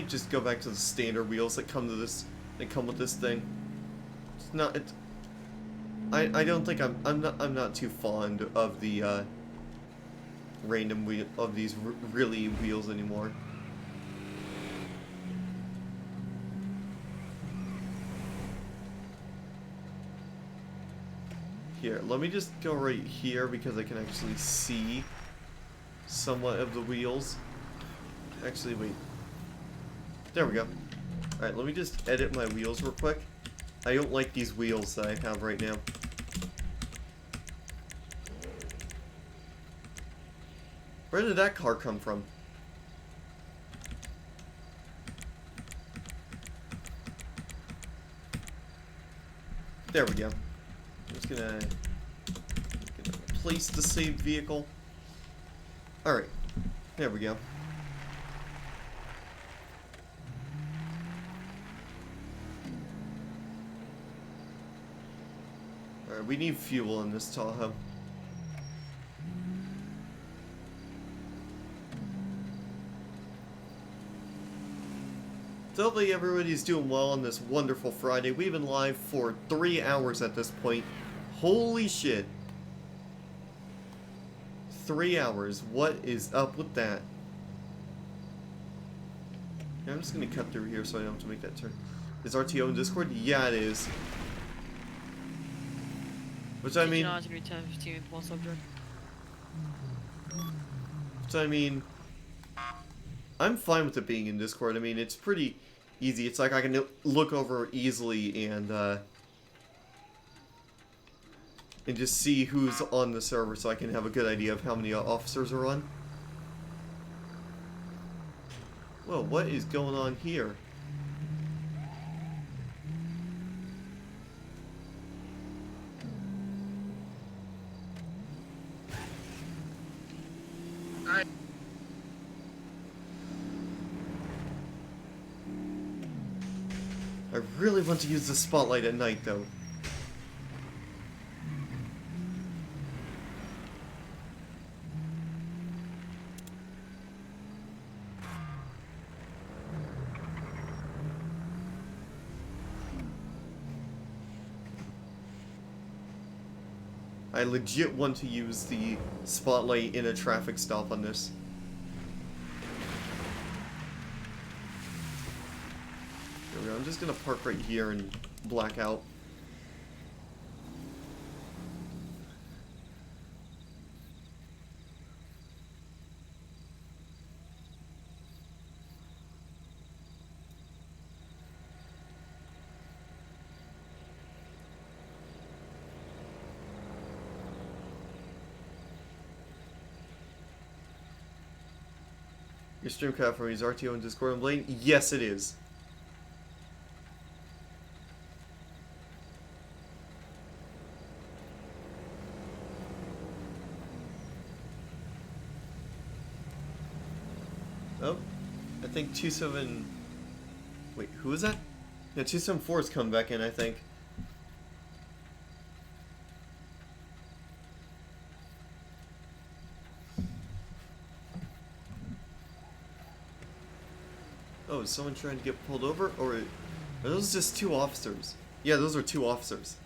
just go back to the standard wheels that come to this with this thing. It's not I don't think I'm not too fond of the random wheel of these really wheels anymore. Here, let me just go right here because I can actually see somewhat of the wheels. Actually, wait. There we go. Alright, let me just edit my wheels real quick. I don't like these wheels that I have right now. Where did that car come from? There we go. I'm just gonna place the saved vehicle. Alright. There we go. Alright, we need fuel in this Tahoe. So hopefully everybody's doing well on this wonderful Friday. We've been live for 3 hours at this point. Holy shit. 3 hours. What is up with that? Yeah, I'm just gonna cut through here so I don't have to make that turn. Is RTO in Discord? Yeah, it is. Which I mean... Which I mean... I'm fine with it being in Discord. I mean, it's pretty easy. It's like I can look over easily and just see who's on the server so I can have a good idea of how many officers are on. Whoa, what is going on here? I really want to use the spotlight at night, though. I legit want to use the spotlight in a traffic stop on this. There we go. I'm just gonna park right here and black out. Your stream cut from his RTO and Discord and Blaine? Yes, it is. Oh, I think 27... Wait, who is that? Yeah, 274 is coming back in, I think. Oh, is someone trying to get pulled over? Or are those just two officers? Yeah, those are two officers.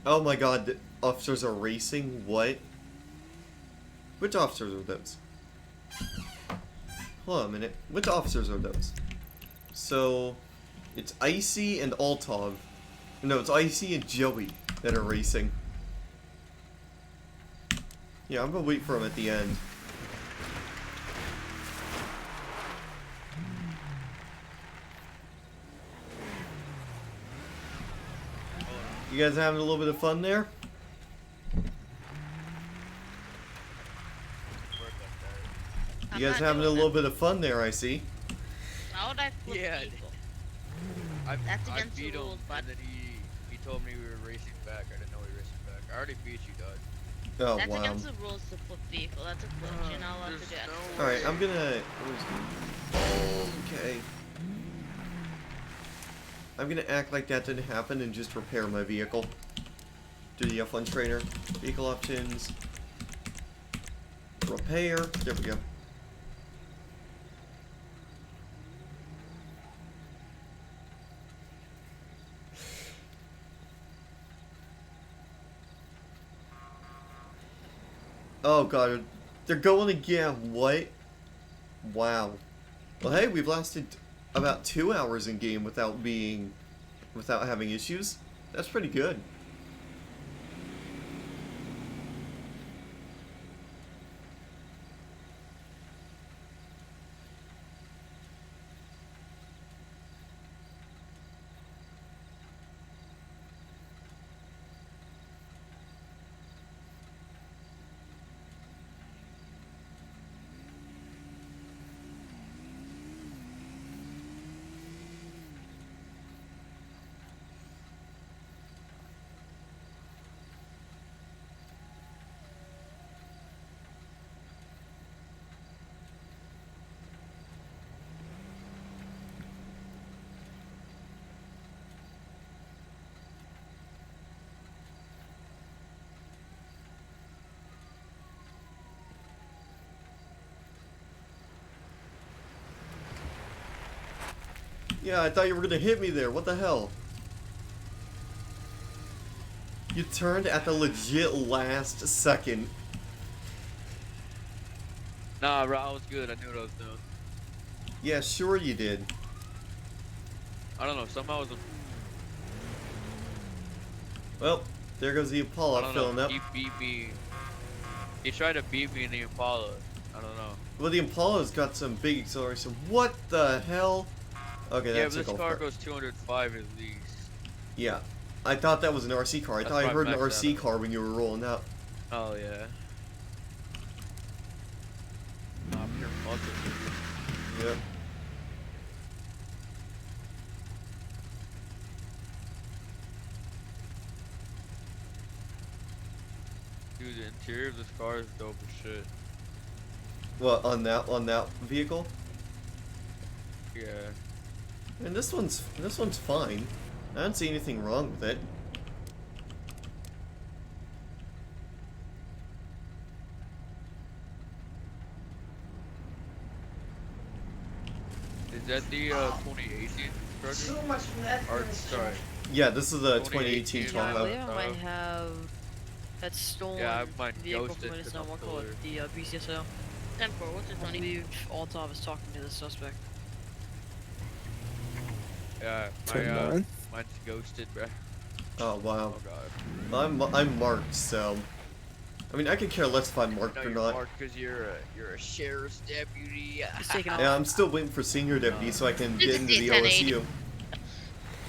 Oh my god, the officers are racing? What? Which officers are those? Hold on a minute. Which officers are those? So, it's Icy and Altov. No, it's Icy and Joey that are racing. Yeah, I'm gonna wait for them at the end. You guys having a little bit of fun there? You guys having a little bit of fun there, I see. How would I flip people? That's against beat the rules, him, but and then he told me we were racing back. I didn't know we were racing back. I already beat you, dog. Oh, that's wow. against the rules to flip vehicle. That's a glitch. You're not allowed to do that. Alright, I'm gonna... Okay. I'm gonna act like that didn't happen and just repair my vehicle. Do the F1 trainer. Vehicle options. Repair. There we go. Oh god, they're going again. What? Wow. Well, hey, we've lasted about 2 hours in game without having issues. That's pretty good. Yeah, I thought you were gonna hit me there. What the hell? You turned at the legit last second. Nah, bro, I was good. I knew what I was doing. Yeah, sure you did. I don't know. Somehow I was. Well, there goes the I Impala don't filling know. up. He beat me. He tried to beat me in the Impala. I don't know. Well, the Impala's got some big acceleration. What the hell? Okay, Yeah, that's but a this golf car cart. goes 205 at least. Yeah. I thought that was an RC car. I That's thought I why I heard an maxed out RC on it. car when you were rolling out. Oh yeah. Nah, pure muscle. Yep. Dude, the interior of this car is dope as shit. What, on that vehicle? Yeah. And this one's fine. I don't see anything wrong with it. Is that the 2018 Charger? So much meth Or, in this sorry. Yeah, this is the 2018 2018 Yeah, I Tahoe. believe I might have that stolen Yeah, I might vehicle ghost from it it. It's 'cause not I'm what call it, the BCSO. 10-4, what's it, I Tony? believe Altov is talking to the suspect. Yeah, 10-9? mine's ghosted, bruh. Oh wow. Oh god. I'm marked, so I mean I could care less if I'm marked No, or you're not. marked because you're a sheriff's deputy. He's taking off. Yeah, I'm still waiting for senior deputy so I can get into the 1080. OSU.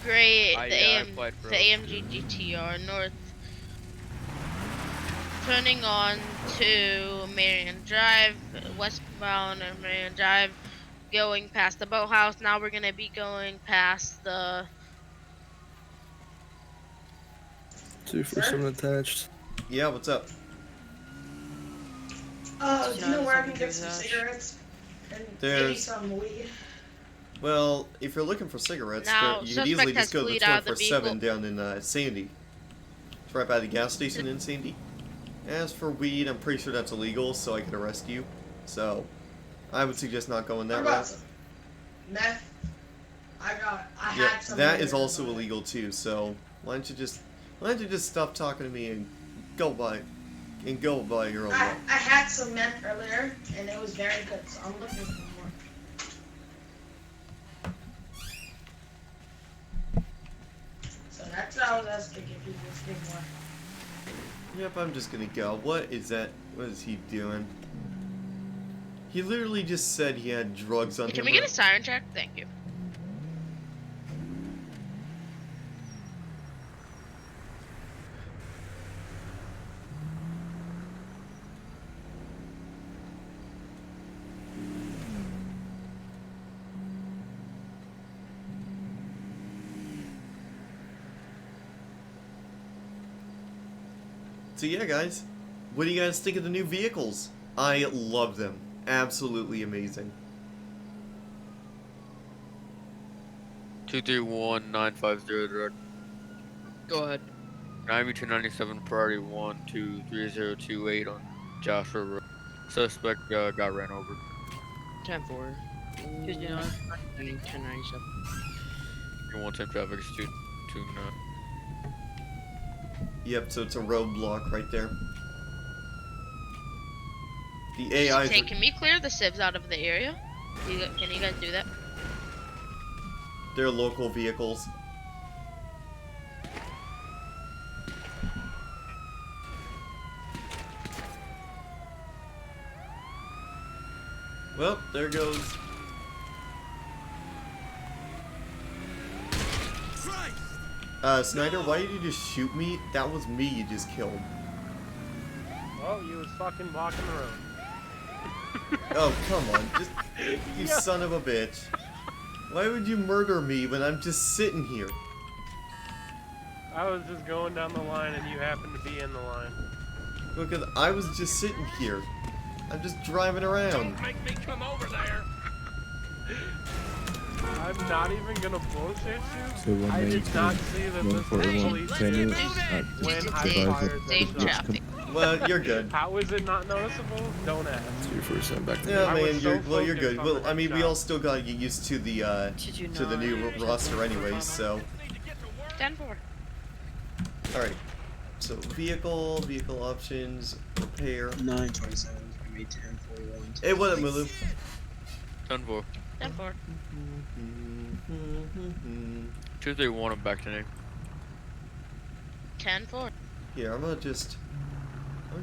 Great, I the applied for the AMG GTR North. Turning on to Marion Drive, westbound and Marion Drive, going past the boathouse. Now we're gonna be going past the 247 attached. Yeah, what's up? Do you know where I can Something get some attached. cigarettes? And maybe There's- some weed? Well, if you're looking for cigarettes, Now, you could easily suspect just go has to the fled out of the 24/7 down in Sandy. It's right by the gas station in Sandy. As for weed, I'm pretty sure that's illegal, so I could arrest you. So, I would suggest not going that What about route. some meth? I Yeah, had some. that later, is also but- illegal too. So, why don't you just stop talking to me and go buy your own I way. had some meth earlier, and it was very good, so I'm looking for more. So that's what I was asking if you just need more. Yep, I'm just gonna go. What is that? What is he doing? He literally just said he had drugs on Can him. we get a siren check? Thank you. So yeah, guys, what do you guys think of the new vehicles? I love them. Absolutely amazing. 231950 direct. Go ahead. 9297 priority 123028 on Joshua Road. Suspect got ran over. 10-4. 59. 1097. You want 10 traffic is 229. Yep, so it's a roadblock right there. The AI. Hey, can we clear the civs out of the area? Can you guys do that? They're local vehicles. Well, there goes. Snyder, why did you just shoot me? That was me you just killed. Oh, you was fucking blocking the road. Oh, come on. Just, you son of a bitch. Why would you murder me when I'm just sitting here? I was just going down the line and you happened to be in the line. Because I was just sitting here. I'm just driving around. Don't make me come over there. I'm not even gonna bullshit So you. I did not see that this was 141 police 10 minutes when I fired that shot. Well, you're good. How is it not noticeable? Don't ask. 247 back to Yeah, I man, was so you're good. focused on Well, the I mean, we shot. all still gotta get used to the new roster anyways. So, 10-4. all right. So vehicle options, repair. 927. I made 1041. Hey, what up, Mulu? 10-4. 10-4. 231 I'm back to name. 10-4. Here, I'm gonna just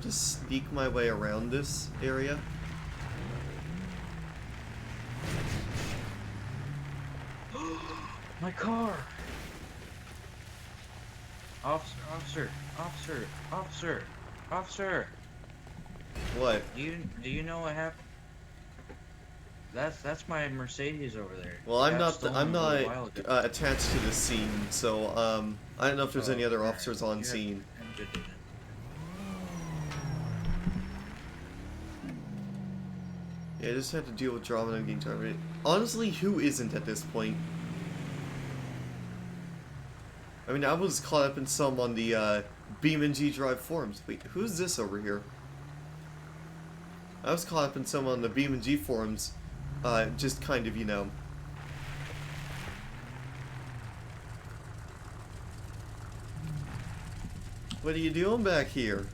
sneak my way around this area. My car! Officer, officer, officer, officer, officer! What? Do you know what happened? That's my Mercedes over there. Well, It I'm got not stolen I'm a little not while ago. attached to the scene, so I don't know if there's any other alright. officers on You have- scene. have a good day then. Yeah, I just had to deal with drama and getting targeted. Honestly, who isn't at this point? I mean, I was caught up in some on the BeamNG Drive forums. Wait, who's this over here? I was caught up in some on the BeamNG forums, just kind of, you know. What are you doing back here?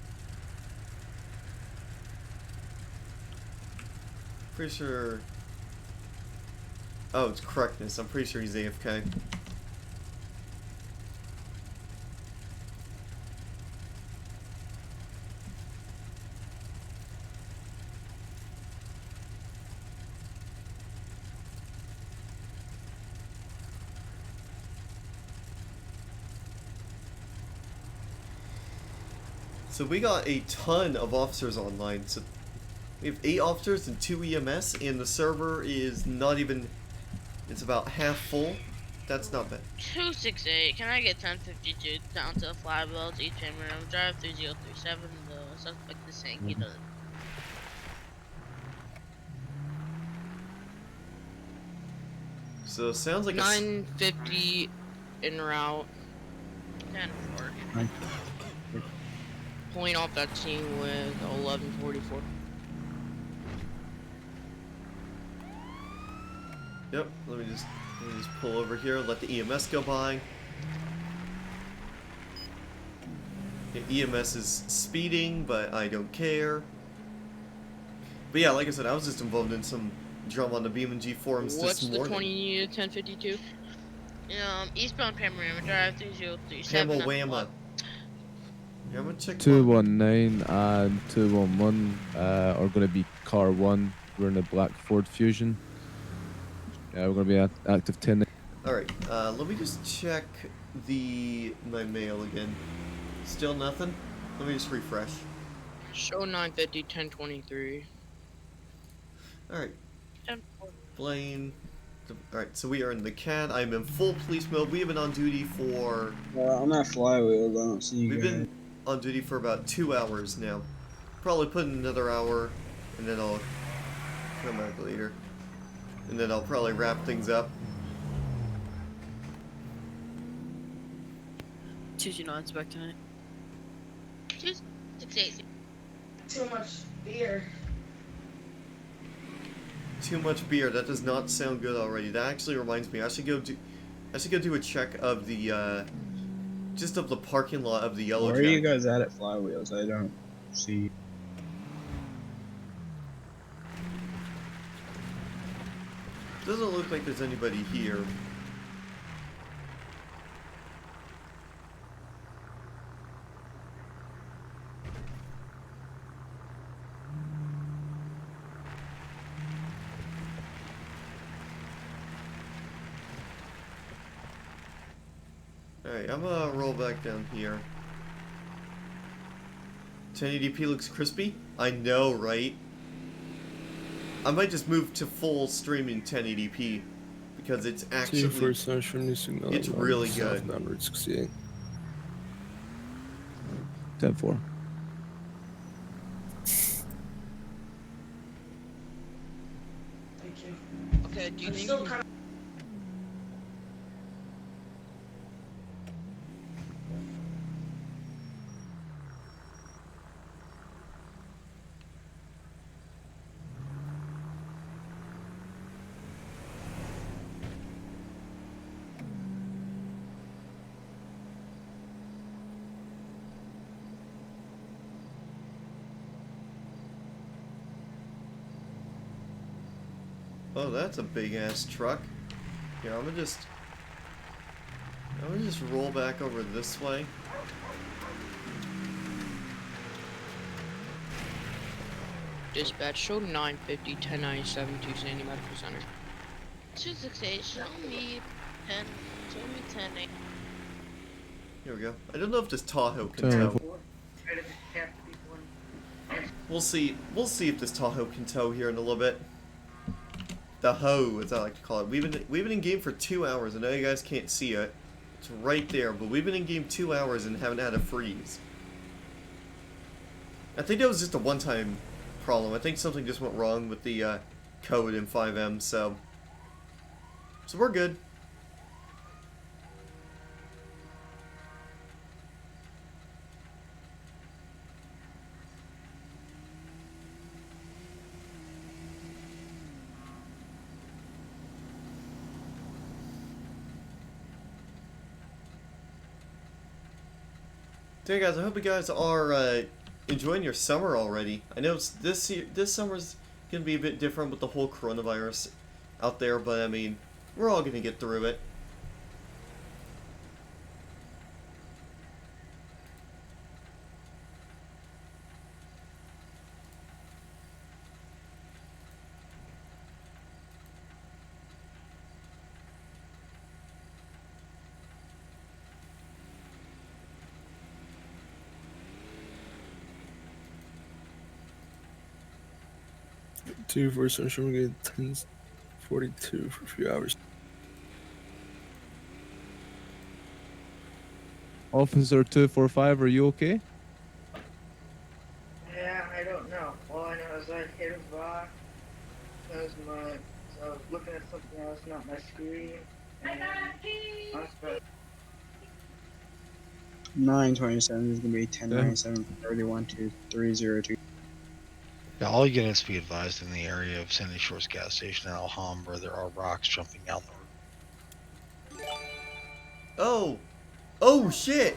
Pretty sure... Oh, it's correctness. I'm pretty sure he's AFK. So we got a ton of officers online. So we have 8 officers and 2 EMS, and the server is not even... It's about half full. That's not bad. 268, can I get 1052 down to the flywheels, East Chamberlain Drive 3037, the suspect is saying he doesn't. So it sounds like 950 en route. 10-4. Pulling off that scene with 1144. Yep, let me just pull over here, let the EMS go by. Yeah, EMS is speeding, but I don't care. But yeah, like I said, I was just involved in some drama on the BeamNG forums What's this morning. the 1052? Eastbound Panorama Drive 3037. Panorama. Yeah, I'm gonna check 219 and 211 are going to be car 1. We're in a black Ford Fusion. Yeah, we're going to be active 10. Alright, let me just check my mail again. Still nothing? Let me just refresh. Show 950, 1023. Alright. 10-4. Blaine. Alright, so we are in the CAD. I'm in full police mode. We have been on duty for... I'm at Flywheels. I don't see you We've guys. been on duty for about 2 hours now. Probably put in another hour, and then I'll come back later. And then I'll probably wrap things up. 229's back tonight. 268. Too much beer. Too much beer. That does not sound good already. That actually reminds me. I should go do a check of the just of the parking lot of the Yellow Where are Jack. you guys at Flywheels? I don't see. Doesn't look like there's anybody here. Alright, I'm gonna roll back down here. 1080p looks crispy? I know, right? I might just move to full streaming 1080p because it's actually it's really good. 10-4. Thank you. Okay, do you I'm think still kind of... Oh, that's a big ass truck. Here, I'm gonna just roll back over this way. Dispatch, show 950, 1097 to Sandy Medical Center. 268, show me 10, told me 10 8. Here we go. I don't know if this Tahoe can 10 tow. We'll see. We'll see if this Tahoe can tow here in a little bit. The hoe, as I like to call it. We've been in game for 2 hours. I know you guys can't see it. It's right there, but we've been in game 2 hours and haven't had a freeze. I think that was just a one-time problem. I think something just went wrong with the code in 5M, so we're good. So yeah, guys, I hope you guys are enjoying your summer already. I know this summer's gonna be a bit different with the whole coronavirus out there, but I mean, we're all gonna get through it. Two for social media, 10:42 for a few hours. Officer 245, are you okay? Yeah, I don't know. All I know is I hit a rock. So I was looking at something else, not my screen. And I was about 9:27 is gonna be 10:97 from 31 to 302. Yeah, all units be advised in the area of Sandy Shores gas station in Alhambra, there are rocks jumping out the roof. Oh! Oh shit!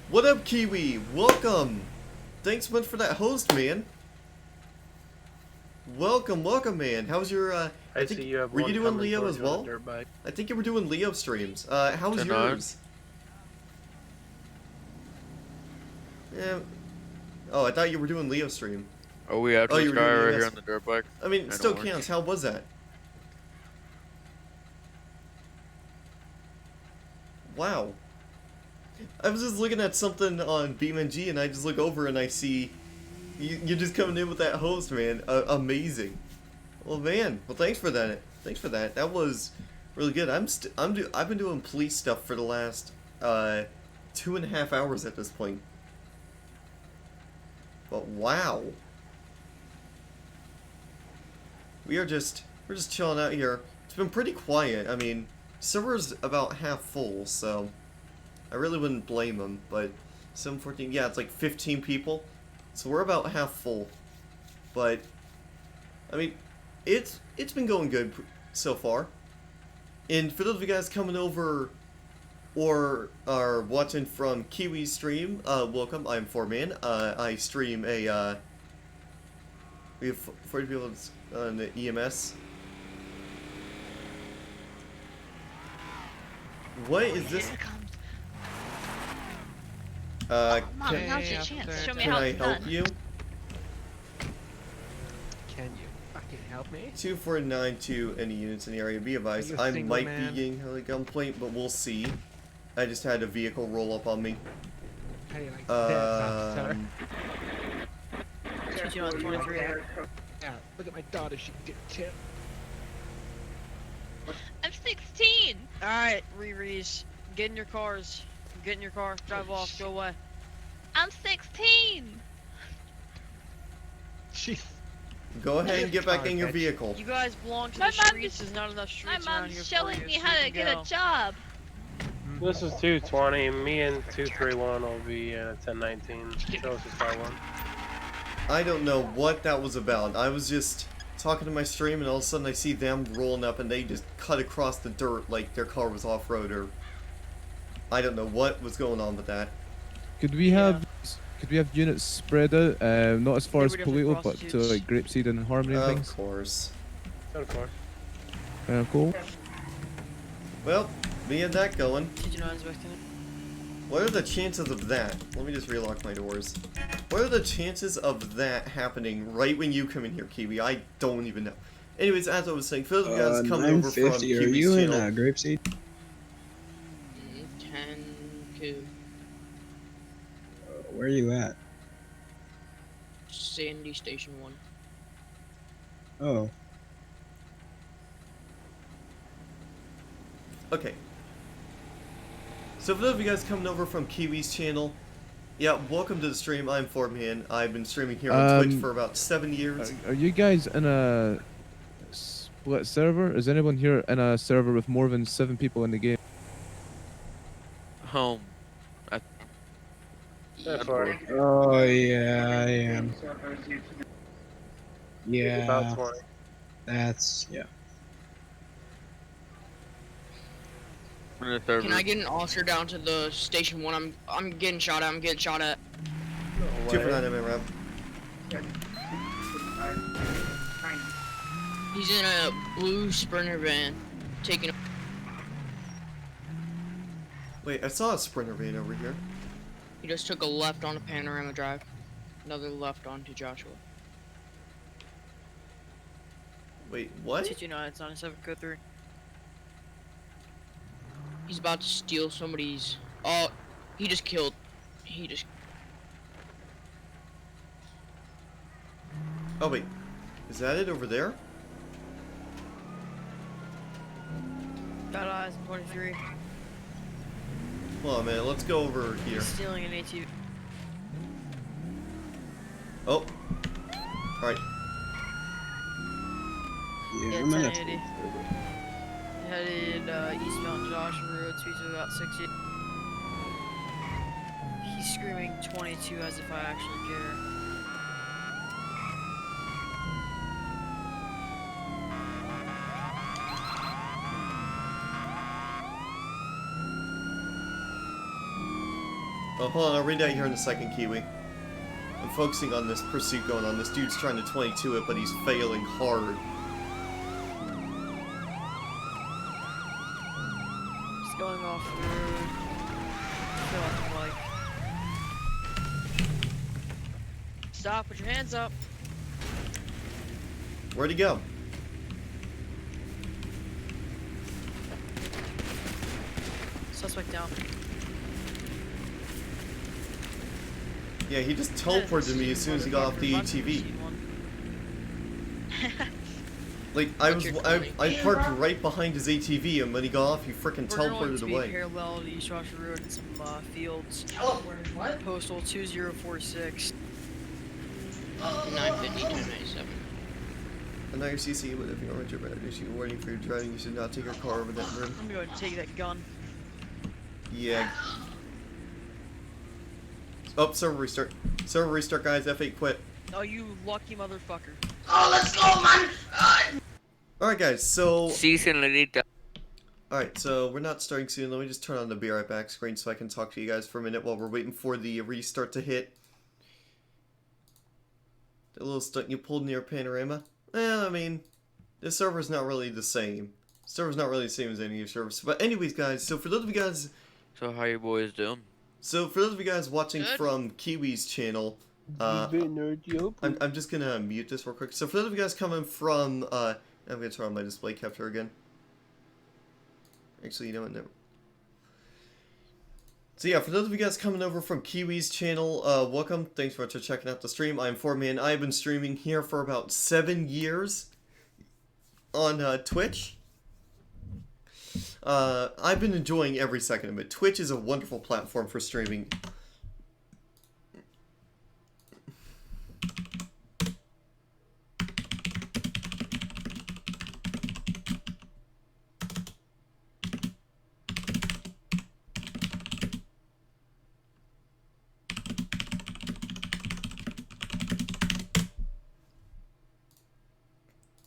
What up, Kiwi? Welcome! Thanks so much for that host, man. Welcome, man. How's your I see you have were one you doing coming Leo towards as you on well? the dirt bike. I think you were doing Leo streams. How was Turn on. yours? Yeah. Oh, I thought you were doing Leo stream. Oh, we have Oh, this you were guy doing right EMS. here on the dirt bike. I mean, it And still orange. counts. How was that? Wow. I was just looking at something on BeamNG and I just look over and I see you're just coming in with that host, man. Amazing. Well, man. Well, thanks for that. Thanks for that. That was really good. I've been doing police stuff for the last 2.5 hours at this point. But wow. We're just chilling out here. It's been pretty quiet. I mean, server's about half full, so I really wouldn't blame them. But 714, yeah, it's like 15 people, so we're about half full. But I mean, it's been going good so far. And for those of you guys coming over or are watching from Kiwi's stream, welcome. I'm 4Man. I stream a we have 40 people on the EMS. What is this? Mom, now's your chance. Show me can how I it's help done. you? Can you fucking help me? 2492 any units in the area. Be advised, Are you a I single might man? be getting held at gunpoint, but we'll see. I just had a vehicle roll up on me. Hey, like this, officer. 2223. Yeah, look at my daughter, she did too. I'm 16. Alright, Riri's. Get in your cars. Get in your car. Drive off. Go away. I'm 16. Jeez. Go ahead and get back in your vehicle. You guys belong to My the mom- streets. There's not enough My streets around mom's here for showing you, me so how you to can get go. a job. This is 220. Me and 231 will be 1019. Show us a star one. I don't know what that was about. I was just talking to my stream and all of a sudden I see them rolling up and they just cut across the dirt like their car was off-road or... I don't know what was going on with that. Could we have units spread out, not as far They as were definitely Polito, but to prostitutes. like Grapeseed and Harmony and Of things? course. Of course. Cool. Well, we had that going. 229's back to it. What are the chances of that? Let me just relock my doors. What are the chances of that happening right when you come in here, Kiwi? I don't even know. Anyways, as I was saying, for those of you guys coming over from 950. Are Kiwi's you in channel, Grapeseed? 2. Where are you at? Sandy Station 1. Oh. Okay. So for those of you guys coming over from Kiwi's channel, yeah, welcome to the stream. I'm Formhan. I've been streaming here on Twitch for about 7 years. Are you guys in a split server? Is anyone here in a server with more than 7 people in the game? Home. That far. Oh yeah, I am. About Yeah. 20. That's yeah. Can I get an officer down to the station 1? I'm getting shot at. I'm getting shot at. 2 for 9 MA rep. He's in a blue Sprinter van, taking. Wait, I saw a Sprinter van over here. He just took a left on a Panorama Drive, another left onto Joshua. Wait, what? 229, it's on a 7 code 3. He's about to steal somebody's. Oh, he just killed. He just. Oh wait, is that it over there? Got eyes, 23. Hold on, man. Let's go over here. He's stealing an ATV. Oh. Alright. Yeah, I'm in a 1080. Headed eastbound Joshua Road, speeds of about 60. He's screaming 22 as if I actually care. Oh, hold on. I'll read out here in a second, Kiwi. I'm focusing on this pursuit going on. This dude's trying to 22 it, but he's failing hard. He's going off the road. Feel like stop, put your hands up. Where'd he go? Suspect down. Yeah, he just teleported me as soon as he got off the ATV. Like, I parked right behind his ATV, and when he got off, he freaking teleported We're going away. to be parallel to East Joshua Road and some fields. What? Postal 2046. 950, 1097. I know your CC, but if you aren't your bad issue warning for your driving, you should not take your car over that room. I'm going to take that gun. Yeah. Oh, server restart. Server restart, guys. F8 quit. Oh, you lucky motherfucker. Oh, let's go, man! Alright, guys, so... Seasonalita. Alright, so we're not starting soon. Let me just turn on the Be Right Back screen so I can talk to you guys for a minute while we're waiting for the restart to hit. The little stunt you pulled near Panorama. I mean, this server's not really the same. Server's not really the same as any of your servers. But anyways, guys, so for those of you guys... So how you boys doing? So for those of you guys watching from Kiwi's channel, I'm just gonna mute this real quick. So for those of you guys coming from, I'm gonna turn on my display capture again. Actually, you know what? Never. So yeah, for those of you guys coming over from Kiwi's channel, welcome. Thanks for checking out the stream. I'm Formhan. I've been streaming here for about 7 years on Twitch. I've been enjoying every second of it. Twitch is a wonderful platform for streaming.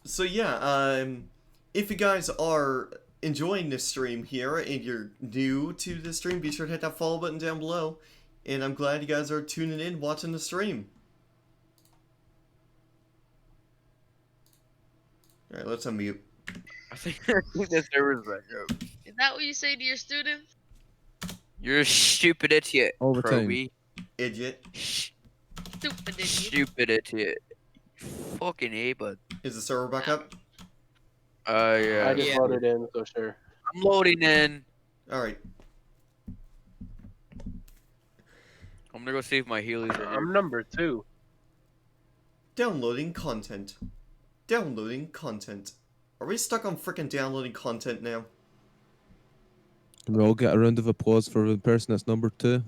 So yeah, if you guys are enjoying this stream here and you're new to the stream, be sure to hit that follow button down below. And I'm glad you guys are tuning in, watching the stream. Alright, let's unmute. I think the server's back up. Is that what you say to your students? You're a stupid idiot, All the time. Proby. Idiot. Stupid idiot. Stupid idiot. Fucking A, bud. Is the server back up? Yeah. I just loaded in, so sure. I'm loading in. Alright. I'm gonna go see if my Heelys are here. I'm number 2. Downloading content. Downloading content. Are we stuck on frickin' downloading content now? We all get a round of applause for the person that's number 2.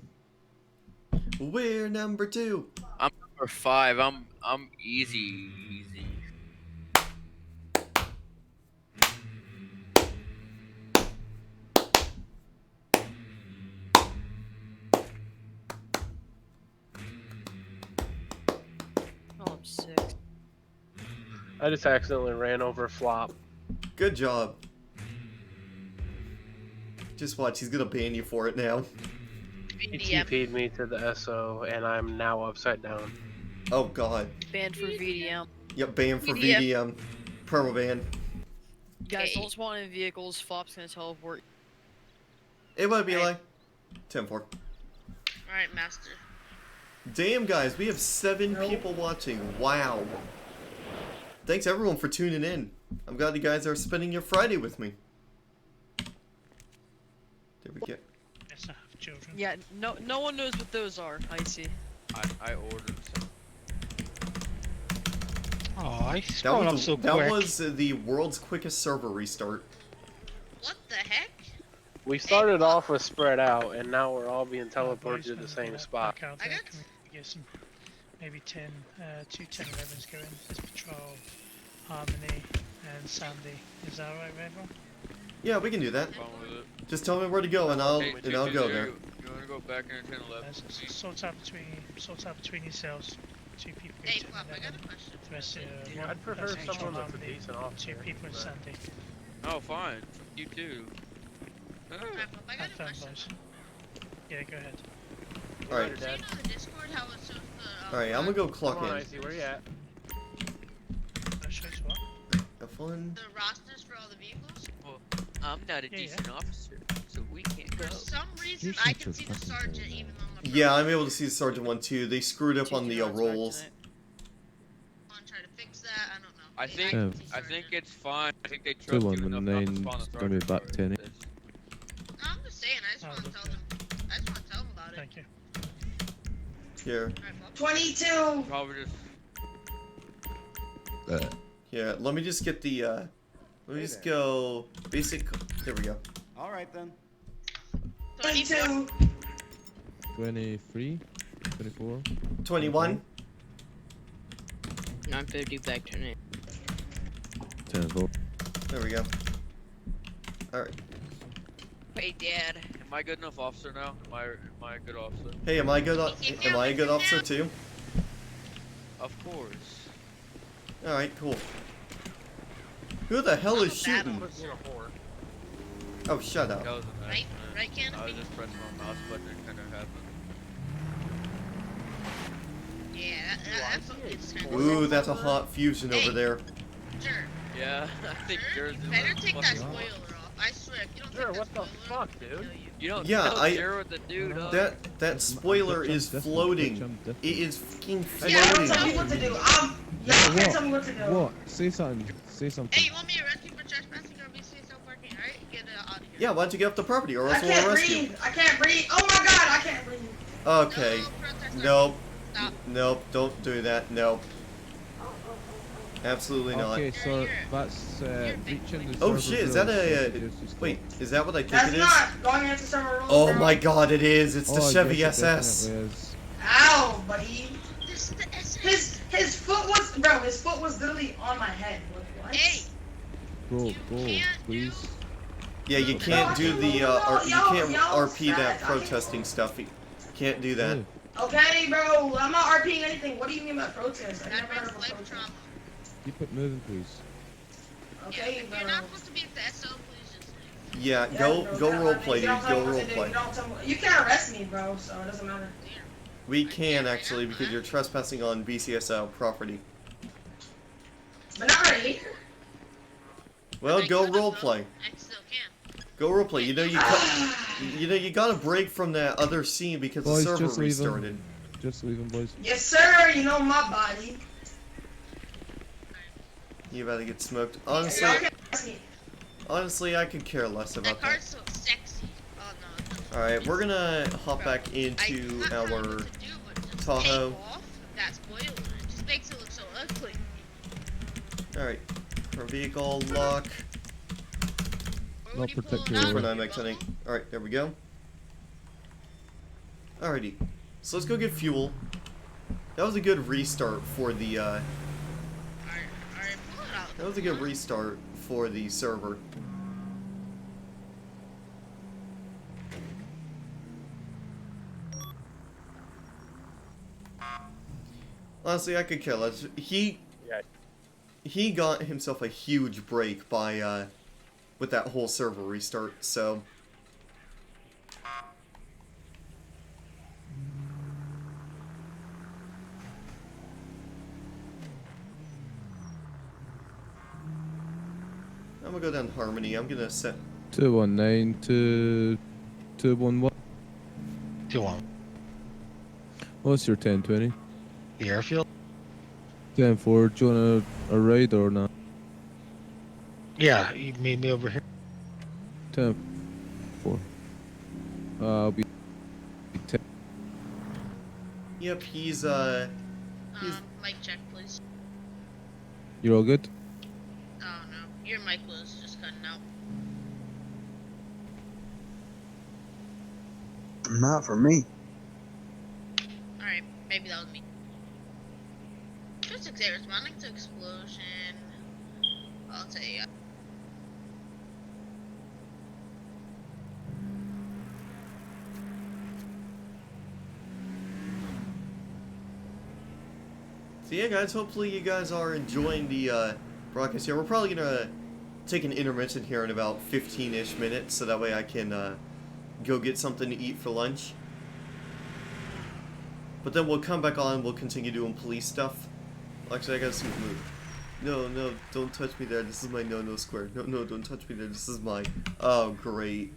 We're number 2. I'm number 5. I'm easy. Oh, I'm sick. I just accidentally ran over Flop. Good job. Just watch, he's gonna ban you for it now. He TP'd me to the SO, and I'm now upside down. Oh god. Banned for VDM. Yep, ban for VDM. Permaban. Guys, don't spawn in vehicles. Flop's gonna teleport. It might be like 10-4. Alright, Master. Damn, guys, we have 7 people watching. Wow. Thanks everyone for tuning in. I'm glad you guys are spending your Friday with me. There we go. Yes, I have children. Yeah, no one knows what those are. I see. I ordered some. Oh, I scrolled up so quick. That was the world's quickest server restart. What the heck? We started off with spread out, and now we're all being teleported to the same spot. Back out there. Can we get some, maybe 2 10-11s going? Let's patrol Harmony and Sandy. Is that alright with everyone? Yeah, we can do that. Just tell me where to go, and I'll go there. You wanna go back into 10-11? Sort out between yourselves. 2 people. Hey, Flop, I got a question. The rest I'd prefer someone that's a decent officer. 2 people in Sandy. Oh, fine. You too. Have fun, boys. Yeah, go ahead. Alright. So you know the Discord, how it's supposed to, Alright, I'm gonna go clock Come on, in. Icy, where you at? Have fun. the rosters for all the vehicles? Well, I'm not a decent officer, so we can't go. For some reason, I can see the sergeant even on the Yeah, I'm able to see the sergeant one too. They screwed up on the rolls. I'm trying to fix that. I don't know. I think it's fine. I think they trust 2 you 1 enough and not to 9 spawn a gonna be sergeant. back 10. I'm just saying. I just want to tell them. I just want to tell them about it. Thank you. Here. 22. Probably just. Yeah, let me just get the, let me just go basic, there we go. Alright then. 22. 23, 24. 21. 950 back to 9. 10 vote. There we go. Alright. Hey, Dad. Am I good enough officer now? Am I a good officer? Hey, am I a good officer too? Of course. Alright, cool. Who the hell is shooting? Oh, shut up. That was an Right, accident. right, Canopy? I was just pressing my mouse button and it kind of happened. Yeah, that's what it's kind of. Ooh, that's a hot fusion over there. Sure. Yeah, I think yours is Better a take that fucking- spoiler off. I swear, if you don't take that What the spoiler fuck, dude? You don't share with the dude, huh? That spoiler is floating. It is fucking floating. Yeah, don't tell me what to do. Y'all can't tell me what to do. What? Say something. Say something. Hey, you want me to arrest you for trespassing or BCSL parking? Alright, get out of here. Yeah, why'd you get off the property or I else we'll can't arrest you? breathe. I can't breathe. Oh my god, I can't breathe. Okay. Nope. Nope, don't do that. Nope. Absolutely not. Okay, so that's reaching the Oh server shit, is that rules. a... Wait, is that what I think That's it is? not going into server rules. Oh bro. my god, it is. It's the Oh, Chevy yes, it SS. definitely is. Ow, buddy. His foot was, bro. His foot was literally on my head. What? Hey. Go, please. Yeah, you can't do the, you can't RP that sad. protesting stuff. You can't do that. Okay, bro. I'm not RPing anything. What do you mean by protest? I never heard of a protest. Keep it moving, please. Okay, bro. You're not supposed to be at the SO, please just. Yeah, go roleplay, dude. Go roleplay. You can't arrest me, bro. So it doesn't matter. We can actually because you're trespassing on BCSL property. But not right here. Well, go roleplay. I still can. Go roleplay. You know you got a break from that other scene because Boys, the server just leave 'em. restarted. Just leave him, boys. Yes, sir. You know my body. You about to get smoked. Y'all can't arrest me. Honestly, I could care less about That that. car's so sexy. Oh no, it's not Alright, we're gonna hop back into our Tahoe. That spoiler. It just makes it look so ugly. Alright, our vehicle lock. Not protect For your 9 mechanic. Alright, there we go. Alrighty, so let's go get fuel. That was a good restart for the that was a good restart for the server. Honestly, I could care less. He got himself a huge break by with that whole server restart, so I'm gonna go down Harmony. I'm gonna set 219 to 211. 2-1. What's your 1020? The airfield? 10-4. Do you want a ride or not? Yeah, you meet me over here. 10-4. I'll be 10. Yep, he's Mic check, please. You're all good? Oh no, your mic was just cutting out. Not for me. Alright, maybe that was me. 268 responding to explosion. I'll say So yeah, guys, hopefully you guys are enjoying the broadcast here. We're probably gonna take an intermission here in about 15-ish minutes, so that way I can go get something to eat for lunch. But then we'll come back on, we'll continue doing police stuff. Actually, I gotta see the move. No, don't touch me there. This is my no square. No, don't touch me there. This is mine. Oh, great.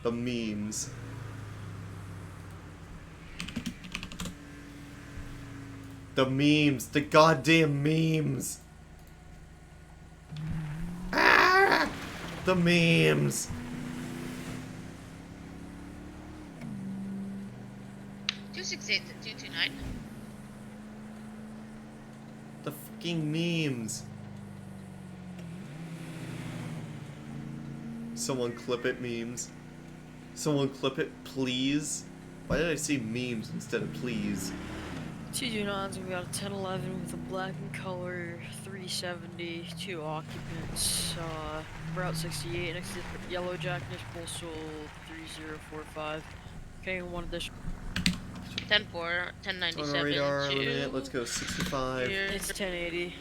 The memes. The memes. The goddamn memes. Ah! The memes. two 268 to 229. The fucking memes. Someone clip it, memes. Someone clip it, please. Why did I say memes instead of please? 229s, we got a 1011 with a black and color, 370, 2 occupants, Route 68, next to Yellow Jack, Nish Postal 3045. Okay, one additional. 10-4, 1097. Radar on it. Let's go 65. It's 1080.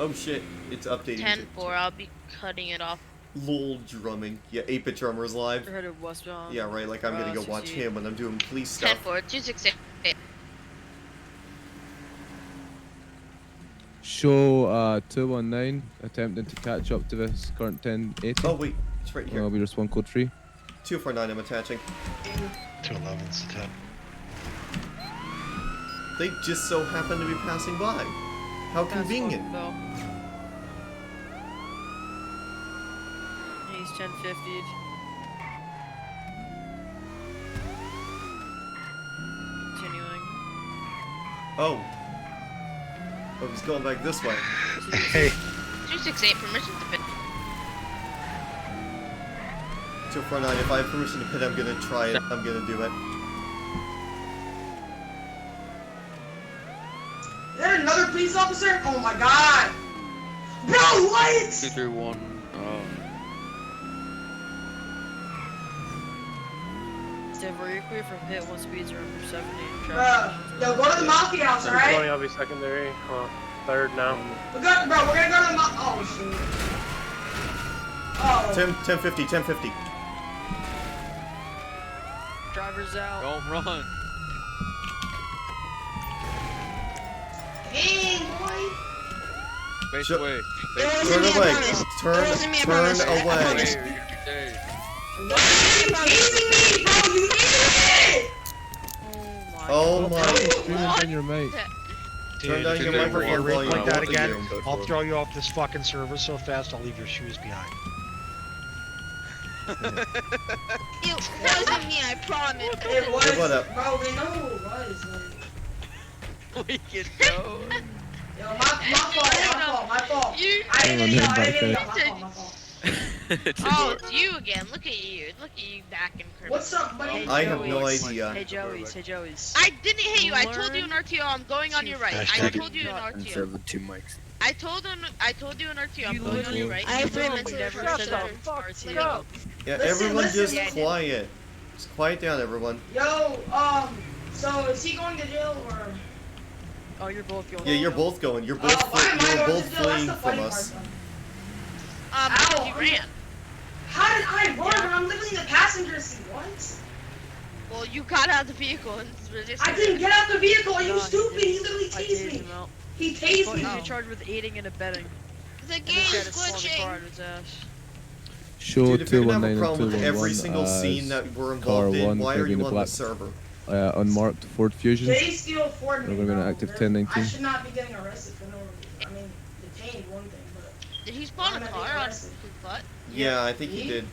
Oh shit, it's updating. 10-4, I'll be cutting it off. Lol drumming. Yeah, 8-bit drummer is live. We're headed westbound. Yeah, right, like I'm gonna go watch him when I'm doing police stuff. 10-4, 268. Show 219 attempting to catch up to this current 1080. Oh wait, it's right here. I'll be respond code 3. 249 I'm attaching. 211's the 10. They just so happen to be passing by. How convenient. He's 1050. Continuing. Oh, he's going back this way. Hey. 268, permission to pit. 249, if I have permission to pit, I'm gonna try it. I'm gonna do it. Is that another police officer? Oh my god! Bro, what? 231. Step very clear from pit, one speeds are under 70. Yo, go to the mafia house, 10-20, alright? I'll be secondary. Third now. We're gonna go to the mafia. Oh shoot. Oh. 1050, 1050. Driver's out. Don't run. Hey, boy. Face away. Turn away. Turn away. Oh my. Screaming down your mic. Turn down your Dude, microphone rate volume. like that both of again, you. I'll throw you off this fucking server so fast I'll leave your shoes behind. It wasn't me, I promise. It was, what up? bro, we know who it was. Like, We can know. yo, my fault. You, I didn't Come know, on, I head didn't back know, my fault. oh, it's you again. Look at you back in crib. What's up, buddy? I have no idea. Hey Joey's, hey Joey's. I didn't hit you. I told you in RTO I'm going on your right. I Hashtag told you in RTO. Instead of the 2 mics. I told you in RTO I'm going on your right. I You literally went to never the said that before. Yeah, Listen, everyone listen, just quiet. Just quiet down, everyone. Yo, so is he going to jail or? Oh, you're both going. Yeah, you're both going. You're both you're both fleeing from us. Because you ran. How did I run? I'm literally in the passenger seat. What? Well, you got out of the vehicle and resisted. I didn't get out the vehicle. Are you No, stupid? He literally tased me. He tased me. You're charged with aiding and abetting. The game is glitching. Show Dude, if you're gonna have a 219 and problem with every 211 single scene that we're car involved in, 1 why are maybe in you the on the black server? unmarked Ford Fusion. They steal Ford We're going to active I 1019. should not be getting arrested for no reason. I mean, detained one thing, but. Did he spawn a car on butt? Yeah, I think he did.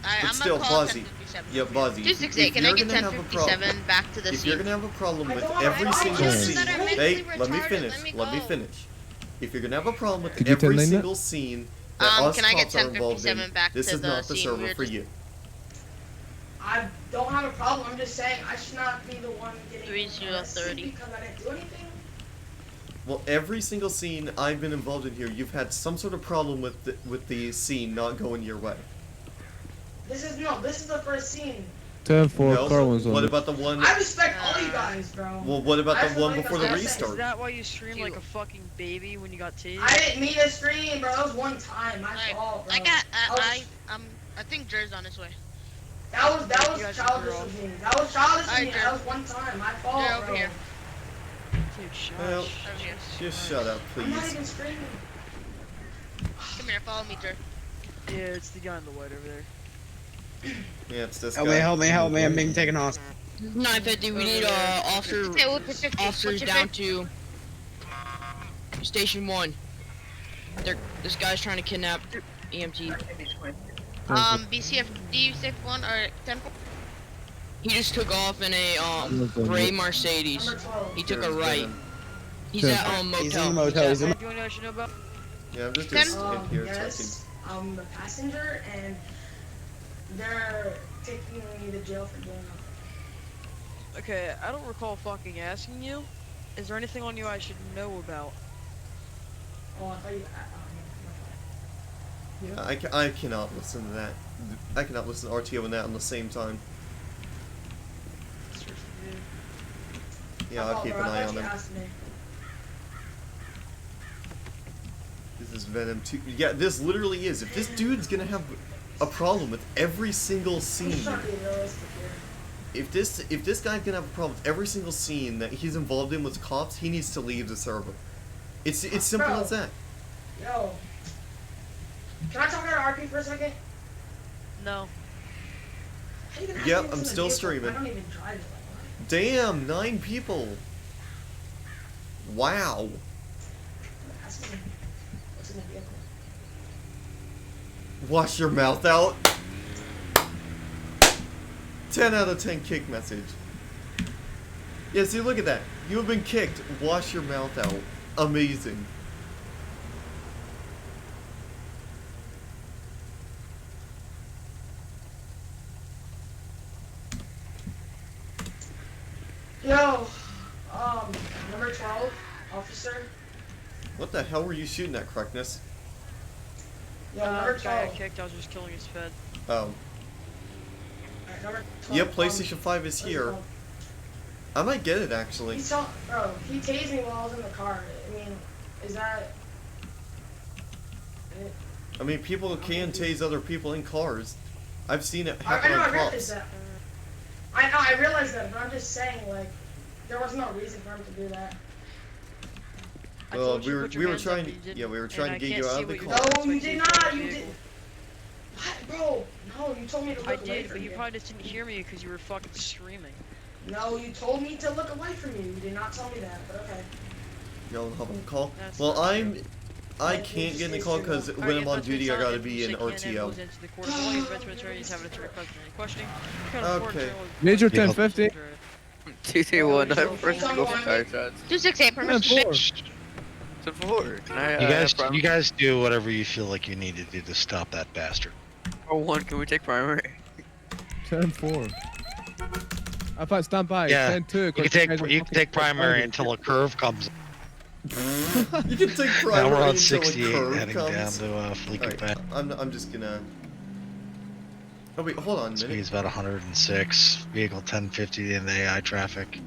I'm But still, gonna call Buzzy. 1057. Yeah, Buzzy. 268, can I get 1057 back to the If scene? you're gonna have a problem I with don't have every a single problem. scene, That are hey, mentally let me retarded, finish. let me Let me go. finish. If you're gonna have a problem with Could you every 10-9 that? single scene that us can I get cops are involved in, 1057 back this to is the not the scene? server We're for just- you. I don't have a problem. I'm just saying I should not be the one getting 3030. arrested because I didn't do anything. Well, every single scene I've been involved in here, you've had some sort of problem with the scene not going your way. This is the first scene. 10-4, No? car one's on What it. about the one? I respect all you guys, bro. Well, what about That's the one what before I'm the saying. Is restart? that why you screamed like a fucking baby when you got tased? I didn't mean to scream, bro. That was one time. My fault, bro. I think Jer's on his way. That was You guys are childish grown. of me. That was childish of Alright, me. Jer. That was one time. My fault, Jer, over bro. here. Dude, shush. Well, Over here. just shut up, I'm not please. even screaming. Come here, follow me, Jer. Yeah, it's the guy in the white over there. Yeah, it's this Help guy. me, help me, I'm being taken off. 950. We need officers down to station 1. This guy's trying to kidnap EMT. BCF, D61 or 10. He just took off in a gray Mercedes. He took a right. He's at motel. He's in the motel, he's in the Do you want to know what you know about? Yeah, I'm just in here Yes, I'm the passenger, and they're taking me to jail for doing nothing. Okay, I don't recall fucking asking you. Is there anything on you I should know about? Oh, I thought you. Yeah, I cannot listen to that. I cannot listen to RTO and that on the same time. Yeah, I'll keep an eye on them. This is Venom 2. Yeah, this literally is. If this dude's gonna have a problem with every single scene, if this guy's gonna have a problem with every single scene that he's involved in with cops, he needs to leave the server. It's simple Bro. as that. Yo, can I talk about RP for a second? No. How you gonna Yep, ask me I'm what's in still the vehicle? streaming. I don't even drive it. Damn, 9 people. Wow. Ask me what's in the vehicle. Wash your mouth out. 10 out of 10 kick message. Yeah, see, look at that. You have been kicked. Wash your mouth out. Amazing. Yo, number 12, officer. What the hell were you shooting at, Correctness? Yo, number Guy I 12. kicked, I was just killing his fed. Oh. Alright, number 12. Yep, PlayStation 5 is here. I might get it, actually. He saw, bro, he tased me while I was in the car. I mean, is that... I mean, people can tase other people in cars. I've seen it I happen know, I on realized cops. that. I know, I realized that, but I'm just saying, like, there was no reason for him to do that. Well, we were trying to, yeah, we were trying to get you out of the car. No, you did not, you did. What, bro? No, you told me to look I away did, from but you you. probably just didn't hear me because you were fucking screaming. No, you told me to look away from you. You did not tell me that, but okay. Y'all hop on the call. That's Well, not I'm I can't get in the call because when I'm on duty, I gotta be in RTO. Okay. Major 1050. 231. I'm first to go for tire shots. 268 permission. 10-4. Can I? You guys do whatever you feel like you need to do to stop that bastard. Oh, 1. Can we take primary? 10-4. In fact, stand by. Yeah. 10-2. You can take primary until a curve comes. You can take primary now we're on until 68 a curve heading comes. down to Fleeca Right, Bay. I'm just gonna. Oh wait, hold on a minute. Speed's about 106. Vehicle 1050 in the AI traffic.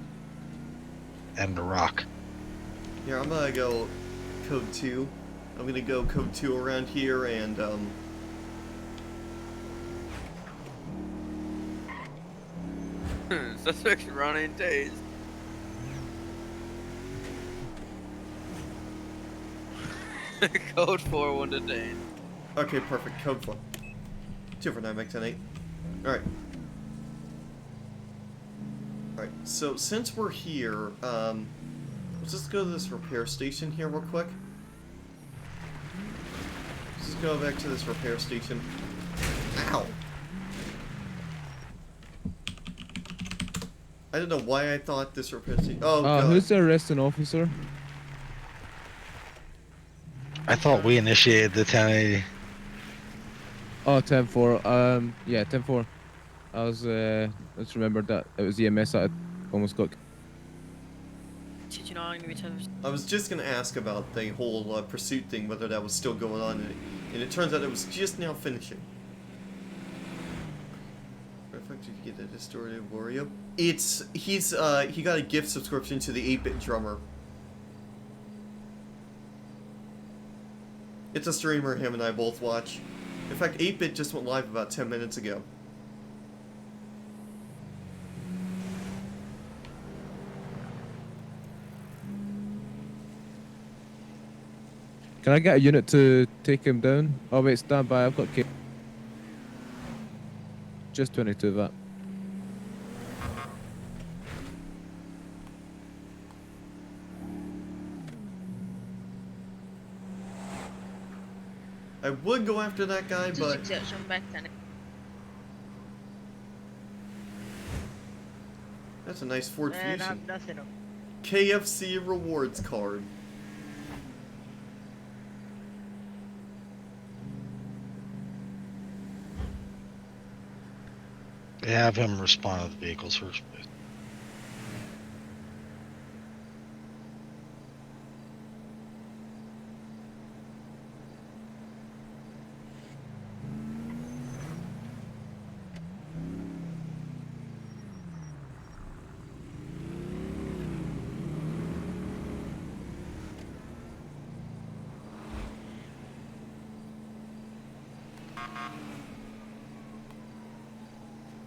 And a rock. Here, I'm gonna go code 2. I'm gonna go code 2 around here and Suspects running tased. Code 4, 1 detained. Okay, perfect. Code 4. 249 back 10-8. Alright. Alright, so since we're here, let's just go to this repair station here real quick. Let's just go back to this repair station. Ow! I don't know why I thought this repair station. Oh, God. Who's the arresting officer? I thought we initiated the 1080. Oh, 10-4. Yeah, 10-4. I was, let's remember that it was EMS that I almost got. I was just gonna ask about the whole pursuit thing, whether that was still going on, and it turns out it was just now finishing. Where the fuck did you get that distorted Wario? He got a gift subscription to the 8-bit drummer. It's a streamer him and I both watch. In fact, 8-bit just went live about 10 minutes ago. Can I get a unit to take him down? Oh wait, stand by. I've got K. Just 22 of that. I would go after that guy, but... That's a nice Ford Fusion. KFC rewards card. They have him respond to the vehicles first, please.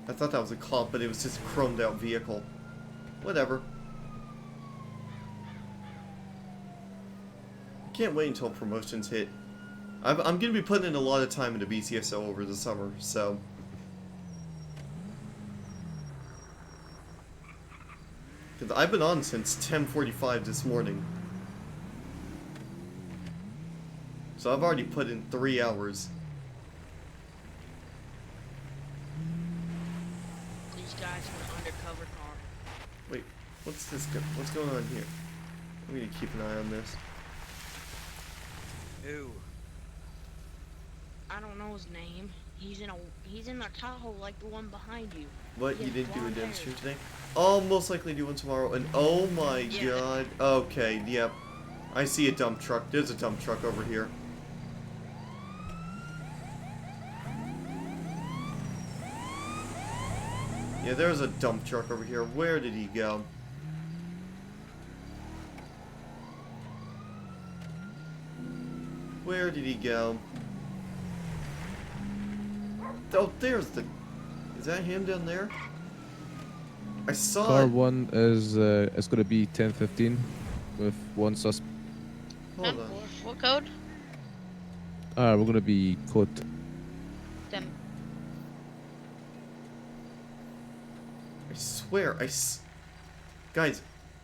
I thought that was a cop, but it was just a chromed out vehicle. Whatever. Can't wait until promotions hit. I'm going to be putting in a lot of time into BCSO over the summer, so... Because I've been on since 10:45 this morning. So I've already put in 3 hours. Wait, what's this? What's going on here? I'm gonna keep an eye on this. Who? I don't know his name. He's in a Tahoe like the one behind you. What? You didn't do a demonstration today? I'll most likely do one tomorrow. And oh my god. Okay, yep. I see a dump truck. There's a dump truck over here. Yeah, there's a dump truck over here. Where did he go? Where did he go? Oh, there's the... Is that him down there? I saw Car it. 1 is, it's gonna be 10-15 with 1 suspect. Hold on. What code? We're gonna be code 10. I swear, Guys,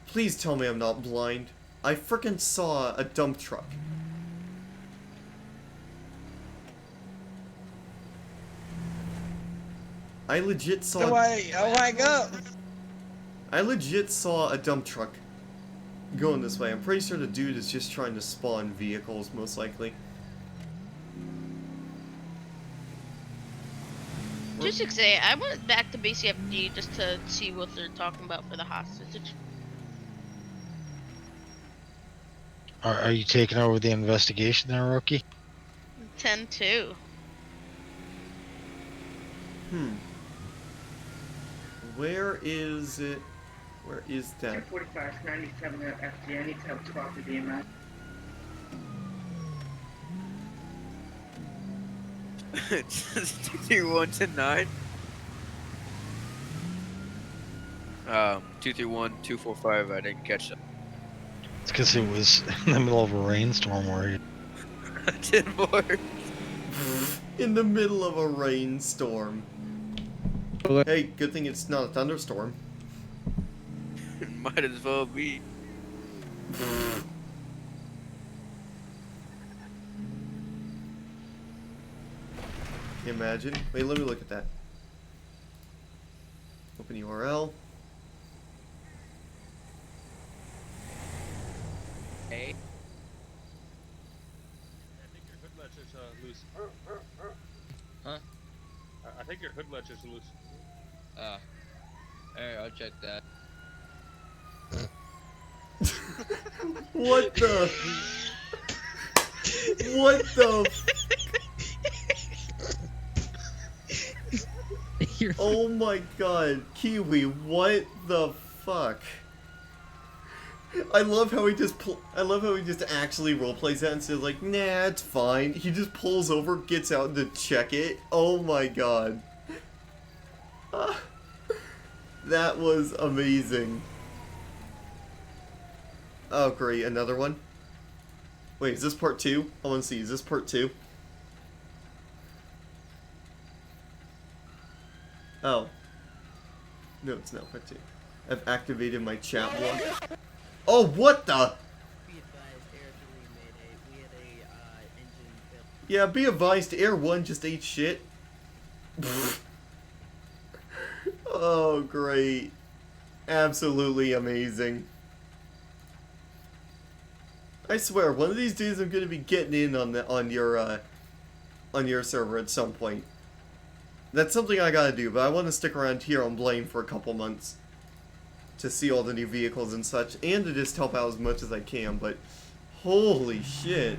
please tell me I'm not blind. I frickin' saw a dump truck. I legit saw. Oh my god! I legit saw a dump truck going this way. I'm pretty sure the dude is just trying to spawn vehicles, most likely. Just to say, I went back to BCFD just to see what they're talking about for the hostage. Are you taking over the investigation there, Rookie? 10-2. Where is it? Where is that? 1045, 97 at FD. I need to have 12 to be in my. 231 to 9. 231 245. I didn't catch that. It's because it was in the middle of a rainstorm where you... 10 more. In the middle of a rainstorm. Hey, good thing it's not a thunderstorm. Might as well be. Imagine. Wait, let me look at that. Open URL. Hey. I think your hood latch is loose. Huh? I think your hood latch is loose. Alright, I'll check that. What the? What the? Oh my god, Kiwi, what the fuck? I love how he just actually roleplays that instead of like, nah, it's fine. He just pulls over, gets out to check it. Oh my god. That was amazing. Oh great, another one? Wait, is this part 2? I wanna see, is this part 2? Oh. No, it's not part 2. I've activated my chat block. Oh, what the? Yeah, be advised, Air 1 just ate shit. Oh, great. Absolutely amazing. I swear, one of these days I'm gonna be getting in on your server at some point. That's something I gotta do, but I want to stick around here on Blaine for a couple months to see all the new vehicles and such, and to just help out as much as I can, but holy shit.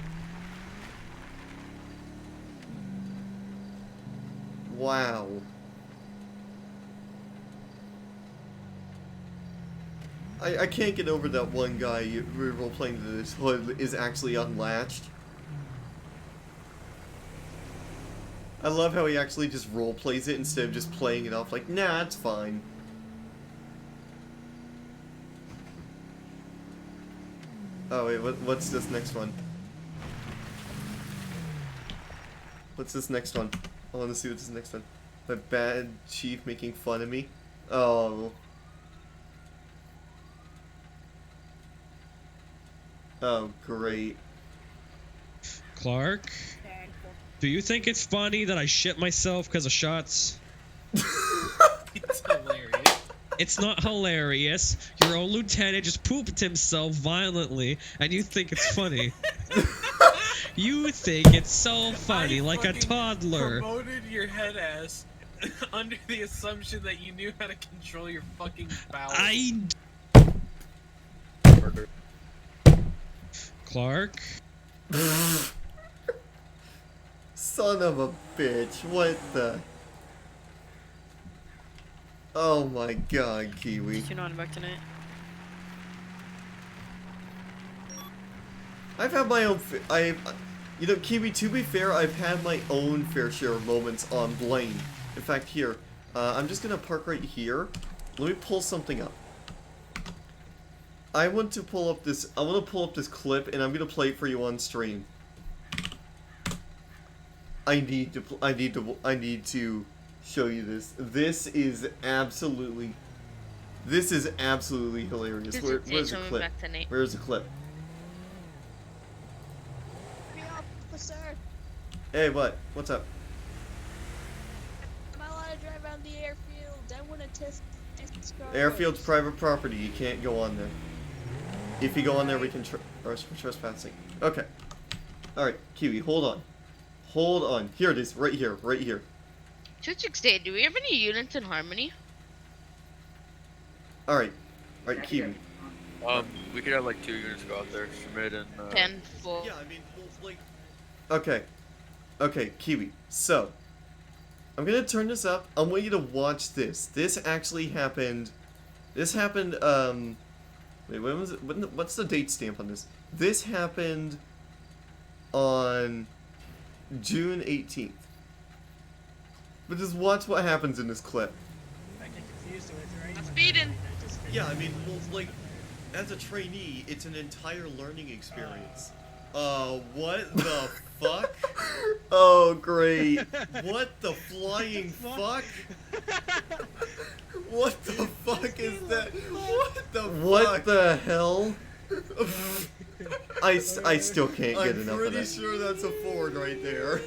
Wow. I can't get over that one guy we were role-playing that his hood is actually unlatched. I love how he actually just role-plays it instead of just playing it off like, nah, it's fine. Oh wait, what's this next one? What's this next one? I want to see what's this next one. My bad chief making fun of me? Oh. Oh, great. Clark? Do you think it's funny that I shit myself because of shots? It's hilarious. It's not hilarious. Your own lieutenant just pooped himself violently, and you think it's funny. You think it's so funny, like a toddler. Promoted your head ass under the assumption that you knew how to control your fucking bowels. Clark? Son of a bitch, what the? Oh my god, Kiwi. Did you know I'm back tonight? I've had my own, you know, Kiwi, to be fair, I've had my own fair share of moments on Blaine. In fact, here, I'm just gonna park right here. Let me pull something up. I want to pull up this clip, and I'm gonna play it for you on stream. I need to show you this. This is absolutely hilarious. Where's the clip? Where's the clip? Officer, Hey, what? What's up? am I allowed to drive around on the airfield. I want to test cars. Airfield's private property. You can't go on there. If you go on there, we can arrest for trespassing. Okay. Alright, Kiwi, hold on. Hold on. Here it is. Right here. Right here. 268, do we have any units in Harmony? Alright. Alright, Kiwi. We could have like 2 units go out there, submit and 10-4. Yeah, I mean, like... Okay. Okay, Kiwi. So, I'm gonna turn this up. I want you to watch this. This actually happened... This happened, Wait, when was it? What's the date stamp on this? This happened on June 18th. But just watch what happens in this clip. I get confused with it, I'm speeding. Yeah, I mean, well, like, as a trainee, it's an entire learning experience. What the fuck? Oh, great. What the flying fuck? What the fuck is that? What the fuck? What the hell? I still can't get enough of that. I'm pretty sure that's a Ford right there.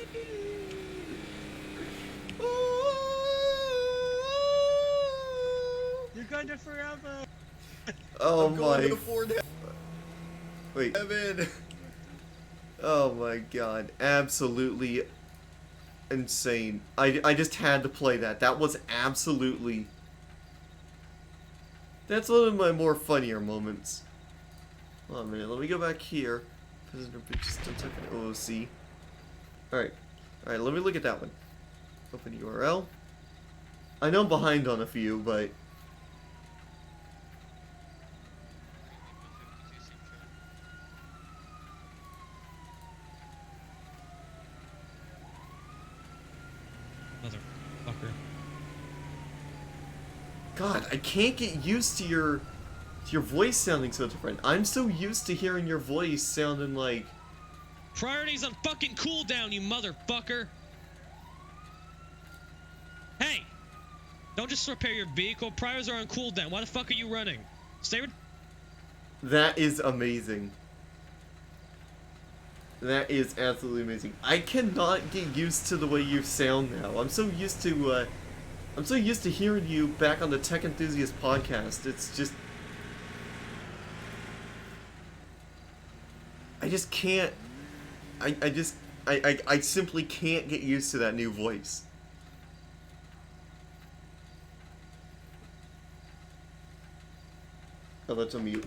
You're going to forever. Oh my. Wait, Evan. Oh my god, absolutely insane. I just had to play that. That was absolutely... That's one of my more funnier moments. Hold on a minute, let me go back here. Prisoner just don't type an OOC. Alright. Alright, let me look at that one. Open URL. I know I'm behind on a few, but... Motherfucker. God, I can't get used to your voice sounding so different. I'm so used to hearing your voice sounding like... Priorities on fucking cooldown, you motherfucker! Hey! Don't just repair your vehicle. Priorities are on cooldown. Why the fuck are you running? Stay with... That is amazing. That is absolutely amazing. I cannot get used to the way you sound now. I'm so used to hearing you back on the Tech Enthusiast podcast. It's just... I just can't... I simply can't get used to that new voice. Oh, that's a mute.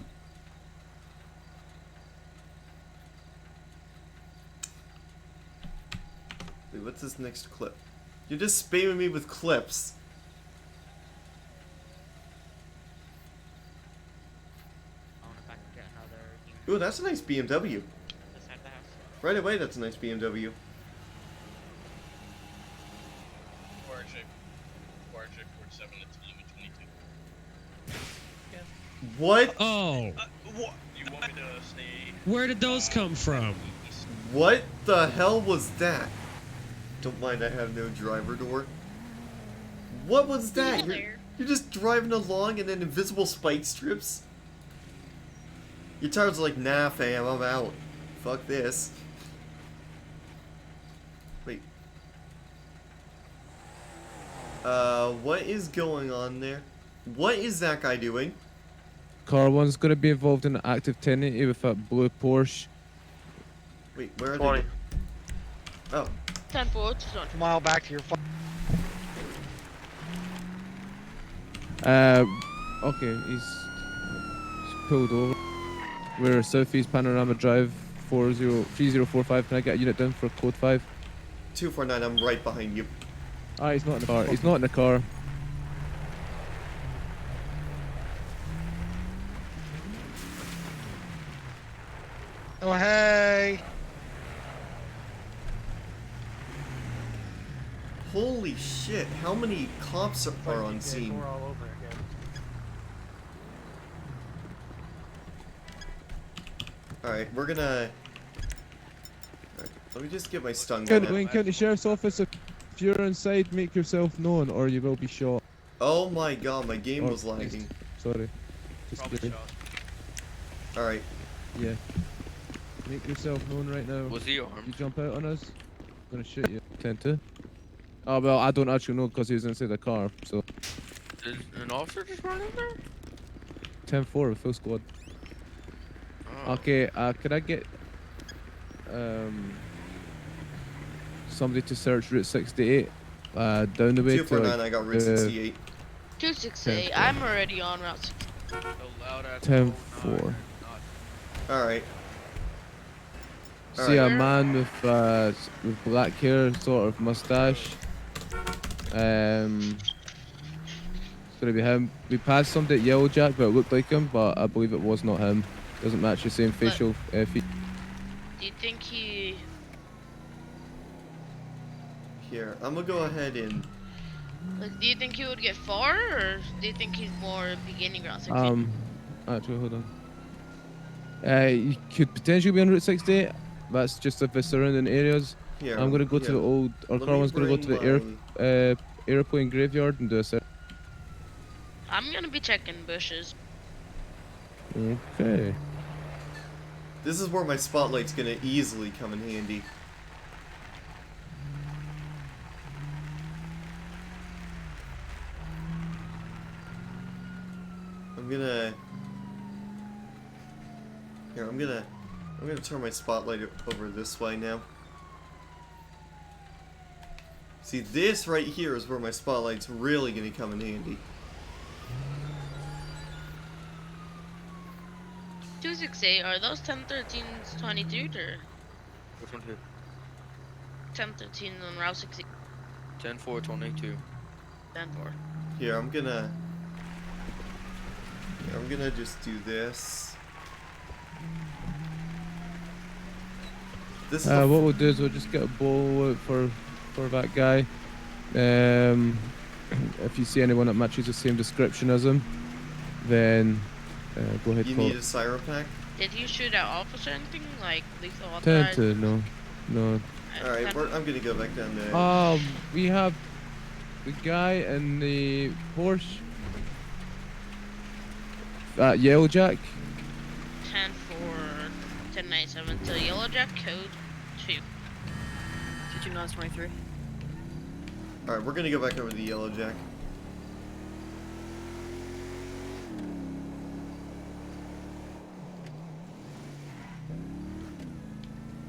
Wait, what's this next clip? You're just spamming me with clips. Ooh, that's a nice BMW. Right away, that's a nice BMW. What? Oh. What? You want me to stay? Where did those come from? What the hell was that? Don't mind, I have no driver door. What was that? You're just driving along and then invisible spike strips? Your tires are like, nah fam, I'm out. Fuck this. Wait. What is going on there? What is that guy doing? Car 1's going to be involved in an active 1080 with that blue Porsche. Wait, where are 20. they? Oh. 10-4, A mile back to your. Okay, he's pulled over. We're Southeast Panorama Drive 3045. Can I get a unit down for code 5? 249, I'm right behind you. Ah, he's not in the car. He's not in the car. Oh hey! Holy shit, how many cops are on scene? We're all over again. Alright, we're gonna... Alright, let me just get my stun gun out. Blaine County Sheriff's Office, if you're inside, make yourself known or you will be shot. Oh my god, my game was lagging. Sorry. Just kidding. Alright. Yeah. Make yourself known right now. Was he armed? You jump out on us, I'm gonna shoot you. 10-2. Oh well, I don't actually know because he was inside the car. So Did an officer just run in there? 10-4 full squad. Oh. Okay, could I get somebody to search Route 68 down the way to 249, I got Route 68. 268. I'm already on Route 6. 10-4. Alright. See a man with black hair, sort of mustache. It's gonna be him. We passed somebody at Yellowjack, but it looked like him, but I believe it was not him. Doesn't match the same facial features. Do you think he... Here, I'm gonna go ahead and... Like, do you think he would get far, or do you think he's more beginning Route 68? Actually, hold on. You could potentially be on Route 68. That's just if the surrounding areas. Here, I'm gonna go to the old. Our Carlin's gonna go to the airplane graveyard and do a search. I'm gonna be checking bushes. Okay. This is where my spotlight's gonna easily come in handy. I'm gonna turn my spotlight over this way now. See, this right here is where my spotlight's really gonna come in handy. 268, are those 1013s 22 or? Which one? 1013 on Route 68. 10-4-22. 10-4. Here, I'm gonna just do this. This is What we'll do is we'll just get a bowl out for that guy. If you see anyone that matches the same description as him, then go ahead. You need a siren pack? Did you shoot at officer or anything? Like lethal Tend authorized? to no. Alright, I'm gonna go back down there. We have the guy in the Porsche at Yellowjack. 10-4-1097 to Yellowjack code 2. 229-23. Alright, we're gonna go back over to the Yellowjack.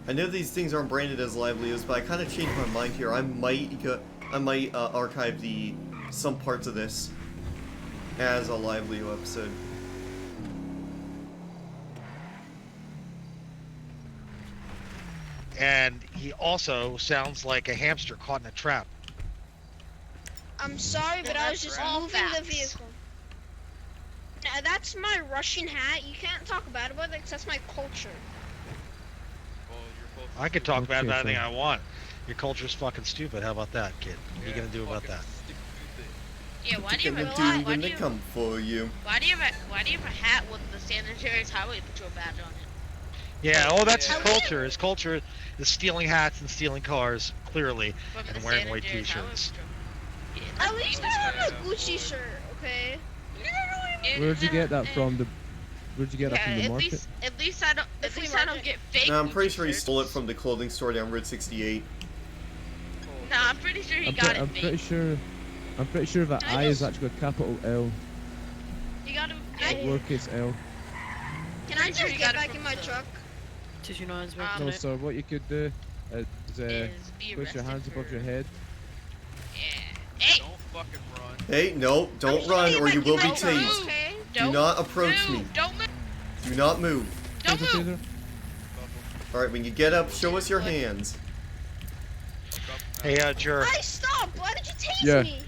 I know these things aren't branded as livelios, but I kind of changed my mind here. I might archive some parts of this as a livelio episode. And he also sounds like a hamster caught in a trap. I'm sorry, but I was just moving the vehicle. Now, that's my Russian hat. You can't talk bad about it because that's my culture. I can talk about anything I want. Your culture's fucking stupid. How about that, kid? What are you gonna do about that? Yeah, why do you have a Why do you have a hat with the San Andreas Highway Patrol badge on it? Yeah, oh, that's his culture. His culture is stealing hats and stealing cars, clearly, and wearing white t-shirts. At least I have a Gucci shirt, okay? Where'd you get that from? Where'd you get that from the market? At least I don't get fake. No, I'm pretty sure he stole it from the clothing store down Route 68. No, I'm pretty sure he got it fake. I'm pretty sure that I is actually a capital L. You got him. Lowercase L. Can I just get back in my truck? 229's No, sir. What you could do is push your hands above your head. Hey! Don't fucking run. Hey, no, don't run or you will be tased. Do not approach me. Don't move. Do not move. Don't move. Alright, when you get up, show us your hands. Hey, jerk. Hey, stop! Why did you tase me?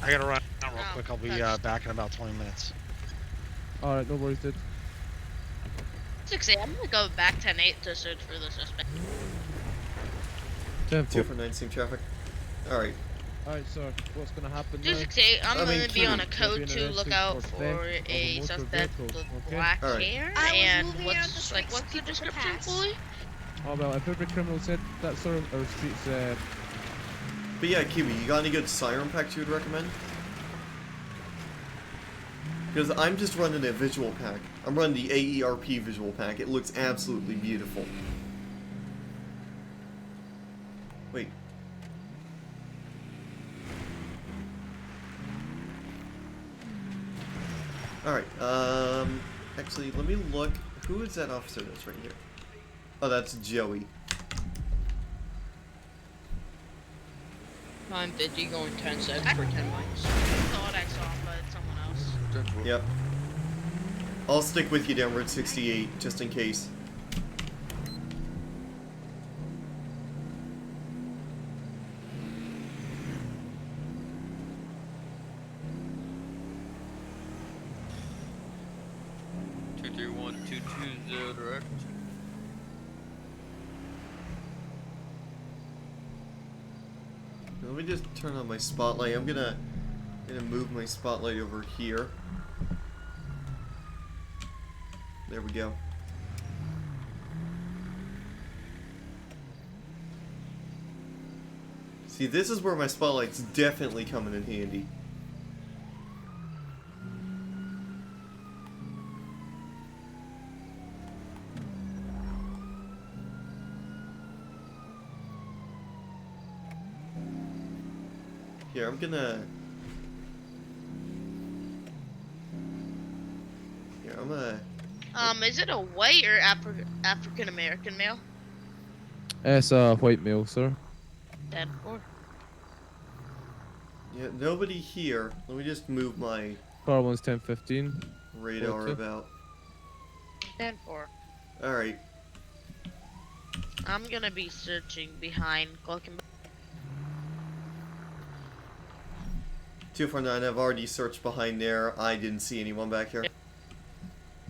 I gotta run out real quick. I'll be back in about 20 minutes. Alright, no worries, dude. 6-8, I'm gonna go back 10-8 to search for the suspect. 2 for 9 same traffic. Alright. Alright, sir. What's gonna happen now? 268, I'm gonna be on a code 2 lookout for a suspect with black hair. And what's the description fully? Oh well, if every criminal said that sort of our streets. But yeah, Kiwi, you got any good siren packs you would recommend? Because I'm just running a visual pack. I'm running the AERP visual pack. It looks absolutely beautiful. Wait. Alright, actually, let me look. Who is that officer that's right here? Oh, that's Joey. I'm 50 going 10 seconds for 10 miles. Thought I saw him, but it's someone else. Yep. I'll stick with you down Route 68, just in case. Direct. Let me just turn on my spotlight. I'm gonna move my spotlight over here. There we go. See, this is where my spotlight's definitely coming in handy. Here, I'm gonna... Here, I'm gonna... Is it a white or African American male? It's a white male, sir. 10-4. Yeah, nobody here. Let me just move my Car one's 1015. radar about. 10-4. Alright. I'm gonna be searching behind Gluckenberg. 249, I've already searched behind there. I didn't see anyone back here.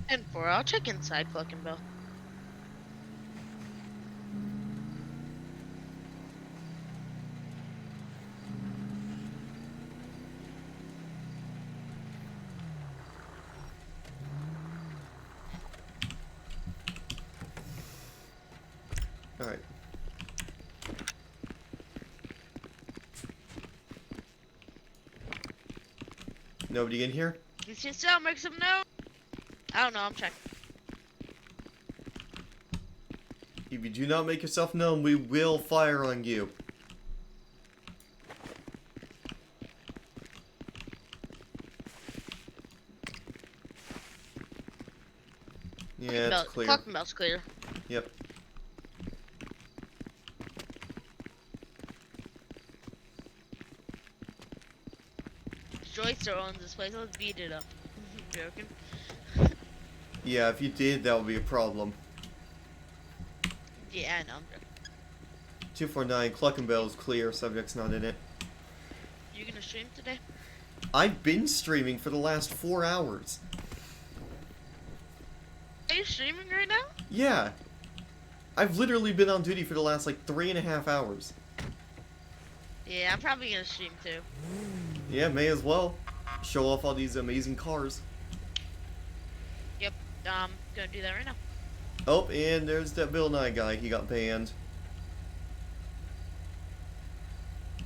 10-4. I'll check inside Gluckenberg. Alright. Nobody in here? It's yourself, make some noise. I don't know, I'm checking. If you do not make yourself known, we will fire on you. Yeah, it's clear. Clockbell's clear. Yep. Joyce owns this place, let's beat it up. Joking. Yeah, if you did, that would be a problem. Yeah, I know, I'm joking. 249, Cluckenbell is clear, subject's not in it. You gonna stream today? I've been streaming for the last 4 hours. Are you streaming right now? Yeah. I've literally been on duty for the last, like, 3.5 hours. Yeah, I'm probably gonna stream too. Yeah, may as well. Show off all these amazing cars. Yep, gonna do that right now. Oh, and there's that Bill Nye guy. He got banned.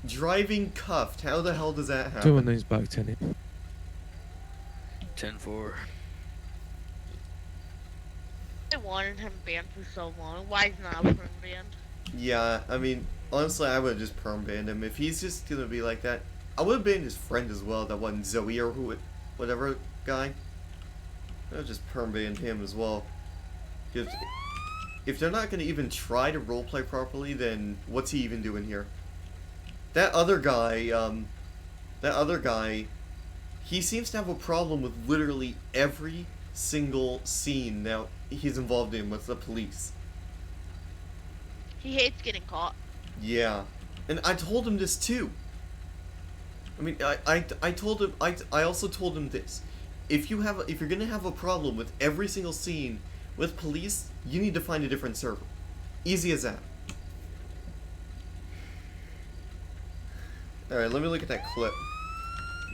Driving cuffed. How the hell does that happen? 219's back 10. 10-4. I wanted him banned for so long. Why is not perm banned? Yeah, I mean, honestly, I would have just perm banned him. If he's just gonna be like that, I would have banned his friend as well, that one Zoe or whatever guy. I would have just perm banned him as well. If they're not gonna even try to roleplay properly, then what's he even doing here? That other guy, he seems to have a problem with literally every single scene now he's involved in with the police. He hates getting caught. Yeah, and I told him this too. I mean, I told him, I also told him this. If you're gonna have a problem with every single scene with police, you need to find a different server. Easy as that. Alright, let me look at that clip.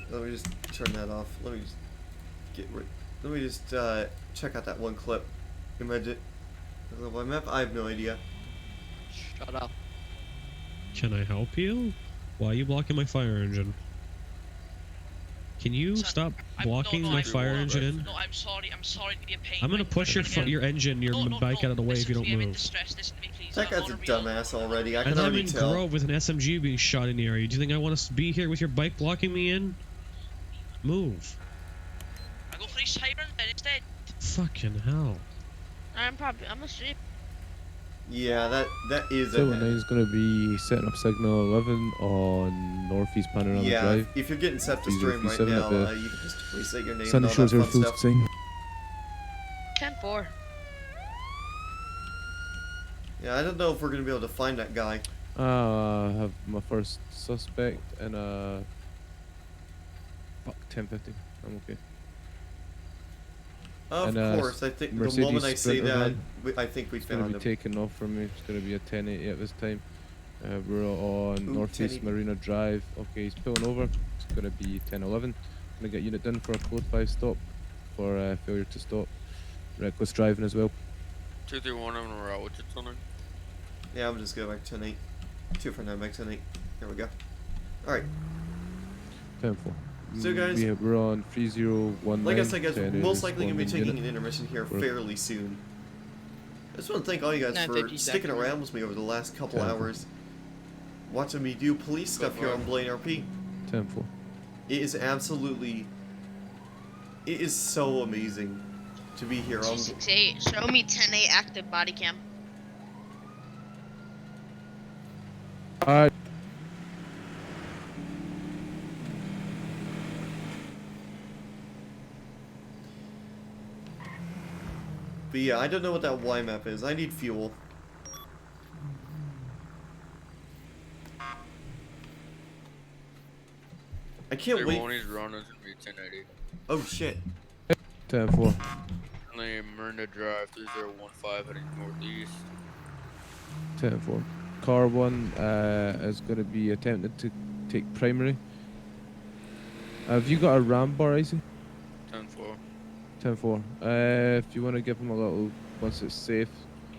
Let me just turn that off. Let me just check out that one clip. Imagine. My map? I have no idea. Shut up. Can I help you? Why are you blocking my fire engine? Can you stop blocking my fire engine? No, I'm sorry to be a pain. I'm gonna push your engine, your bike out of the way if you don't move. That guy's a dumbass already. I can And I'm already in tell. Grove with an SMG being shot in the area. Do you think I want to be here with your bike blocking me in? Move. go for his siren then instead. Fucking hell. I'm asleep. Yeah, that is Silver a 9 is going to be setting up signal 11 on Northeast Panorama yeah. Drive. If you're getting set to stream right 3037 now, at the you can just reset your name Sunny and all Shores that fun Airfield stuff. sign. 10-4. Yeah, I don't know if we're gonna be able to find that guy. I have my first suspect in a... Fuck, 1050. I'm okay. Of course, I think the moment I say that, I think we it's going found to him. be taken off from me. It's going to be a 1080 at this time. We're on Ooh, Northeast 1080. Marina Drive. Okay, he's pulling over. It's going to be 1011. Going to get unit done for a code 5 stop for failure to stop. Reckless driving as well. 231 on the route. What's it on? Yeah, I'm just going back 10-8. 249 back 10-8. There we go. Alright. 10-4. So guys, we're on 3019. like I said, guys, we're 10 most likely going to be taking unit. an intermission here We're- fairly soon. I just want to thank all you guys for 950 sticking back. around with me over the last couple 10-4. hours, watching me do police stuff here on BlaineRP. 10-4. It is absolutely... It is so amazing to be here on... 268. Show me 10-8 active body cam. Alright. But yeah, I don't know what that Y map is. I need fuel. I can't wait. He's running to be 1080. Oh shit. 10-4. Only Marina Drive 3015 heading northeast. 10-4. Car 1 is going to be attempting to take primary. Have you got a ram bar, Icy? 10-4. 10-4. If you want to give him a little, once it's safe,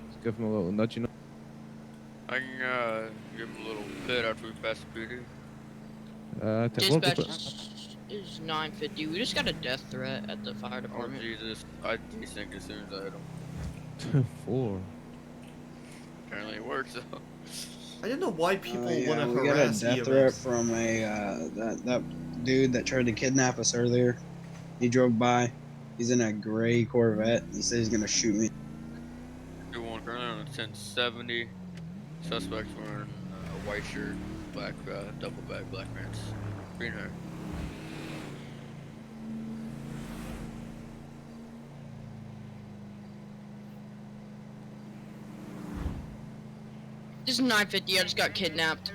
just give him a little nudge, you know. I can give him a little bit after we pass the PD. 10-4, go Dispatch for it. is 950. We just got a death threat at the fire Oh department. Jesus, I desync as soon as I hit him. 10-4. Apparently it works though. I don't know why people want to we got a harass death EMS. threat from a that dude that tried to kidnap us earlier. He drove by. He's in a gray Corvette. He said he's gonna shoot me. 2-1 currently on a 1070. Suspects wearing a white shirt, black double bag, black pants, green hair. This is 950. I just got kidnapped.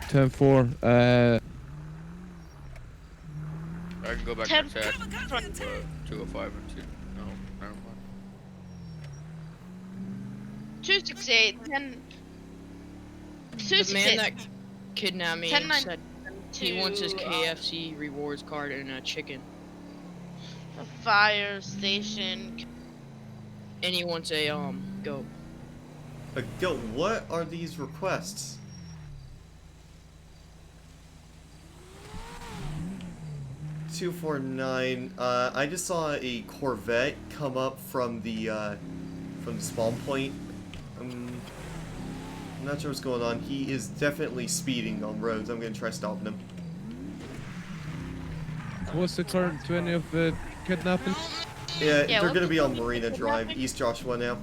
10-4. I can go back Ten- to chat. 205 and 2. No, never mind. 268. 10. The 268. man that kidnapped me 10-9 said he wants his KFC rewards card and a chicken. The fire station. And he wants a goat. A goat. What are these requests? $249. I just saw a Corvette come up from the spawn point. I'm not sure what's going on. He is definitely speeding on roads. I'm gonna try stopping him. What's the current 20 of the kidnapping? Yeah, Yeah, they're gonna what's be the on Marina Drive, kidnapping? East Joshua now.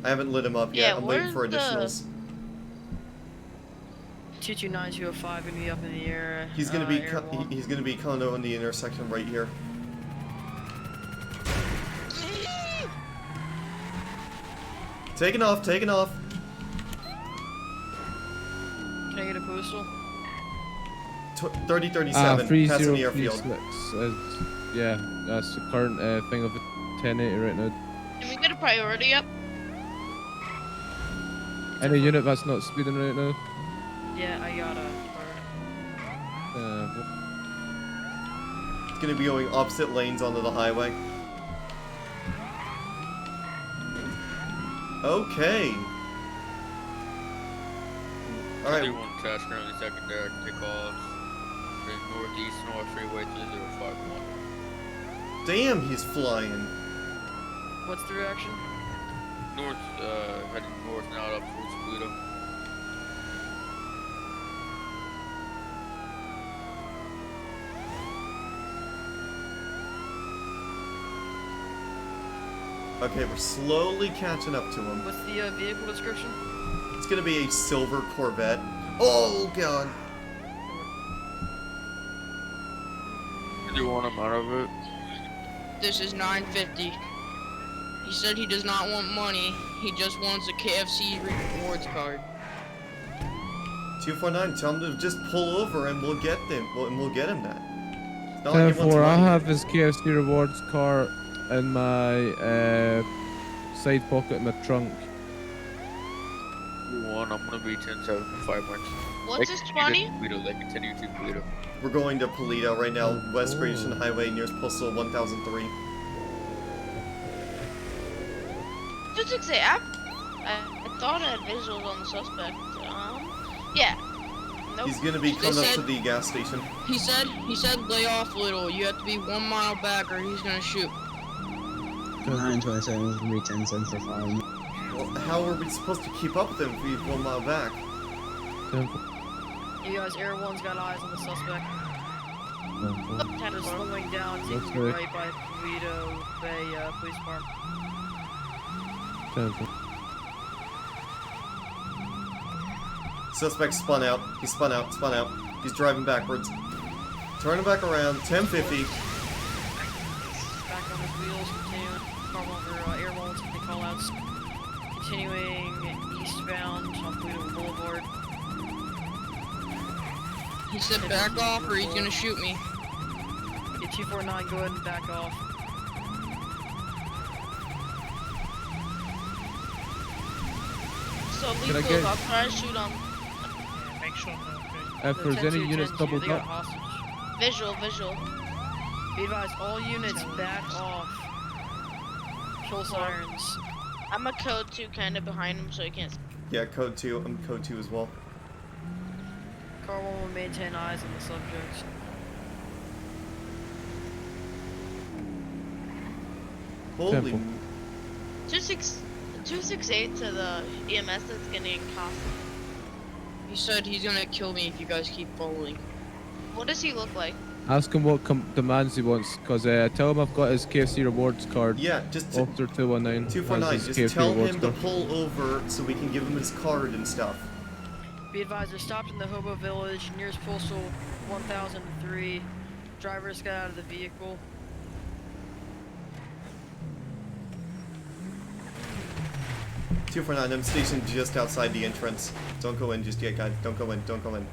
I haven't lit him up yet. Yeah, I'm waiting for where's the- additionals. 229-205 gonna be up in the air. He's gonna be air wall. he's gonna be kind of on the intersection right here. Taking off, taking off. Can I get a postal? 3037, passing the airfield. 3036. Yeah, that's the current thing of a 1080 right now. Can we get a priority up? Any unit that's not speeding right now? Yeah, I got a. It's gonna be going opposite lanes onto the highway. Okay. Alright. 2-1 task currently secondary. Take off. Northeast North Freeway 3051. Damn, he's flying. What's the reaction? North, heading north now up towards Pluto. Okay, we're slowly catching up to him. What's the vehicle description? It's gonna be a silver Corvette. Oh god. Do you want him out of it? This is 950. He said he does not want money. He just wants a KFC rewards card. 249, tell him to just pull over and we'll get them. We'll get him that. It's not like he wants 10-4, I money. have his KFC rewards car in my side pocket in my trunk. You want? I'm gonna be 10-7 for 5 minutes. What's this 20? They continue to Polito. We're going to Polito right now, West Great Eastern Highway, nearest postal 1003. 268. I thought I had visuals on the suspect. Yeah. Nope. He's gonna be coming up to the gas station. He said lay off a little. You have to be 1 mile back or he's gonna shoot. 927 is gonna be 10 cents for 5. Well, how are we supposed to keep up with him if he's 1 mile back? You guys, Air 1's got eyes on the suspect. They're slowing down, taking you right by Toledo Bay Police Department. 10-4. Suspect spun out. He spun out. He's driving backwards. Turning back around. 1050. Back on his wheels, continuing. Car over Air 1 taking call outs. Continuing eastbound on Toledo Boulevard. He said back off or he's gonna shoot me. Yeah, 249, go ahead and back off. So Can I lethal, get- I'll try to shoot on. Yeah, make sure no. If there's any units doubled they got up, hostage. Visual. Be advised, all units back off. Kill sirens. I'm a code 2 kind of behind him so he can't. Yeah, code 2. I'm code 2 as well. Car 1 will maintain eyes on the subject. Holy. 268 to the EMS that's getting accosted. He said he's gonna kill me if you guys keep following. What does he look like? ask him what demands he wants, because tell him I've got his KFC rewards card. Yeah, just Officer 219. 249. has his Just KFC tell rewards him to card. pull over so we can give him his card and stuff. Be advised, they're stopped in the Hobo Village, nearest postal 1003. Drivers got out of the vehicle. Two for 9. I'm stationed just outside the entrance. Don't go in just yet, guys. Don't go in. Don't go in.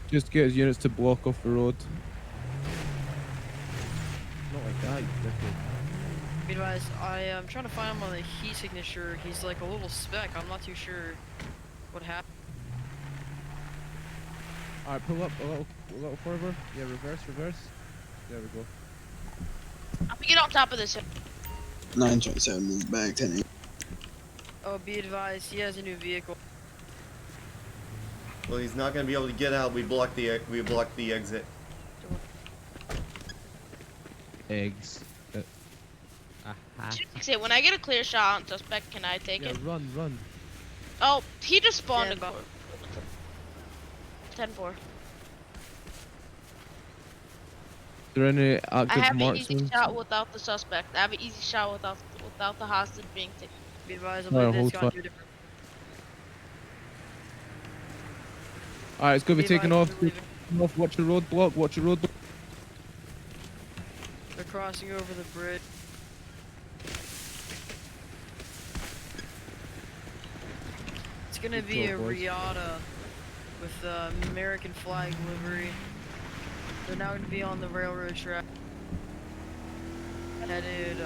Just get his units to block off the road. Not like that, you dickhead. Be advised, I am trying to find him on the heat signature. He's like a little speck. I'm not too sure what happened. Alright, pull up a little further. Yeah, reverse. There we go. I'm gonna get on top of this. 927 is back 10. Oh, be advised, he has a new vehicle. Well, he's not gonna be able to get out. We blocked the exit. Eggs. Say, when I get a clear shot on suspect, can I take it? Run. Oh, he just spawned Yeah, a 10-4. Is there any I active have an easy marksmen? shot without the suspect. I have an easy shot without the hostage being taken. Be advised, Alright, I believe hold this got fire. two different. Alright, it's gonna be Be taken advised, off. they're leaving. Watch your roadblock. Watch your roadblock. They're crossing over the bridge. It's gonna Good be job, a boys. Riata with American flag livery. They're now gonna be on the railroad track, headed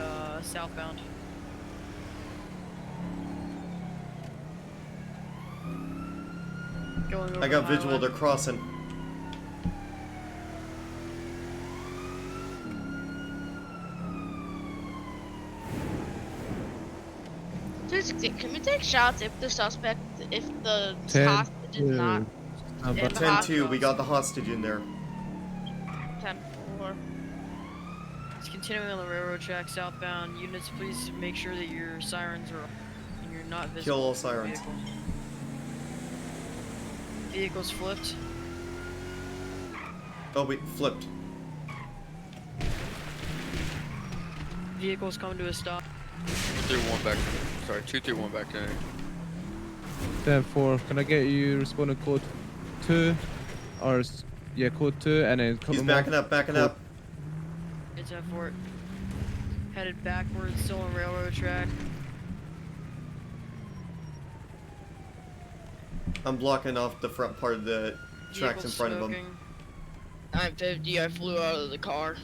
southbound. Going over I got the visual. highway. They're crossing. Can we take shots if the suspect, if the 10, hostage is not? If the 10-2. We got the hostage in there. 10-4. It's continuing on the railroad track southbound. Units, please make sure that your sirens are and you're not visible. Kill all from the sirens. vehicle. Vehicle's flipped. Oh wait, flipped. Vehicles coming to a stop. 231 back. Sorry, 231 back to. 10-4. Can I get you responding code 2? Or yeah, code 2, and then cut He's them backing off. up, backing Code- up. It's at Fort. Headed backwards, still on railroad track. I'm blocking off the front part of the tracks in Vehicle front of him. smoking. 950, I flew out of the car.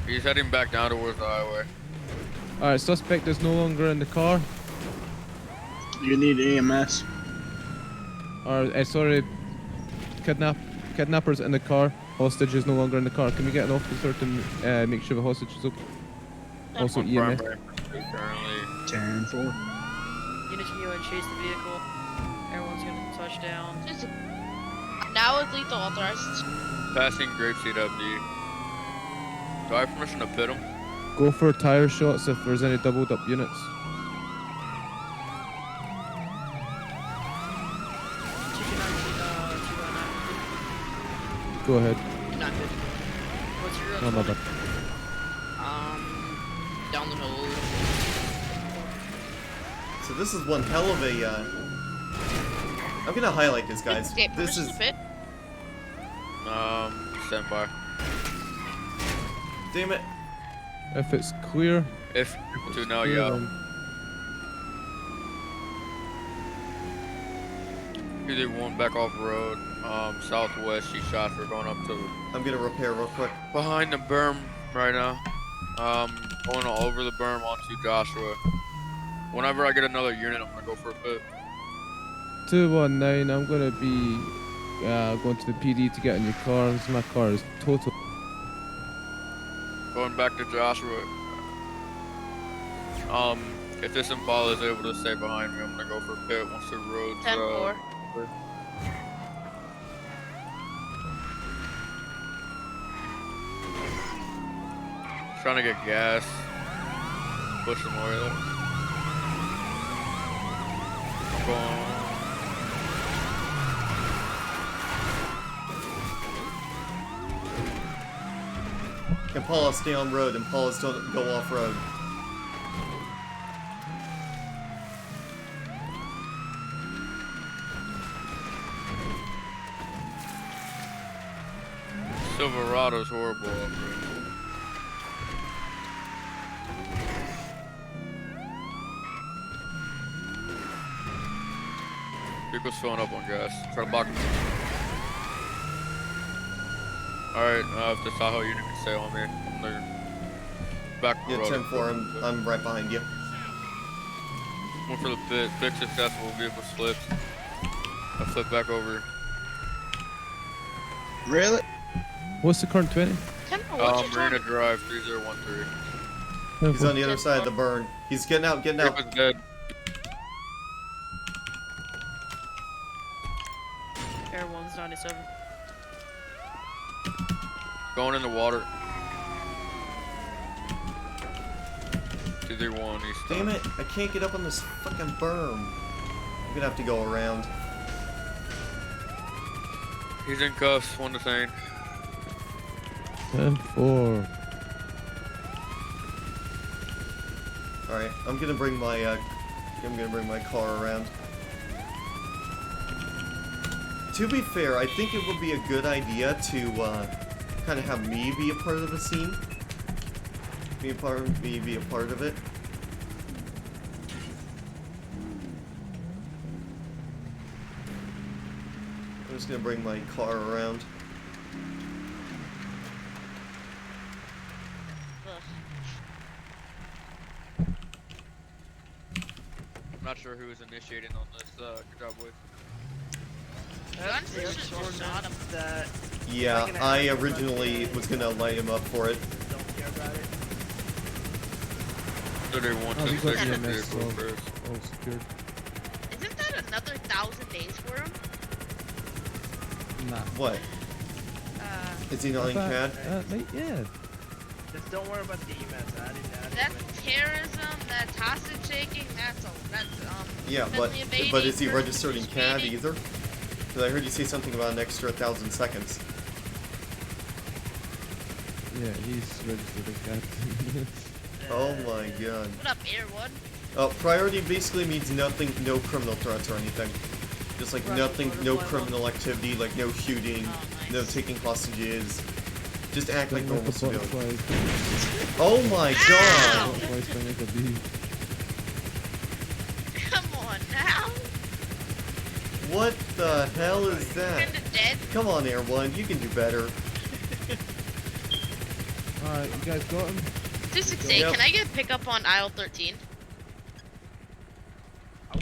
He's heading back down towards the highway. Alright, suspect is no longer in the car. You need EMS. Or, sorry, kidnappers in the car. Hostage is no longer in the car. Can we get an officer to make sure the hostage is okay? Also On EMS. primary pursuit currently. 10-4. Units can go and chase the vehicle. Everyone's gonna touch down. Now it's lethal authorized. Passing grapeseed up, D. Do I have permission to pit him? Go for tire shots if there's any doubled up units. Go ahead. 950. What's your Oh, my bad. Down the hill. So this is one hell of a. I'm gonna highlight this, guys. Okay, This is. pit. Stand by. Damn it. If it's clear. If to now, clear, yeah. then- Either one back off road, southwest. She shot for going up to. I'm gonna repair real quick. Behind the berm right now. Going over the berm onto Joshua. Whenever I get another unit, I'm gonna go for a pit. 219, I'm gonna be going to the PD to get in your car. This my car is total. Going back to Joshua. If this Impala is able to stay behind me, I'm gonna go for a pit once the road's 10-4. Trying to get gas. Push some more of that. Impala, stay on road. Impalas don't go off road. Silverado's horrible. Vehicle's filling up on gas. Try to block him. Alright, if the Tahoe unit can stay on me, they're back Yeah, road. 10-4, I'm right behind you. One for the pit. Pit successful. Vehicle slipped. I flipped back over. Really? What's the current 20? Marina Drive 3013. He's on the other side of the burn. He's getting out, getting out. Vehicle's dead. Air 1's 97. Going in the water. 231 east. Damn it, I can't get up on this fucking berm. I'm gonna have to go around. He's in cuffs, one to thing. 10-4. Alright, I'm gonna bring my car around. To be fair, I think it would be a good idea to kind of have me be a part of the scene. Be a part of it. I'm just gonna bring my car around. I'm not sure who was initiating on this. Good job, boys. That Yeah, I originally was gonna light him up for it. 31 Oh, we got EMS vehicle all first. secured. Isn't that another 1,000 days for him? Nah. What? Is he not in CAD? Yeah. Just don't worry about the EMS. That's terrorism, that's hostage taking, that's Yeah, felony evading, but is he person registered in CAD speeding. either? Because I heard you say something about an extra 1,000 seconds. Yeah, he's registered as captain. Oh my god. What up, Air One? Oh, priority basically means nothing, no criminal threats or anything. Just like nothing, no criminal activity, like no shooting, no taking hostages. Just act like normal civilians. Oh my god! Come on now. What the hell is that? Kinda dead. Come on, Air One, you can do better. Alright, you guys got him? 268, Yep. can I get a pickup on aisle 13?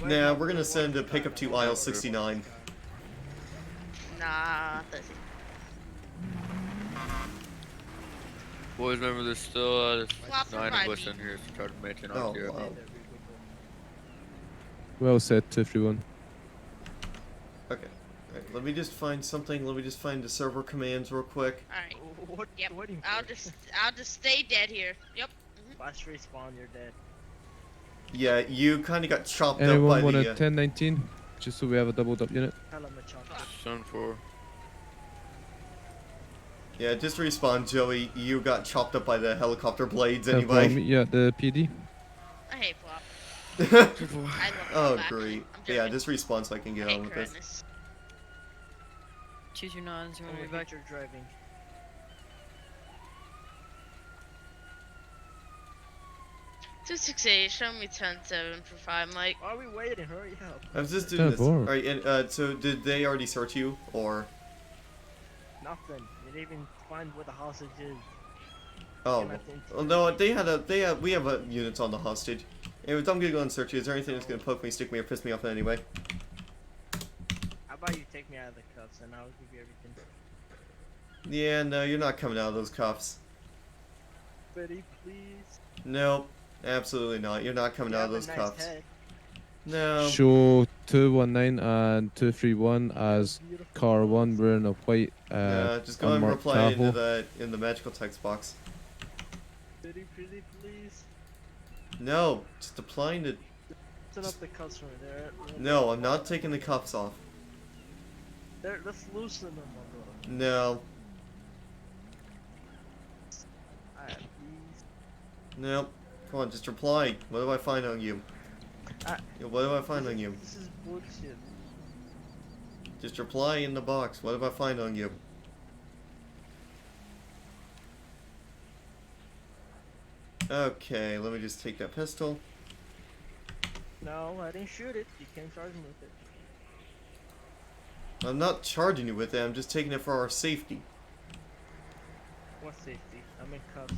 Nah, we're gonna send a pickup to aisle 69. Nah, Boys, remember there's still Flop 9 ride of us me. in here, so try to maintain Oh, RTO. wow. Well said, 231. Okay. Alright, let me just find something. Let me just find the server commands real quick. Alright. What? Yep. What do you I'll just stay dead here. Yep. Last respawn, you're dead. Yeah, you kind of got chopped up by Anyone want a the... 1019? Just so we have a doubled up unit. Tell him a chunk. Sun 4. Yeah, just respawn, Joey. You got chopped up by the helicopter blades Meet anyway. you at the PD. I hate Flop. I love Oh, Flop. great. Yeah, just respawn so I can get on with this. 229's going to be back. You're driving. Two 268, show me 10-7 for 5, Mike. Why are we waiting? Hurry up. I was just doing this. Alright, and so did they already search you, or? Nothing. You didn't even find where the hostage is. Oh, well, no, we have units on the hostage. Anyways, I'm gonna go and search you. Is there anything that's gonna poke me, stick me, or piss me off in any way? How about you take me out of the cuffs and I'll give you everything. Yeah, no, you're not coming out of those cuffs. Betty, please. Nope, absolutely not. You're not coming out of those cuffs. No. Show 219 and 231 as car 1 wearing a white Just go and unmarked reply Tahoe. in the magical text box. Betty, pretty, please. No, just applying the... Set up the cuffs right there. No, I'm not taking the cuffs off. There, let's loosen them, my brother. No. Alright, please. Nope. Come on, just reply. What do I find on you? Yeah, what do I find on you? This is bullshit. Just reply in the box. What do I find on you? Okay, let me just take that pistol. No, I didn't shoot it. You can't charge me with it. I'm not charging you with it, I'm just taking it for our safety. What safety? I'm in cuffs.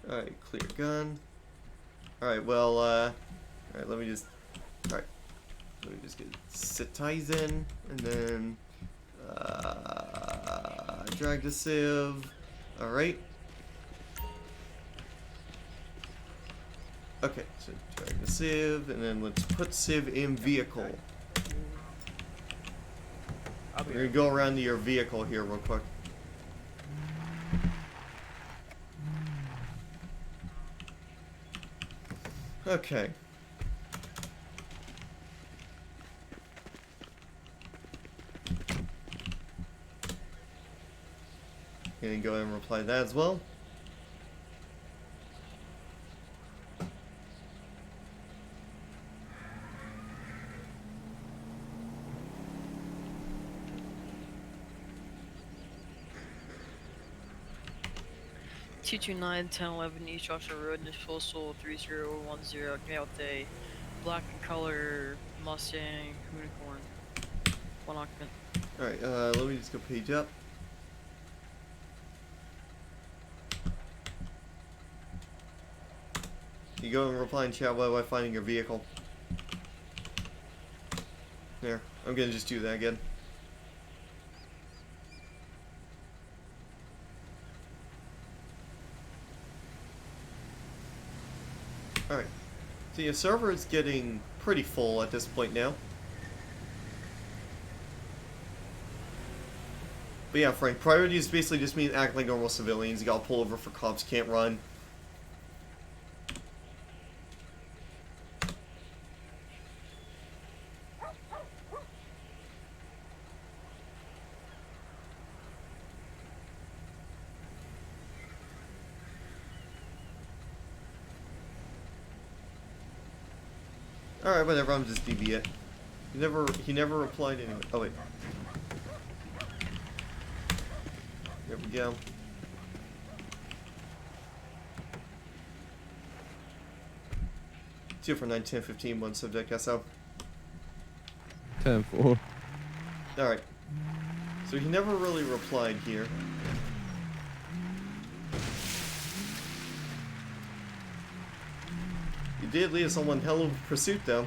Alright, clear gun. Alright, well, alright, let me just... Alright. Let me just get Sitizen, and then... drag the sieve. Alright. Okay, so drag the sieve, and then let's put sieve in vehicle. We're gonna go around to your vehicle here real quick. Okay. Gonna go ahead and reply to that as well. Two 1011 East Joshua Road, disposal 3010. Give out a black color Mustang unicorn. One occupant. Alright, let me just go page up. You go and reply in chat while finding your vehicle. There, I'm gonna just do that again. Alright, so your server is getting pretty full at this point now. But yeah, Frank, priorities basically just mean act like normal civilians. You gotta pull over for cops, can't run. Alright, whatever, I'm just deviant. He never replied anyway. Oh wait. There we go. Two for 9, 10, 15, 1 subject SO. 10-4. Alright. So he never really replied here. He did lead us on one hell of a pursuit though.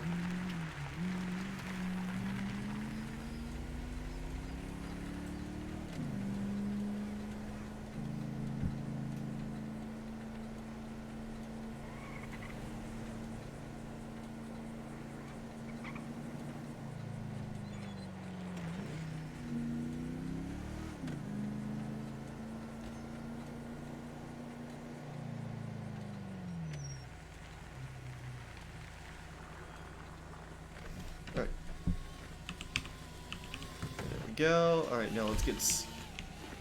Alright. There we go. Alright, now let's get...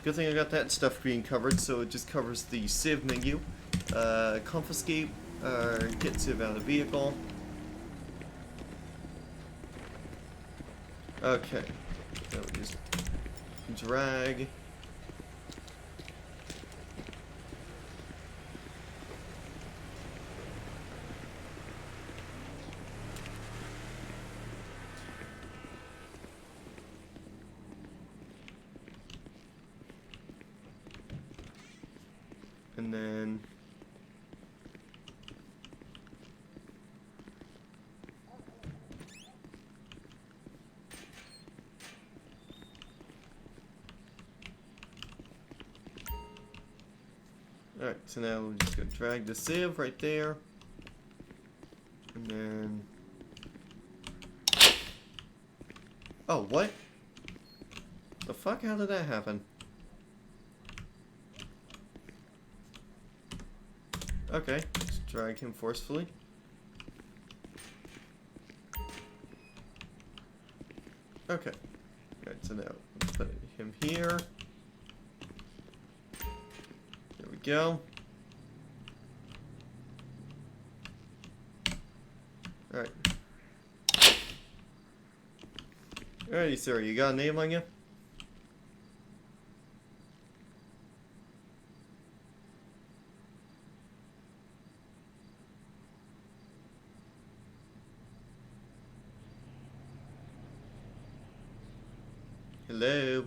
Good thing I got that stuff being covered, so it just covers the Civ menu. Confiscate, get Civ out of the vehicle. Okay. Now we just drag. And then alright, so now we're just gonna drag the Civ right there. And then oh, what? The fuck? How did that happen? Okay, let's drag him forcefully. Okay. Alright, so now let's put him here. There we go. Alright. Alrighty, sir, you got a name on you? Hello?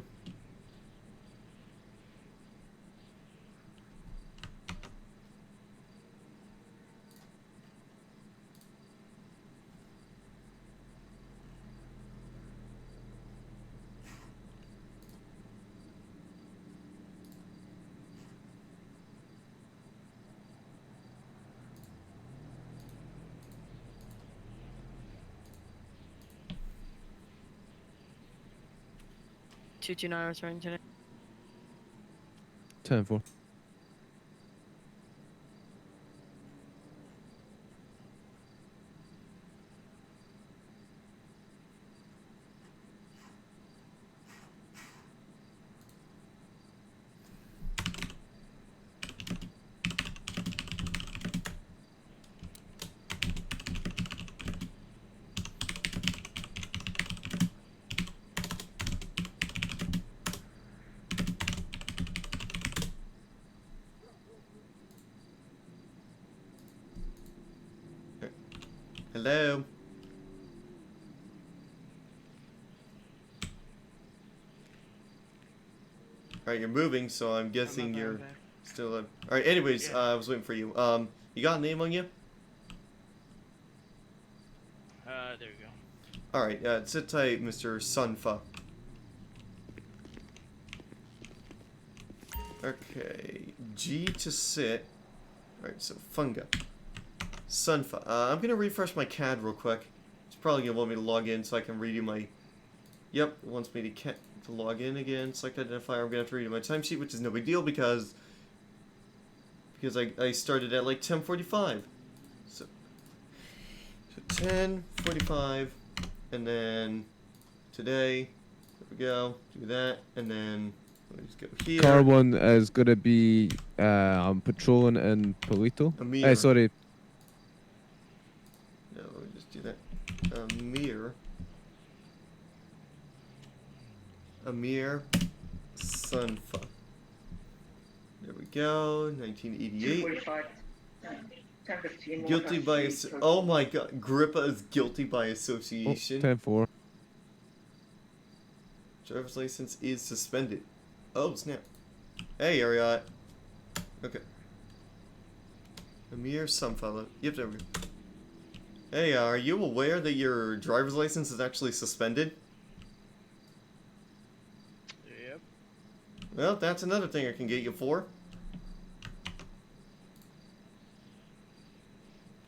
$229 returning today. 10-4. Hello? Alright, you're moving, so I'm guessing you're still alive. Alright, anyways, I was waiting for you. You got a name on you? There we go. Alright, sit tight, Mr. Sunfa. Okay, G to sit. Alright, so Funga. Sunfa. I'm gonna refresh my CAD real quick. It's probably gonna want me to log in so I can redo my... Yep, it wants me to log in again. Select identifier. I'm gonna have to redo my timesheet, which is no big deal because I started at like 10:45. So 10:45, and then today. There we go. Do that, and then let me just go here. Car 1 is gonna be I'm patrolling in Polito. Amir. Sorry. No, let me just do that. Amir Sunfa. There we go. 1988. 245. 10:15. Guilty by oh my god, Grippa is guilty by association. 10-4. Driver's license is suspended. Oh snap. Hey Ariat. Okay. Amir Sunfellow. Yep, there we go. Hey, are you aware that your driver's license is actually suspended? Yep. Well, that's another thing I can get you for.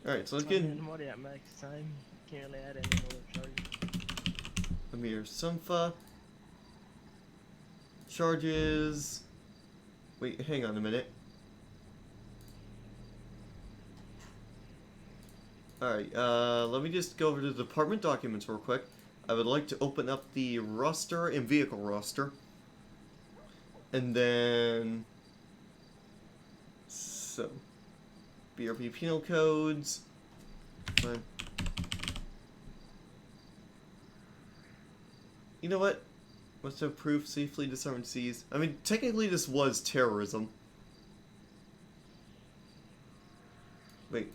Alright, so let's get Money at max time. Can't really add any more charges. Amir Sunfa. Charges. Wait, hang on a minute. Alright, let me just go over to the department documents real quick. I would like to open up the roster and vehicle roster. And then... So... BRP penal codes. Fine. You know what? Must have proof safely disarmed seas. I mean, technically this was terrorism. Wait.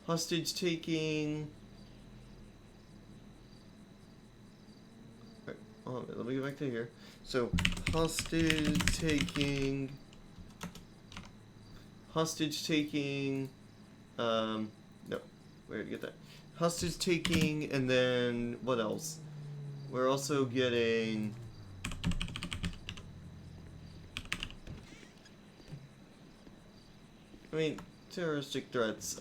Hostage taking. Right, hold on, let me go back to here. So, hostage taking. Hostage taking. No, where did I get that? Hostage taking, and then what else? We're also getting. I mean, terroristic threats.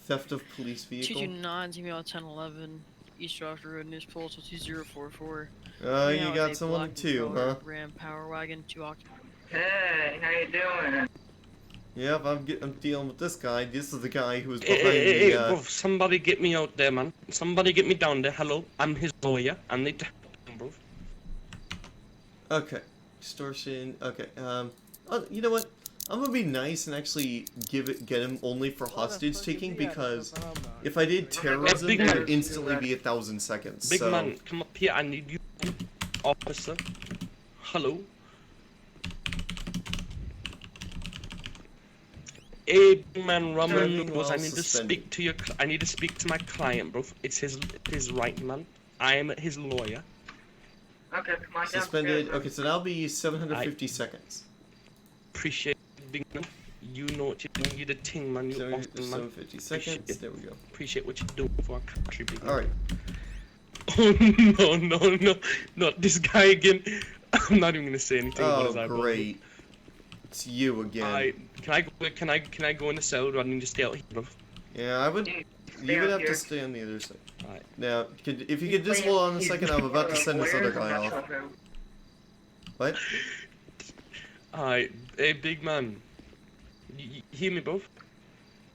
Theft of police vehicle. 229, email 1011, East Rock Road, News Pulse 2044. You got someone too, huh? Ram Power Wagon, 2 octopus. Hey, how you doing? Yep, I'm dealing with this guy. This is the guy who was Hey, behind hey, the. bro, somebody get me out there, man. Somebody get me down there. Hello, I'm his lawyer. I need to help him, bro. Okay, extortion. Okay, you know what? I'm gonna be nice and actually get him only for hostage taking, because if I did terrorism, Big it man. would instantly be 1,000 seconds. Big so. man, come up here. I need you, officer. Hello. Hey, big man, Roman noodles. I need to speak to your. I need to speak to my client, bro. It's his right, man. I am his lawyer. Okay, come on Suspended. Okay, so that'll be 750 seconds. Appreciate it, big man. You know what you're doing. You're the ting, man. You awesome, man. 750 seconds. There we go. Appreciate what you're doing for our country, big man. All right. Oh no, not this guy again. I'm not even gonna say anything. Oh great. It's you again. Can I go in the cell? Do I need to stay out here, bro? Yeah, I would. You would have to stay on the other side. Alright. Now, if you could just hold on a second, I'm about to send this other guy off. What? Alright, hey big man. You hear me, bro?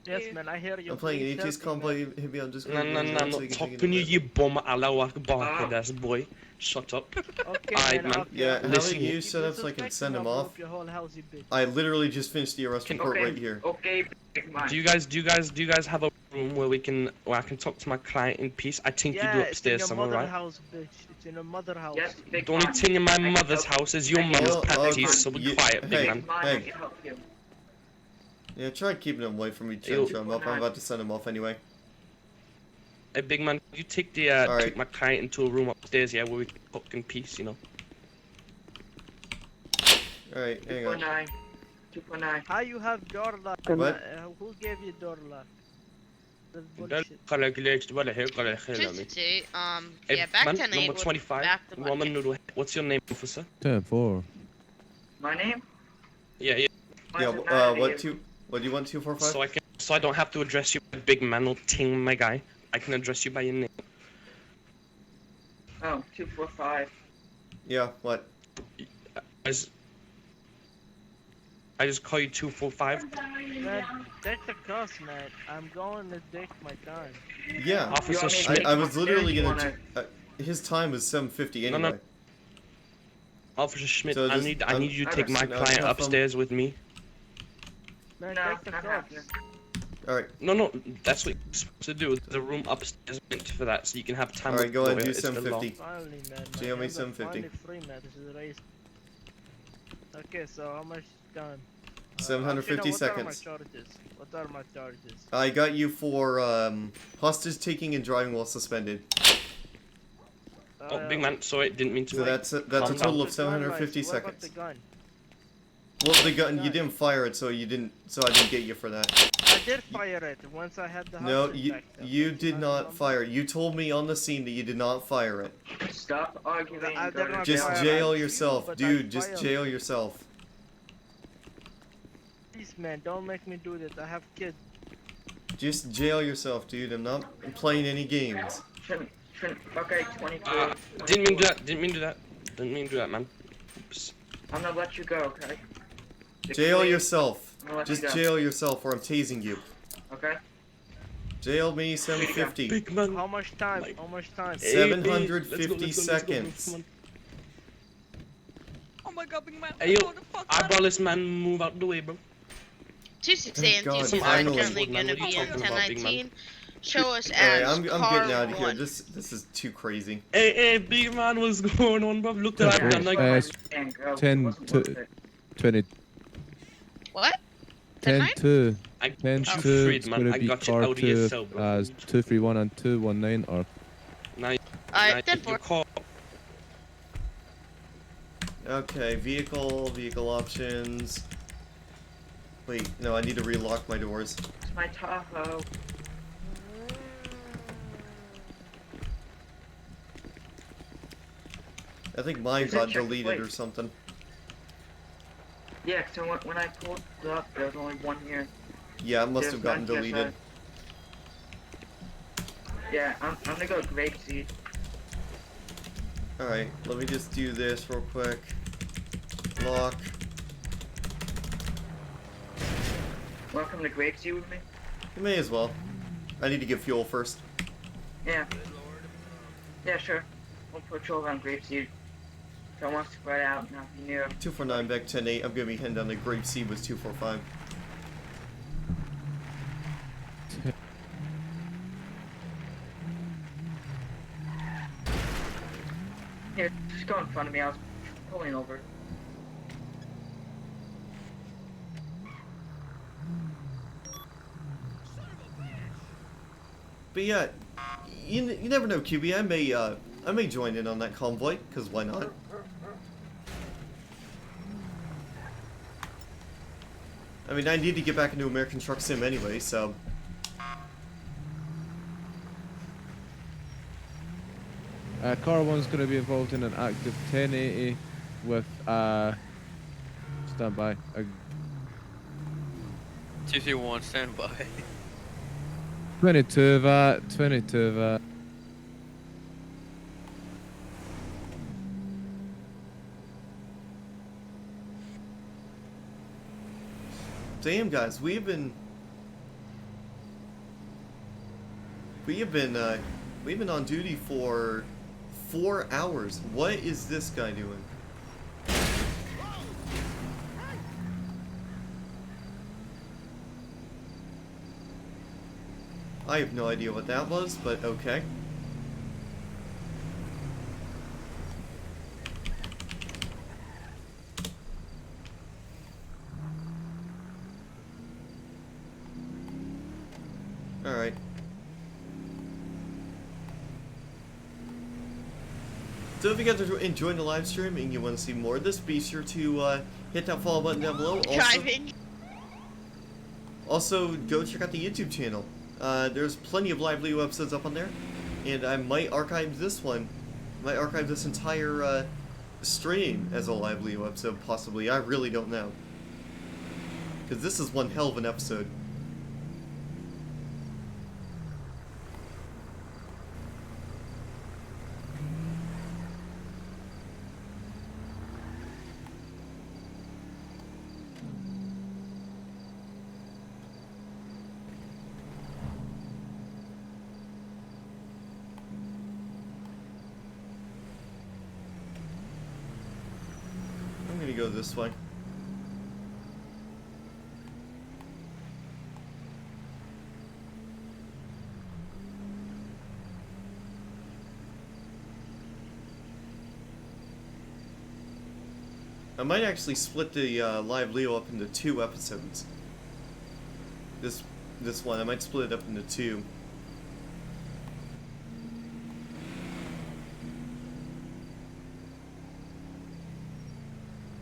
Yes, man, I hear you. I'm playing an ATS combo. Hit me on Discord. No, I'm not talking you bum Allah Akbar, that's boy. Shut up. Okay, man. Yeah, how Listen, about you set up so I can send him off? I literally just finished the arrest report right here. Okay, big man. Do you guys have a room where I can talk to my client in peace? I think you do upstairs somewhere, right? House, bitch. It's in your mother house. Yes, The only thing in my mother's house is your mother's panties, so be quiet, big man. Hey. Yeah, try keeping him away from me. Trying him up. I'm about to send him off anyway. Hey, big man, you take the take my client into a room upstairs, yeah, where we can talk in peace, you know. Alright, hang on. 249. How you have door lock? What? Who gave you door lock? That's Hey, yeah, back man, 10 number 25, Roman Noodle. What's your name, officer? 10-4. My name? Yeah. Yeah, what do you want 245? So I don't have to address you by big man or ting, my guy. I can address you by your name. Oh, 245. Yeah, what? I just call you 245. Man, take the cuss, man. I'm going to take my time. Yeah, Officer Schmidt. I was literally gonna. His time was 7:50 anyway. No. Officer Schmidt, So I need you to take my client upstairs with me. Man, take the cuss. Alright. No, that's what you're supposed to do. The room upstairs is meant for that, so you can have time. Alright, go ahead and do It's the 750. Finally, man. Jail me 750. Free, man. This is raised. Okay, so how much time? 750 what seconds. What are my charges? I got you for hostage taking and driving while suspended. Oh, big man, sorry, didn't mean to. So that's a total of 750 seconds. What about the gun? Well, the gun, you didn't fire it, so I didn't get you for that. I did fire it once I had the No, hostage back then. you did not fire it. You told me on the scene that you did not fire it. Stop arguing. Just jail yourself, dude. Just jail yourself. Please, man, don't make me do this. I have kids. Just jail yourself, dude. I'm not playing any games. Okay, 24. Didn't mean to do that. Didn't mean to do that. Didn't mean to do that, man. Oops. I'm gonna let you go, okay? Jail yourself. I'm gonna let Just you go. jail yourself, or I'm tasing you. Okay? Jail me 750. Big man. How much time? How much time? 750 seconds. Oh my god, big man. Hey, yo, What the fuck? eyeballless man, move out the way, bro. 268 and God, 269 finally. currently Man, gonna what be you in talking about, big man? 1019. Show us Alright, as I'm car getting out of here. 1. This is too crazy. Hey, big man, what's going on, bro? Look at that man. Like, 10 to 20. What? 10 to I 10 I'm to afraid, it's man. gonna I be got you car out of your 2 cell, bro. as 231 and 219 or now, Alright, now 10-4. you call. Okay, vehicle options. Wait, no, I need to relock my doors. It's my Tahoe. I think mine Is it got check the deleted plate? or something. Yeah, so when I pulled up, there was only one here. Yeah, it must There's have gotten none deleted. TSI. Yeah, I'm gonna go grapeseed. Alright, let me just do this real quick. Lock. Welcome to grapeseed with me. You may as well. I need to get fuel first. Yeah. Yeah, sure. We'll patrol around grapeseed. So I want to spread out and not be near. 249 back 10-8. I'm gonna be heading down to Grapeseed with 245. Here, just go in front of me. I was pulling over. But yeah, you never know, QB. I may join in on that convoy, cause why not? I mean, I need to get back into American Truck Sim anyway, so. car 1's gonna be involved in an active 1080 with standby. 231, stand by. 22 VAT, 22 VAT. Damn, guys, we've been on duty for 4 hours. What is this guy doing? I have no idea what that was, but okay. Alright. So if you guys are enjoying the live stream and you want to see more of this, be sure to hit that follow button down below. Also, go check out the YouTube channel. There's plenty of live Leo episodes up on there, and I might archive this one. I might archive this entire stream as a live Leo episode, possibly. I really don't know. Because this is one hell of an episode. I'm gonna go this way. might actually split the live Leo up into 2 episodes. This one, I might split it up into 2.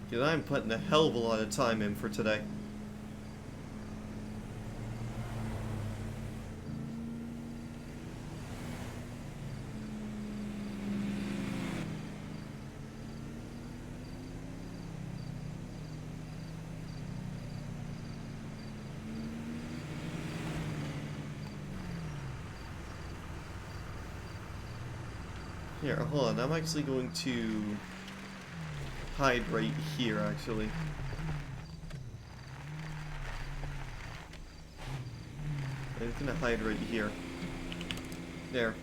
Because I'm putting a hell of a lot of time in for today. Here, hold on. I'm actually going to hide right here, actually. I'm just gonna hide right here. There.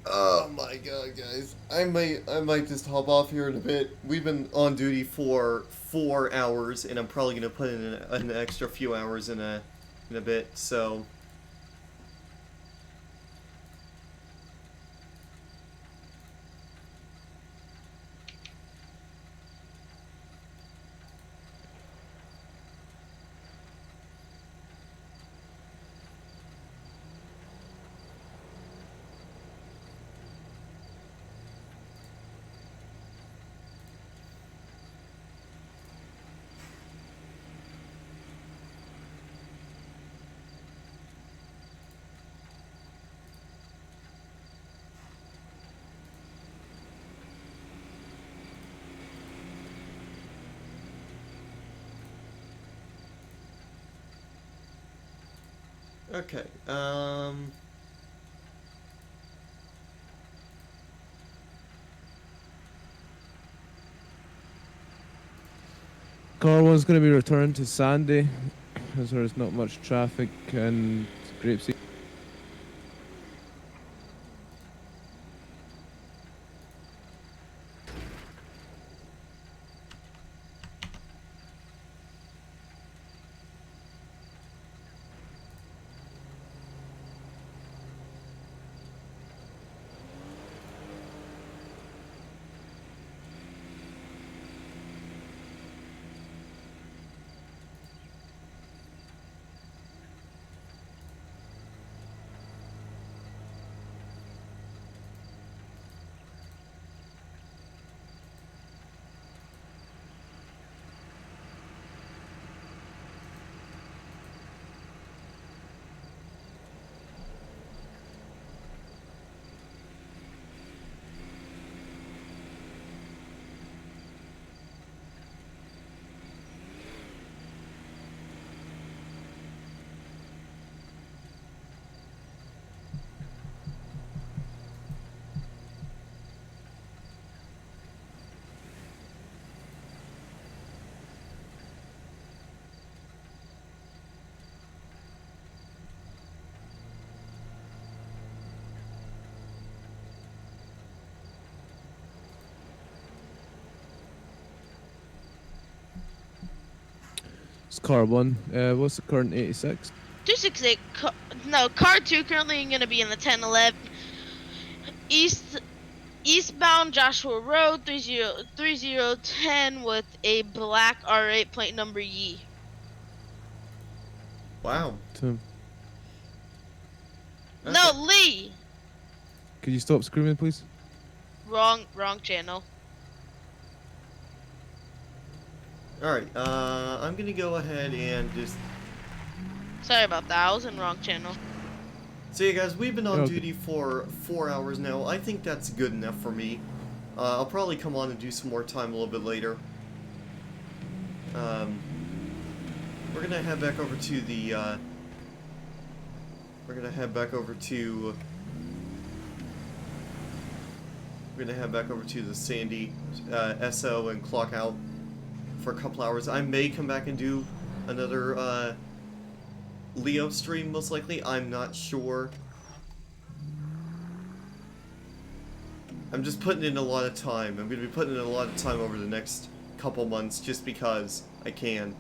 Oh my god, guys. I might just hop off here in a bit. We've been on duty for 4 hours, and I'm probably gonna put in an extra few hours in a bit, so... Okay, Car one's going to be returned to Sandy, as there's not much traffic and Grapeseed. It's car one. What's the current 86? 268. No, car 2 currently going to be in the 1011. Eastbound Joshua Road 3010 with a black R8 plate number Yi. Wow. Tim, No, Lee. could you stop screaming, please? Wrong channel. Alright, I'm gonna go ahead and just... Sorry about that, I was in wrong channel. So yeah guys, we've been on duty for 4 hours now. I think that's good enough for me. I'll probably come on and do some more time a little bit later. We're gonna head back over to the, We're gonna head back over to the Sandy, SO and clock out for a couple hours. I may come back and do another, Leo stream, most likely. I'm not sure. I'm just putting in a lot of time. I'm going to be putting in a lot of time over the next couple months just because I can.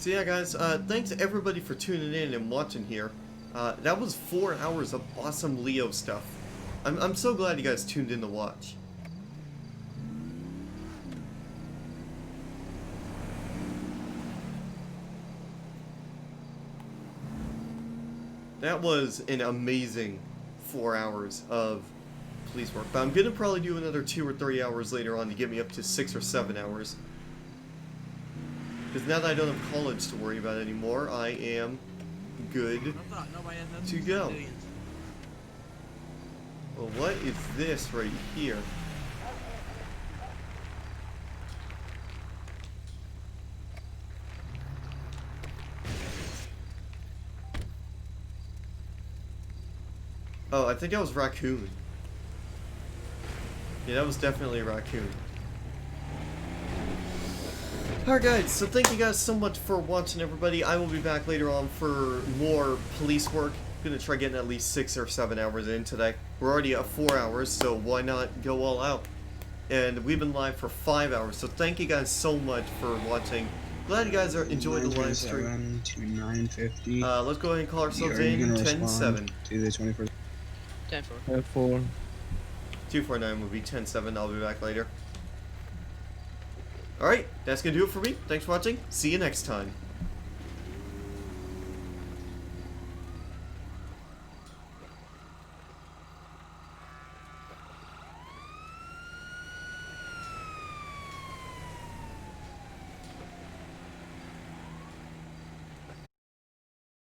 So yeah, guys, thanks everybody for tuning in and watching here. That was 4 hours of awesome Leo stuff. I'm so glad you guys tuned in to watch. That was an amazing 4 hours of police work. But I'm gonna probably do another 2 or 3 hours later on to get me up to 6 or 7 hours. Because now that I don't have college to worry about anymore, I am good to go. Well, what is this right here? Oh, I think that was raccoon. Yeah, that was definitely a raccoon. Alright guys, so thank you guys so much for watching, everybody. I will be back later on for more police work. I'm gonna try getting at least 6 or 7 hours in today. We're already at 4 hours, so why not go all out? And we've been live for 5 hours, so thank you guys so much for watching. Glad you guys are enjoying the live stream. To 950. Let's go ahead and call ourselves Are you in gonna 10-7. respond to the 21st? 10-4. 4. 249 will be 10-7. I'll be back later. Alright, that's gonna do it for me. Thanks for watching. See you next time.